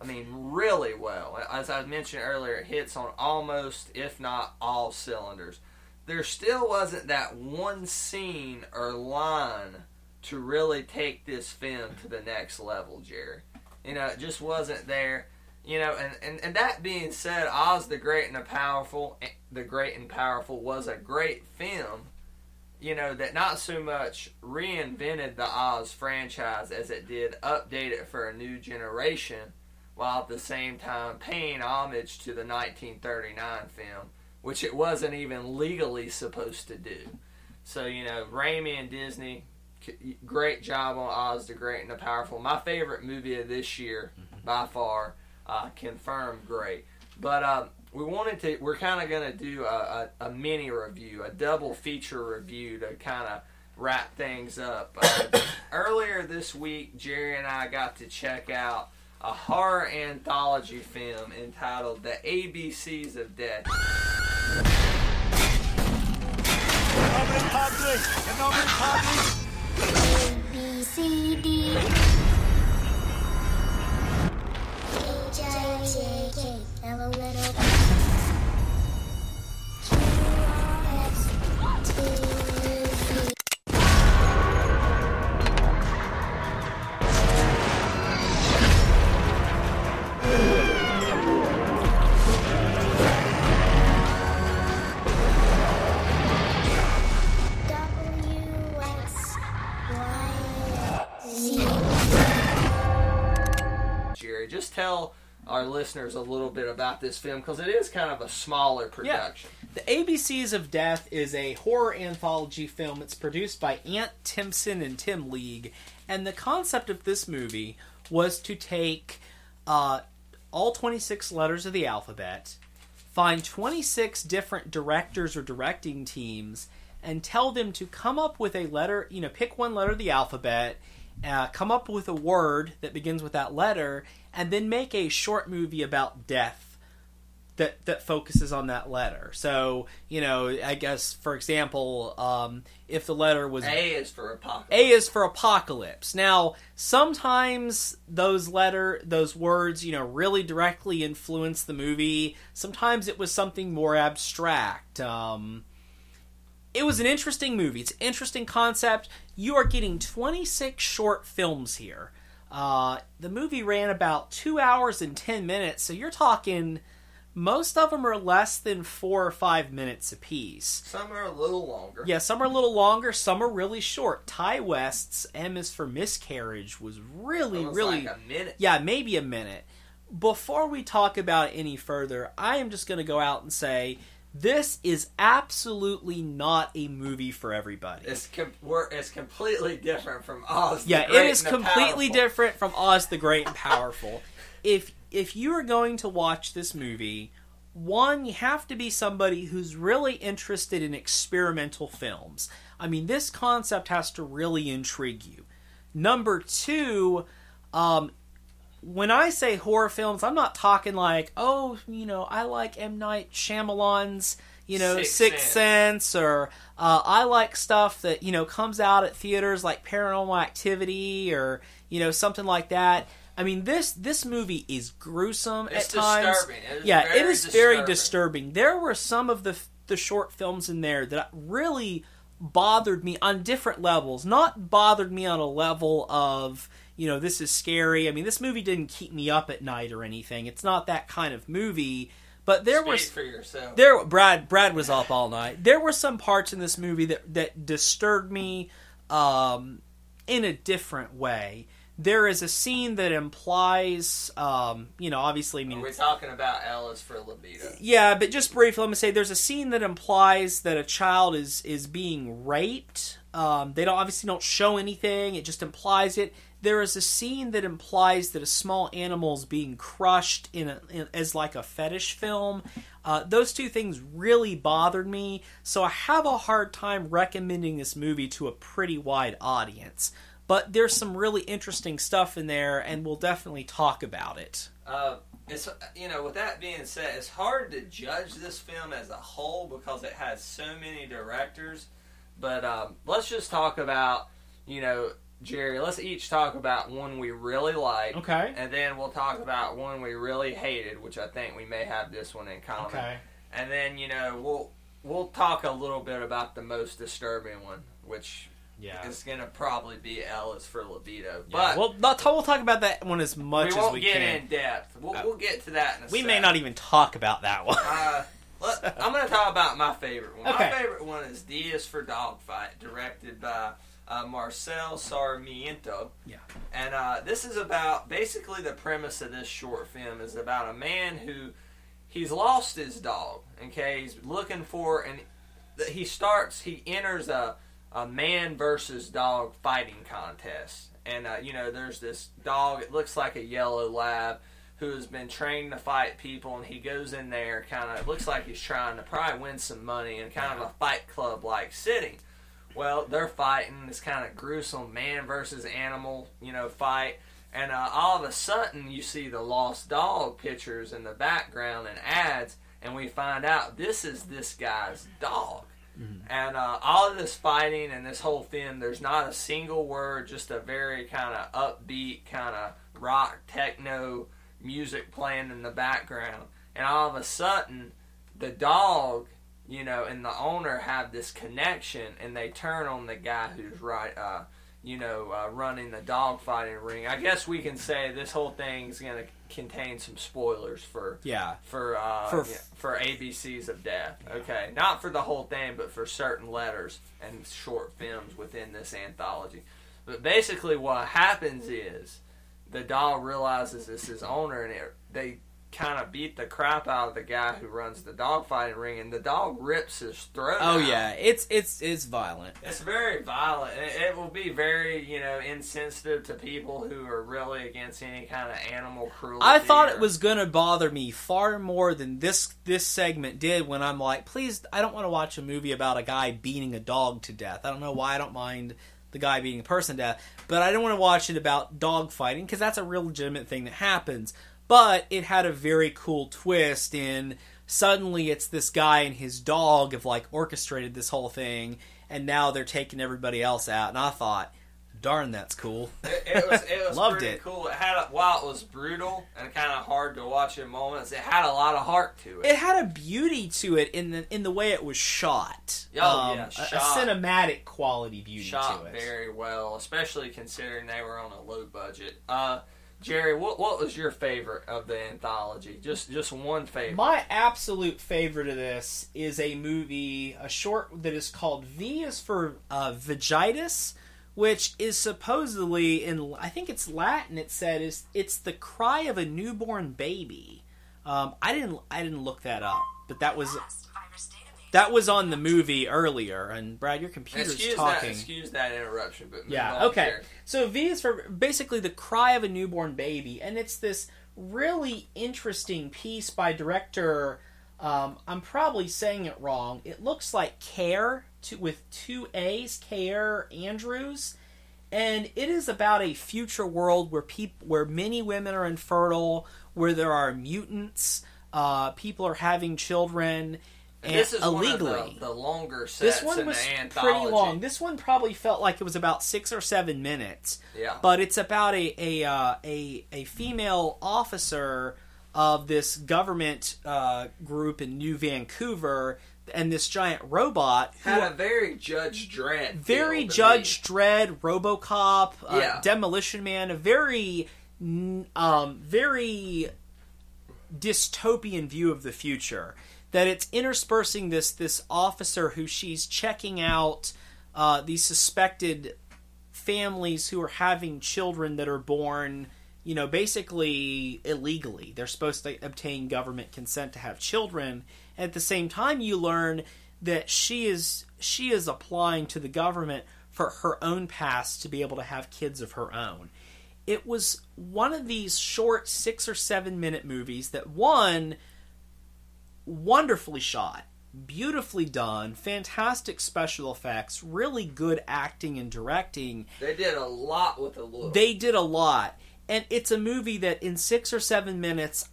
really well. As I mentioned earlier, it hits on almost, if not all cylinders. There still wasn't that one scene or line to really take this film to the next level, Jerry. It just wasn't there. And that being said, Oz the Great and the Powerful was a great film, that not so much reinvented the Oz franchise as it did update it for a new generation, while at the same time paying homage to the 1939 film, which it wasn't even legally supposed to do. So, Raimi and Disney... great job on Oz the Great and the Powerful. My favorite movie of this year, by far, confirmed great. But we're kind of going to do a mini review, a double feature review to kind of wrap things up. Earlier this week, Jerry and I got to check out a horror anthology film entitled The ABCs of Death. A, B, C, D H, I, J, K, L, O, little Q, R, S, T, U, V. Jerry, just tell our listeners a little bit about this film, because it is kind of a smaller production. Yeah. The ABCs of Death is a horror anthology film. It's produced by Ant Timpson and Tim League, and the concept of this movie was to take all 26 letters of the alphabet, find 26 different directors or directing teams, and tell them to come up with a letter, pick one letter of the alphabet, come up with a word that begins with that letter, and then make a short movie about death that focuses on that letter. So, I guess, for example, if the letter was... A is for apocalypse. A is for apocalypse. Now, sometimes those words, really directly influence the movie. Sometimes it was something more abstract. It was an interesting movie. It's an interesting concept. You are getting 26 short films here. The movie ran about 2 hours and 10 minutes, so you're talking Most of them are less than 4 or 5 minutes apiece. Some are a little longer. Yeah, some are a little longer, some are really short. Ty West's M is for Miscarriage was really, like a minute. Yeah, maybe a minute. Before we talk about it any further, I am just going to go out and say this is absolutely not a movie for everybody. It's completely different from Oz the Yeah, Great it is and the completely Powerful. different from Oz the Great and Powerful. If you are going to watch this movie, one, you have to be somebody who's really interested in experimental films. I mean, this concept has to really intrigue you. Number two, when I say horror films, I'm not talking like, oh, I like M. Night Shyamalan's, Sixth Sense, or I like stuff that, comes out at theaters like Paranormal Activity or, something like that. I mean, this movie is gruesome at times. Disturbing. It is very disturbing. There were some of the short films in there that really bothered me on different levels. Not bothered me on a level of, this is scary. I mean, this movie didn't keep me up at night or anything. It's not that kind of movie. But there Speak was for yourself. Brad was up all night. There were some parts in this movie that disturbed me in a different way. There is a scene that implies, obviously... Are we talking about L is for libido? Yeah, but just briefly, let me say, there's a scene that implies that a child is being raped. They obviously don't show anything, it just implies it. There is a scene that implies that a small animal is being crushed as like a fetish film. Those two things really bothered me, so I have a hard time recommending this movie to a pretty wide audience. But there's some really interesting stuff in there, and we'll definitely talk about it. It's with that being said, it's hard to judge this film as a whole because it has so many directors. But let's just talk about, Jerry, let's each talk about one we really liked. Okay. And then we'll talk about one we really hated, which I think we may have this one in common. Okay. And then, we'll talk a little bit about the most disturbing one, which... Yeah. It's going to probably be L is for libido. Yeah. But we'll talk about that one as much as we can. We won't get in depth. We'll get to that in a second. We may not even talk about that one. I'm going to talk about my favorite one. Okay. My favorite one is D is for Dogfight, directed by Marcel Sarmiento. Yeah. And this is about, basically the premise of this short film is about a man who, he's lost his dog. Okay, he's looking for, and he enters a man versus dog fighting contest. And, there's this dog, it looks like a yellow lab, who has been trained to fight people, and he goes in there it looks like he's trying to probably win some money in kind of a fight club-like setting. Well, they're fighting this kind of gruesome man versus animal, fight. And all of a sudden, you see the lost dog pictures in the background and ads, and we find out this is this guy's dog. Mm-hmm. And all of this fighting and this whole film, there's not a single word, just a very kind of upbeat, kind of rock, techno music playing in the background. And all of a sudden, the dog, and the owner have this connection, and they turn on the guy who's running the dog fighting ring. I guess we can say this whole thing is going to contain some spoilers for ABCs of Death. Okay, not for the whole thing, but for certain letters and short films within this anthology. But basically, what happens is the dog realizes it's his owner, and they kind of beat the crap out of the guy who runs the dog fighting ring, and the dog rips his throat out. Yeah, it's violent. It's very violent. It will be very, insensitive to people who are really against any kind of animal cruelty. I thought it was going to bother me far more than this segment did when I'm like, please, I don't want to watch a movie about a guy beating a dog to death. I don't know why I don't mind the guy beating a person to death, but I don't want to watch it about dog fighting because that's a real legitimate thing that happens. But it had a very cool twist in suddenly it's this guy and his dog have orchestrated this whole thing, and now they're taking everybody else out. And I thought, darn, that's cool. It was Loved pretty it. Cool. While it was brutal and kind of hard to watch in moments, it had a lot of heart to it. It had a beauty to it in the way it was shot. A cinematic quality beauty to it. Shot very well, especially considering they were on a low budget. Jerry, what was your favorite of the anthology? Just one favorite. My absolute favorite of this is a short that is called V is for Vagitus, which is supposedly I think it's Latin. It said it's the cry of a newborn baby. I didn't look that up, but that was on the movie earlier. And Brad, your computer's talking. Excuse that interruption, but yeah, okay. So V is for basically the cry of a newborn baby, and it's this really interesting piece by director. I'm probably saying it wrong. It looks like Care with 2 A's, Care Andrews, and it is about a future world where many women are infertile, where there are mutants, people are having children. And this is illegally. One of the longer sets this one in was the anthology. pretty long. This one probably felt like it was about 6 or 7 minutes. Yeah. But it's about a female officer of this government group in New Vancouver, and this giant robot had a very Judge Dredd. Very Judge Dredd, RoboCop, Demolition Man, a very very dystopian view of the future. That it's interspersing this officer who she's checking out these suspected families who are having children that are born, basically illegally. They're supposed to obtain government consent to have children. And at the same time, you learn that she is applying to the government for her own past to be able to have kids of her own. It was one of these short 6 or 7 minute movies that wonderfully shot, beautifully done, fantastic special effects, really good acting and directing. They did a lot with a little. They did a lot. And it's a movie that in 6 or 7 minutes,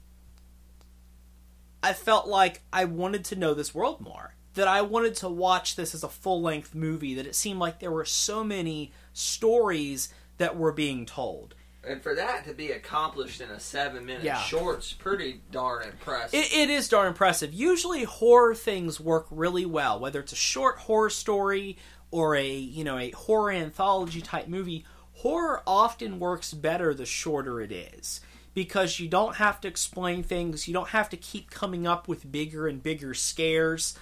I felt like I wanted to know this world more. That I wanted to watch this as a full-length movie. That it seemed like there were so many stories that were being told. And for that to be accomplished in a 7-minute short's pretty darn impressive. It is darn impressive. Usually horror things work really well. Whether it's a short horror story or a horror anthology type movie, horror often works better the shorter it is. Because you don't have to explain things. You don't have to keep coming up with bigger and bigger scares.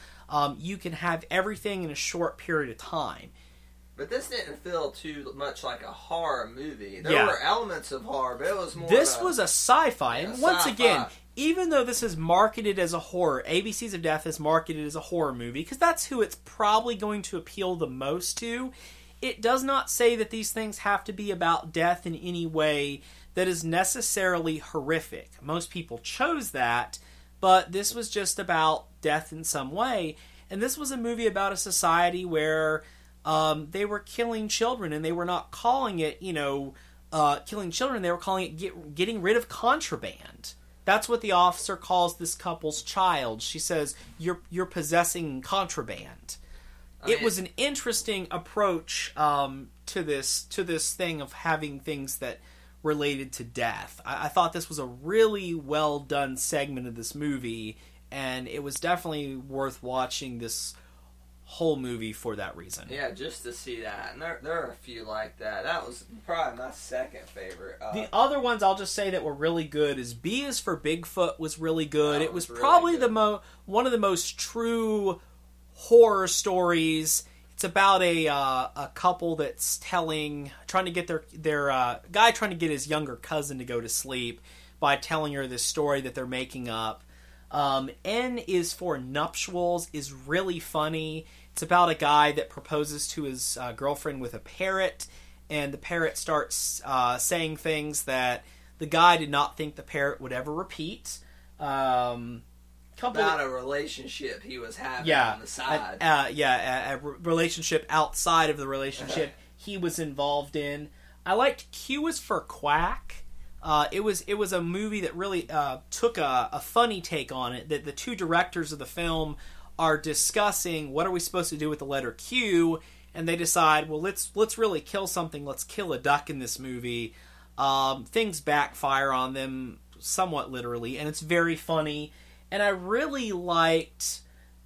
You can have everything in a short period of time. But this didn't feel too much like a horror movie. There were elements of horror, but it was more This was a sci-fi. And once again, even though this is marketed as a horror, ABCs of Death is marketed as a horror movie, because that's who it's probably going to appeal the most to, it does not say that these things have to be about death in any way that is necessarily horrific. Most people chose that, but this was just about death in some way. And this was a movie about a society where they were killing children, and they were not calling it, killing children. They were calling it getting rid of contraband. That's what the officer calls this couple's child. She says, "You're possessing contraband." It was an interesting approach to this thing of having things that related to death. I thought this was a really well done segment of this movie, and it was definitely worth watching this whole movie for that reason. Yeah, just to see that. And there are a few like that. That was probably my second favorite. The other ones I'll just say that were really good is B is for Bigfoot was really good. It was really probably good. one of the most true horror stories. It's about a couple that's trying to get their guy trying to get his younger cousin to go to sleep by telling her this story that they're making up. N is for Nuptials is really funny. It's about a guy that proposes to his girlfriend with a parrot, and the parrot starts saying things that the guy did not think the parrot would ever repeat. About a relationship he was having on the side. A relationship outside of the relationship he was involved in. I liked Q is for Quack. It was a movie that really took a funny take on it. That the two directors of the film are discussing what are we supposed to do with the letter Q, and they decide, well, let's really kill something. Let's kill a duck in this movie. Things backfire on them somewhat literally, and it's very funny. And I really liked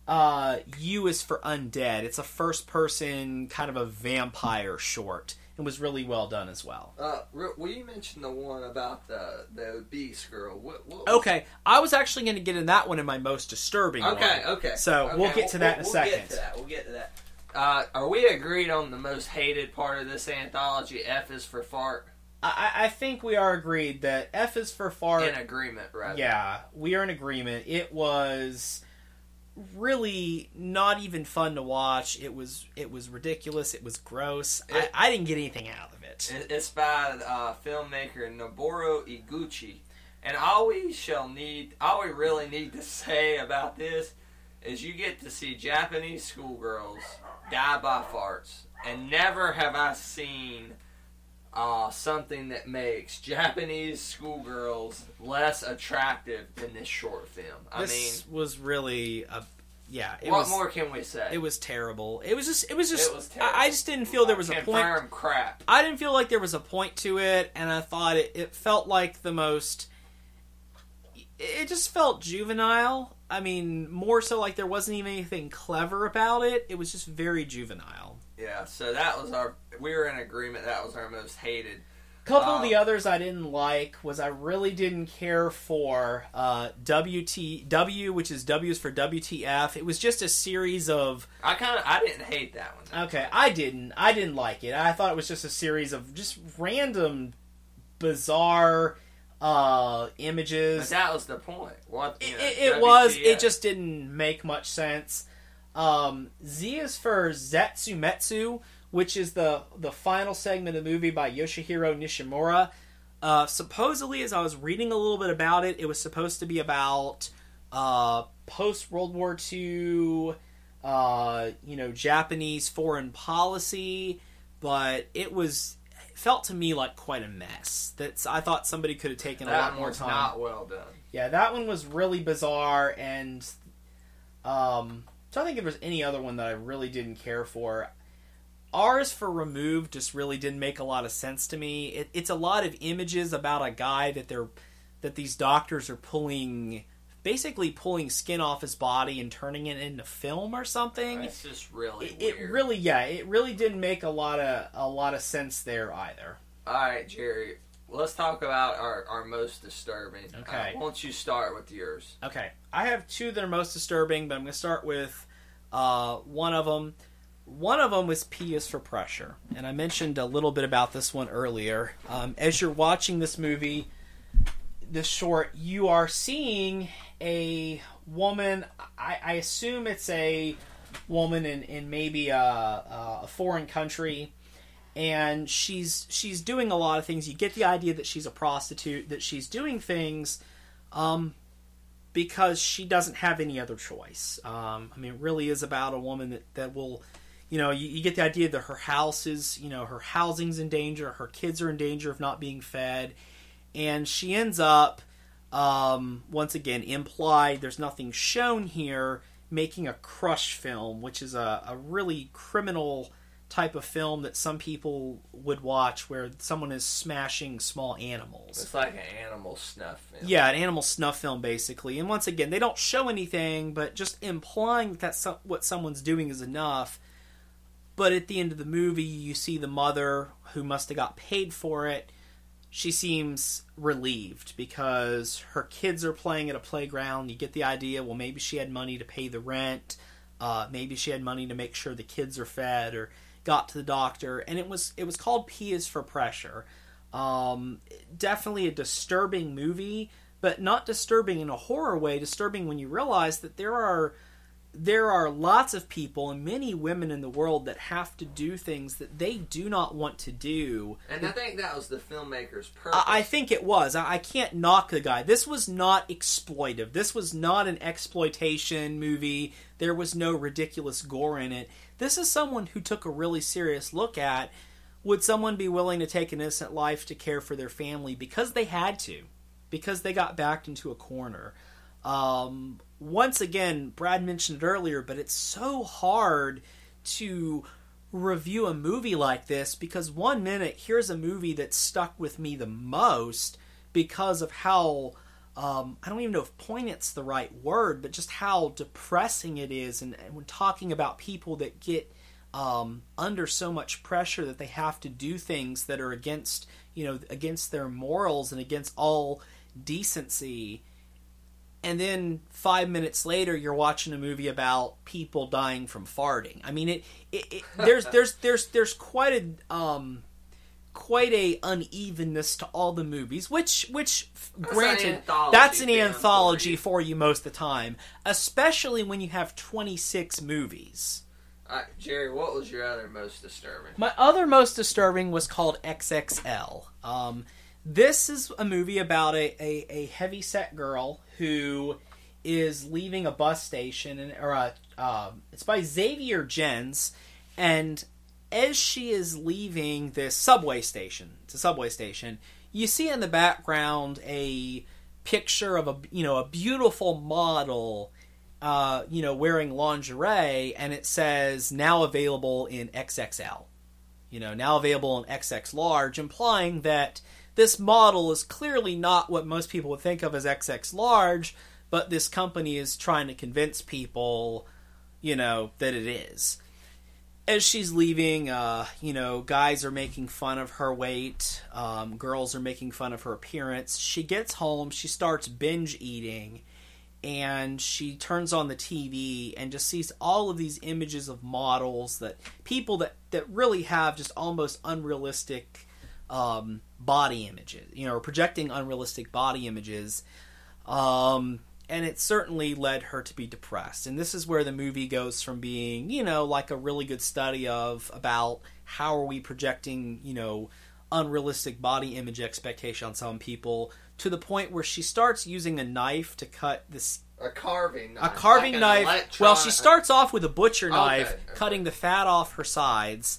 U is for Undead. It's a first-person kind of a vampire short. and was really well done as well. Will you mention the one about the obese girl? What was Okay, I was actually going to get in that one in my most disturbing one. Okay. So we'll get to that in a second. We'll get to that. Are we agreed on the most hated part of this anthology? F is for fart. I think we are agreed that F is for fart. In agreement, rather. Yeah, we are in agreement. It was really not even fun to watch. It was ridiculous. It was gross. I didn't get anything out of it. It's by filmmaker Noboru Iguchi. And all we really need to say about this is you get to see Japanese schoolgirls die by farts. And never have I seen something that makes Japanese schoolgirls less attractive than this short film. This was really what more can we say? It was terrible. It was just. terrible. I just didn't feel there was a point. Confirmed crap. I didn't feel like there was a point to it, and I thought it felt like the most. It just felt juvenile. I mean, more so like there wasn't even anything clever about it. It was just very juvenile. Yeah, so that was we were in agreement that was our most hated. A couple of the others I didn't like was I really didn't care for WTW, which is W's for WTF. It was just a series of... I didn't hate that one. Okay, I didn't like it. I thought it was just a series of just random, bizarre images. But that was the point. It was. It just didn't make much sense. Z is for Zetsumetsu, which is the final segment of the movie by Yoshihiro Nishimura. Supposedly, as I was reading a little bit about it, it was supposed to be about post-World War II, Japanese foreign policy, but it felt to me like quite a mess. I thought somebody could have taken a lot more time. Not well done. Yeah, that one was really bizarre, and so I think if there's any other one that I really didn't care for. R's for Removed just really didn't make a lot of sense to me. It's a lot of images about a guy that these doctors are basically pulling skin off his body and turning it into film or something. It's just really weird. It really didn't make a lot of sense there either. All right, Jerry. Let's talk about our most disturbing. Okay. Why don't you start with yours? Okay. I have two that are most disturbing, but I'm going to start with one of them. One of them was P is for Pressure. And I mentioned a little bit about this one earlier. As you're watching this movie, this short, you are seeing a woman. I assume it's a woman in maybe a foreign country. And she's doing a lot of things. You get the idea that she's a prostitute, that she's doing things because she doesn't have any other choice. It really is about a woman that will, you get the idea that her house is, her housing's in danger, her kids are in danger of not being fed, and she ends up, once again, implied, there's nothing shown here, making a crush film, which is a really criminal type of film that some people would watch where someone is smashing small animals. It's like an animal snuff film. Yeah, an animal snuff film, basically. And once again, they don't show anything, but just implying that what someone's doing is enough. But at the end of the movie, you see the mother, who must have got paid for it. She seems relieved because her kids are playing at a playground. You get the idea, well, maybe she had money to pay the rent. Maybe she had money to make sure the kids are fed or got to the doctor, and it was called P is for Pressure. Definitely a disturbing movie, but not disturbing in a horror way. Disturbing when you realize that there are lots of people and many women in the world that have to do things that they do not want to do. And I think that was the filmmaker's purpose. I think it was. I can't knock the guy. This was not exploitive. This was not an exploitation movie. There was no ridiculous gore in it. This is someone who took a really serious look at, would someone be willing to take an innocent life to care for their family because they had to, because they got backed into a corner. Once again, Brad mentioned it earlier, but it's so hard to review a movie like this because one minute, here's a movie that stuck with me the most because of how, I don't even know if poignant's the right word, but just how depressing it is. And when talking about people that get under so much pressure that they have to do things that are against their morals and against all decency. And then 5 minutes later, you're watching a movie about people dying from farting. I mean, there's quite a unevenness to all the movies, which granted, that's an anthology for you most of the time, especially when you have 26 movies. Jerry, what was your other most disturbing? My other most disturbing was called XXL. This is a movie about a heavyset girl who is leaving a bus station, it's by Xavier Gens, and as she is leaving this subway station, it's a subway station, you see in the background a picture of a beautiful model, wearing lingerie, and it says now available in XXL, now available in XX large, implying that this model is clearly not what most people would think of as XX large, but this company is trying to convince people, that it is. As she's leaving, guys are making fun of her weight, girls are making fun of her appearance. She gets home, she starts binge eating, and she turns on the TV and just sees all of these images of models, that people that really have just almost unrealistic body images, or projecting unrealistic body images. And it certainly led her to be depressed. And this is where the movie goes from being, like a really good study about how are we projecting, unrealistic body image expectation on some people, to the point where she starts using a knife to cut this... A carving knife. A carving knife. Well, she starts off with a butcher knife, cutting the fat off her sides.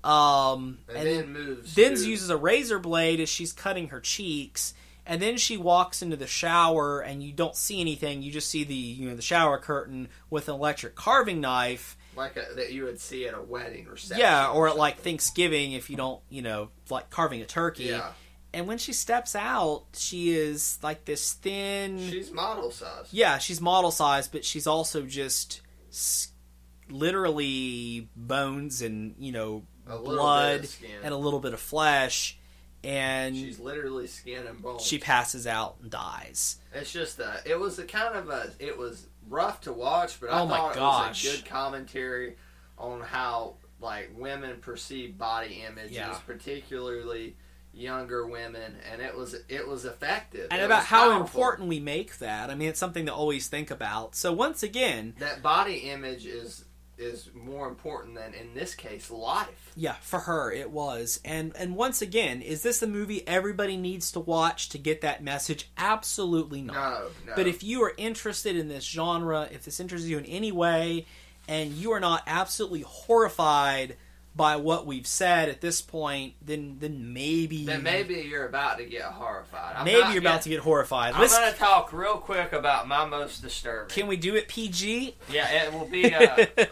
And then moves. Then uses a razor blade as she's cutting her cheeks. And then she walks into the shower, and you don't see anything. You just see the shower curtain with an electric carving knife, that you would see at a wedding reception. Yeah, or at Thanksgiving if you don't, like carving a turkey. Yeah. And when she steps out, she is like this thin. She's model size. Yeah, she's model size, but she's also just literally bones and blood and a little bit of flesh. And she's literally skin and bones. She passes out and dies. It's just it was it was rough to watch, but I thought it was a good commentary on how women perceive body images, particularly younger women, and it was effective. And about how important we make that. I mean, it's something to always think about. So once again, that body image is more important than, in this case, life. Yeah, for her it was. And once again, is this a movie everybody needs to watch to get that message? Absolutely not. No. But if you are interested in this genre, if this interests you in any way, and you are not absolutely horrified by what we've said at this point, then maybe you're about to get horrified. About to get horrified. I'm going to talk real quick about my most disturbing. Can we do it PG? Yeah, it will be.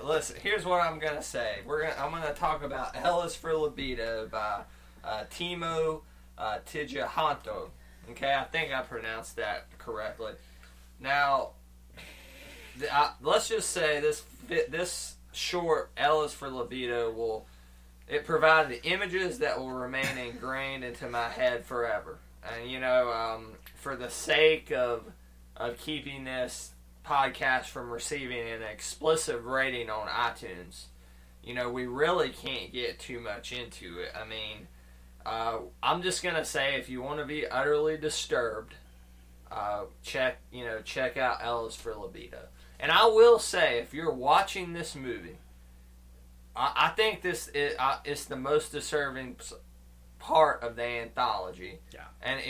Listen, here's what I'm going to say. I'm going to talk about Ellis for Libido by Timo Tijjuhanto. Okay, I think I pronounced that correctly. Now, let's just say this short Ellis for Libido it provided images that will remain ingrained into my head forever. And for the sake of keeping this podcast from receiving an explicit rating on iTunes, we really can't get too much into it. I mean, I'm just gonna say, if you want to be utterly disturbed, check out Ellis for Libido. And I will say, if you're watching this movie, I think this is the most disturbing part of the anthology. Yeah. And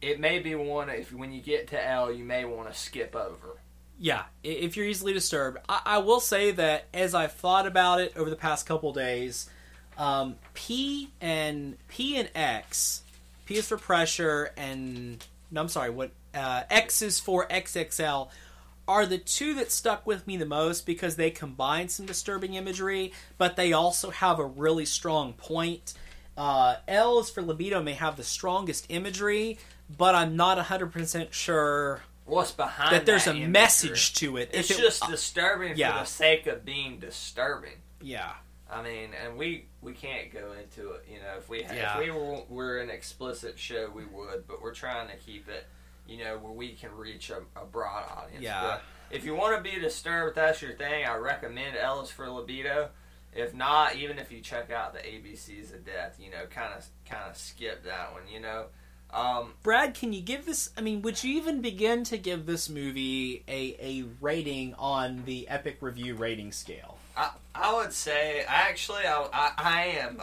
it may be one, when you get to L, you may want to skip over. Yeah, if you're easily disturbed. I will say that as I've thought about it over the past couple days, P and X, P is for pressure, and X is for XXL, are the two that stuck with me the most because they combine some disturbing imagery, but they also have a really strong point. L is for Libido may have the strongest imagery, but I'm not 100% sure what's behind that there's a imagery. Message to it. It's just disturbing for the sake of being disturbing. Yeah. I mean, and we can't go into it, you know, if we were an explicit show, we would, but we're trying to keep it, you know, where we can reach a broad audience. Yeah. But if you want to be disturbed, that's your thing, I recommend Ellis for Libido. If not, even if you check out the ABCs of Death, you know, kind of skip that one, you know. Brad, can you give this, I mean, would you even begin to give this movie a rating on the Epic Review rating scale? I would say, actually, I am.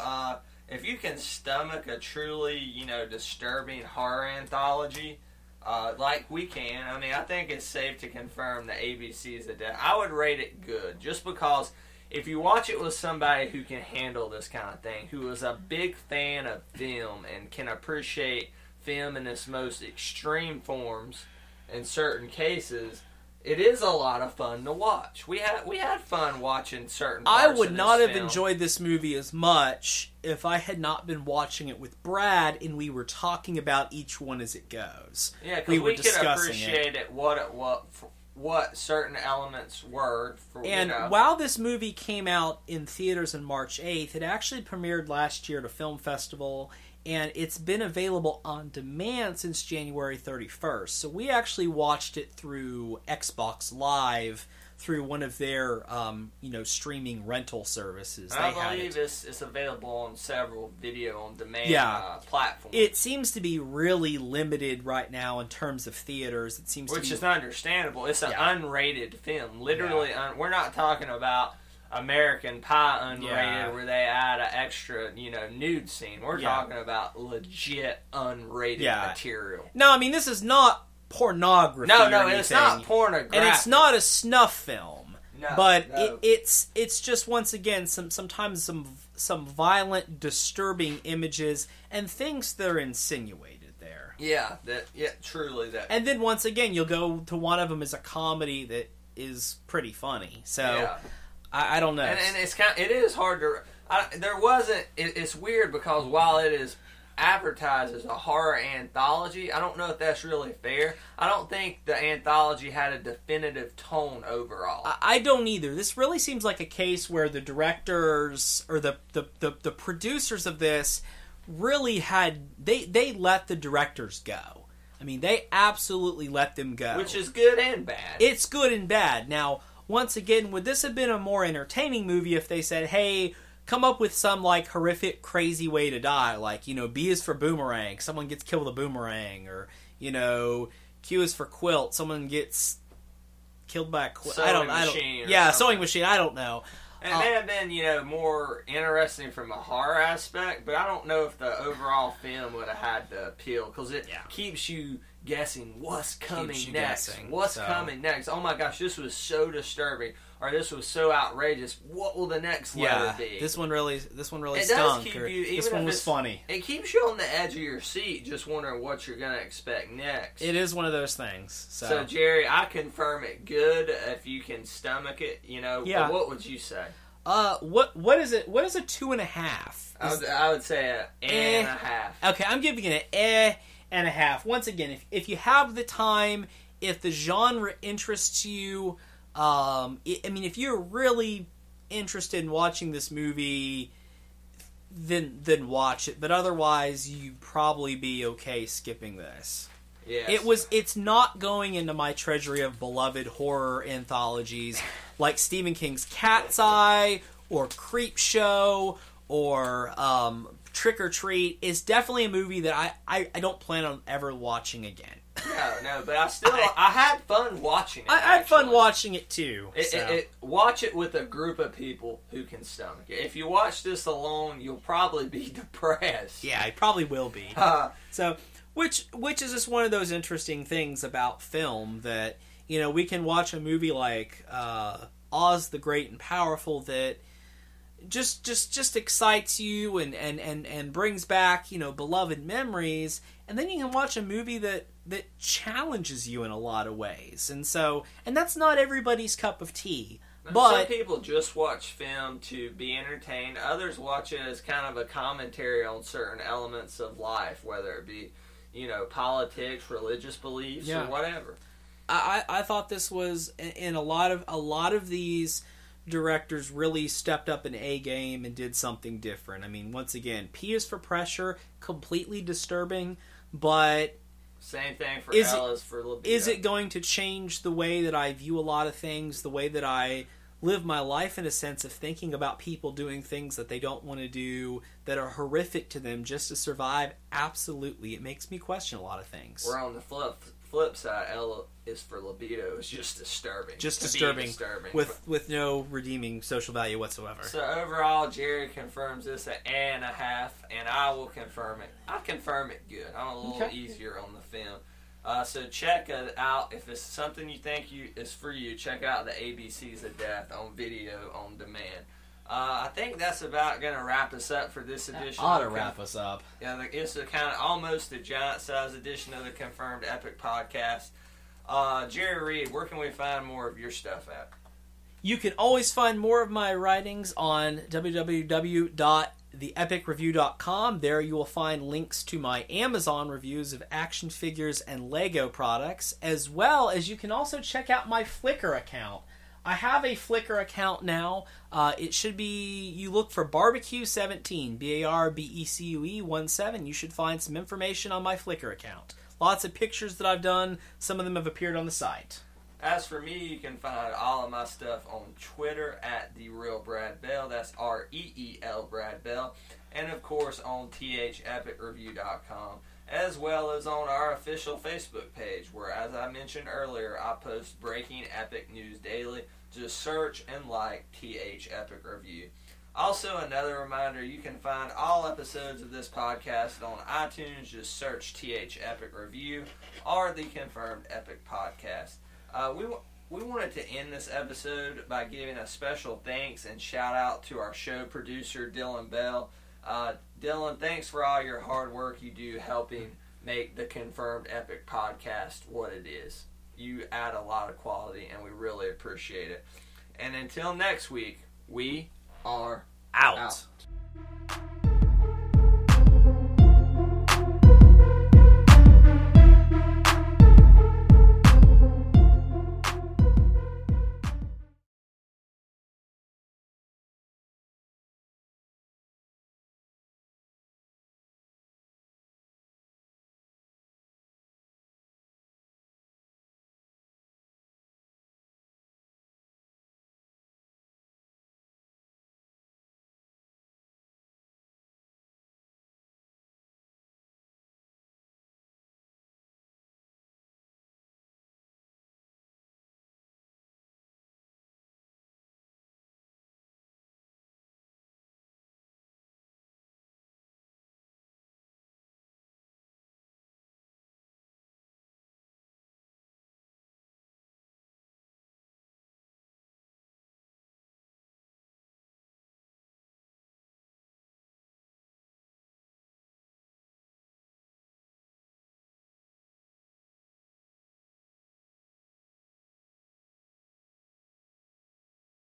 If you can stomach a truly, you know, disturbing horror anthology, like we can, I mean, I think it's safe to confirm the ABCs of Death. I would rate it good, just because if you watch it with somebody who can handle this kind of thing, who is a big fan of film and can appreciate film in its most extreme forms in certain cases, it is a lot of fun to watch. We had fun watching certain parts I would of this not have film. enjoyed this movie as much if I had not been watching it with Brad and we were talking about each one as it goes. Yeah, because we could discussing appreciate it, what certain elements were. And you know. while this movie came out in theaters on March 8th, it actually premiered last year at a film festival, and it's been available on demand since January 31st. So we actually watched it through Xbox Live, through one of their streaming rental services. I believe it's available on several video on demand platforms. It seems to be really limited right now in terms of theaters. It seems which is understandable. It's an unrated film. Literally, we're not talking about American Pie unrated where they add an extra, nude scene. We're talking about legit unrated material. No, I mean, this is not pornography. No, it's not pornography, and it's not a snuff film. No, but it's just, once again, sometimes some violent, disturbing images and things that are insinuated there. Yeah, truly that. And then once again, you'll go to one of them as a comedy that is pretty funny. So I don't know. And it is hard to. It's weird because while it is advertised as a horror anthology, I don't know if that's really fair. I don't think the anthology had a definitive tone overall. I don't either. This really seems like a case where the directors or the producers of this really they let the directors go. I mean, they absolutely let them go. Which is good and bad. It's good and bad. Now, once again, would this have been a more entertaining movie if they said, hey, come up with some, horrific, crazy way to die, B is for boomerang, someone gets killed with a boomerang, or, Q is for quilt, someone gets killed by a quilt. Sewing machine, I don't know. And it may have been, more interesting from a horror aspect, but I don't know if the overall film would have had the appeal, because it keeps you guessing what's coming next. Coming next? Oh my gosh, this was so disturbing, or this was so outrageous. What will the next letter be? This one really it stunk. Does keep you, even this one was funny. It keeps you on the edge of your seat, just wondering what you're going to expect next. It is one of those things. So Jerry, I confirm it good if you can stomach it. But what would you say? What is it? What is a 2.5? I would say an 1.5. Okay, I'm giving it an 1.5. Once again, if you have the time, if the genre interests you, if you're really interested in watching this movie, then watch it. But otherwise, you'd probably be okay skipping this. Yes. It's not going into my treasury of beloved horror anthologies like Stephen King's Cat's Eye or Creepshow or Trick or Treat. It's definitely a movie that I don't plan on ever watching again. No, but I had fun watching it. I had fun watching it too. Watch it with a group of people who can stomach it. If you watch this alone, you'll probably be depressed. Yeah, I probably will be. Which is just one of those interesting things about film that, we can watch a movie like Oz the Great and Powerful that just excites you and brings back, beloved memories, and then you can watch a movie that challenges you in a lot of ways. And that's not everybody's cup of tea. But some people just watch film to be entertained. Others watch it as kind of a commentary on certain elements of life, whether it be politics, religious beliefs, or whatever. I thought this was, in a lot of these directors really stepped up an A game and did something different. I mean, once again, P is for pressure, completely disturbing, but same thing for L is for libido. Is it going to change the way that I view a lot of things, the way that I live my life, in a sense of thinking about people doing things that they don't want to do, that are horrific to them just to survive? Absolutely. It makes me question a lot of things. We're on the flip side. L is for libido. It's just disturbing. Just disturbing. With no redeeming social value whatsoever. So overall, Jerry confirms this at A.5, and I will confirm it. I confirm it good. I'm a little easier on the film. So check it out. If it's something you think is for you, check out the ABCs of Death on video on demand. I think that's about going to wrap us up for this edition. Ought to wrap us up. Yeah, it's a kind of almost a giant size edition of the Confirmed Epic podcast. Jerry Reed, where can we find more of your stuff at? You can always find more of my writings on www.theepicreview.com. There you will find links to my Amazon reviews of action figures and Lego products, as well as you can also check out my Flickr account. I have a Flickr account now. It should be, you look for Barbecue17, BARBECUE17. You should find some information on my Flickr account. Lots of pictures that I've done. Some of them have appeared on the site. As for me, you can find all of my stuff on Twitter at TheRealBradBell. That's REEL Brad Bell. And of course on thepicreview.com, as well as on our official Facebook page, where, as I mentioned earlier, I post breaking epic news daily. Just search and like TH Epic Review. Also, another reminder, you can find all episodes of this podcast on iTunes. Just search TH Epic Review or the Confirmed Epic Podcast. We wanted to end this episode by giving a special thanks and shout out to our show producer, Dylan Bell. Dylan, thanks for all your hard work you do helping make the Confirmed Epic Podcast what it is. You add a lot of quality, and we really appreciate it. And until next week, we are out.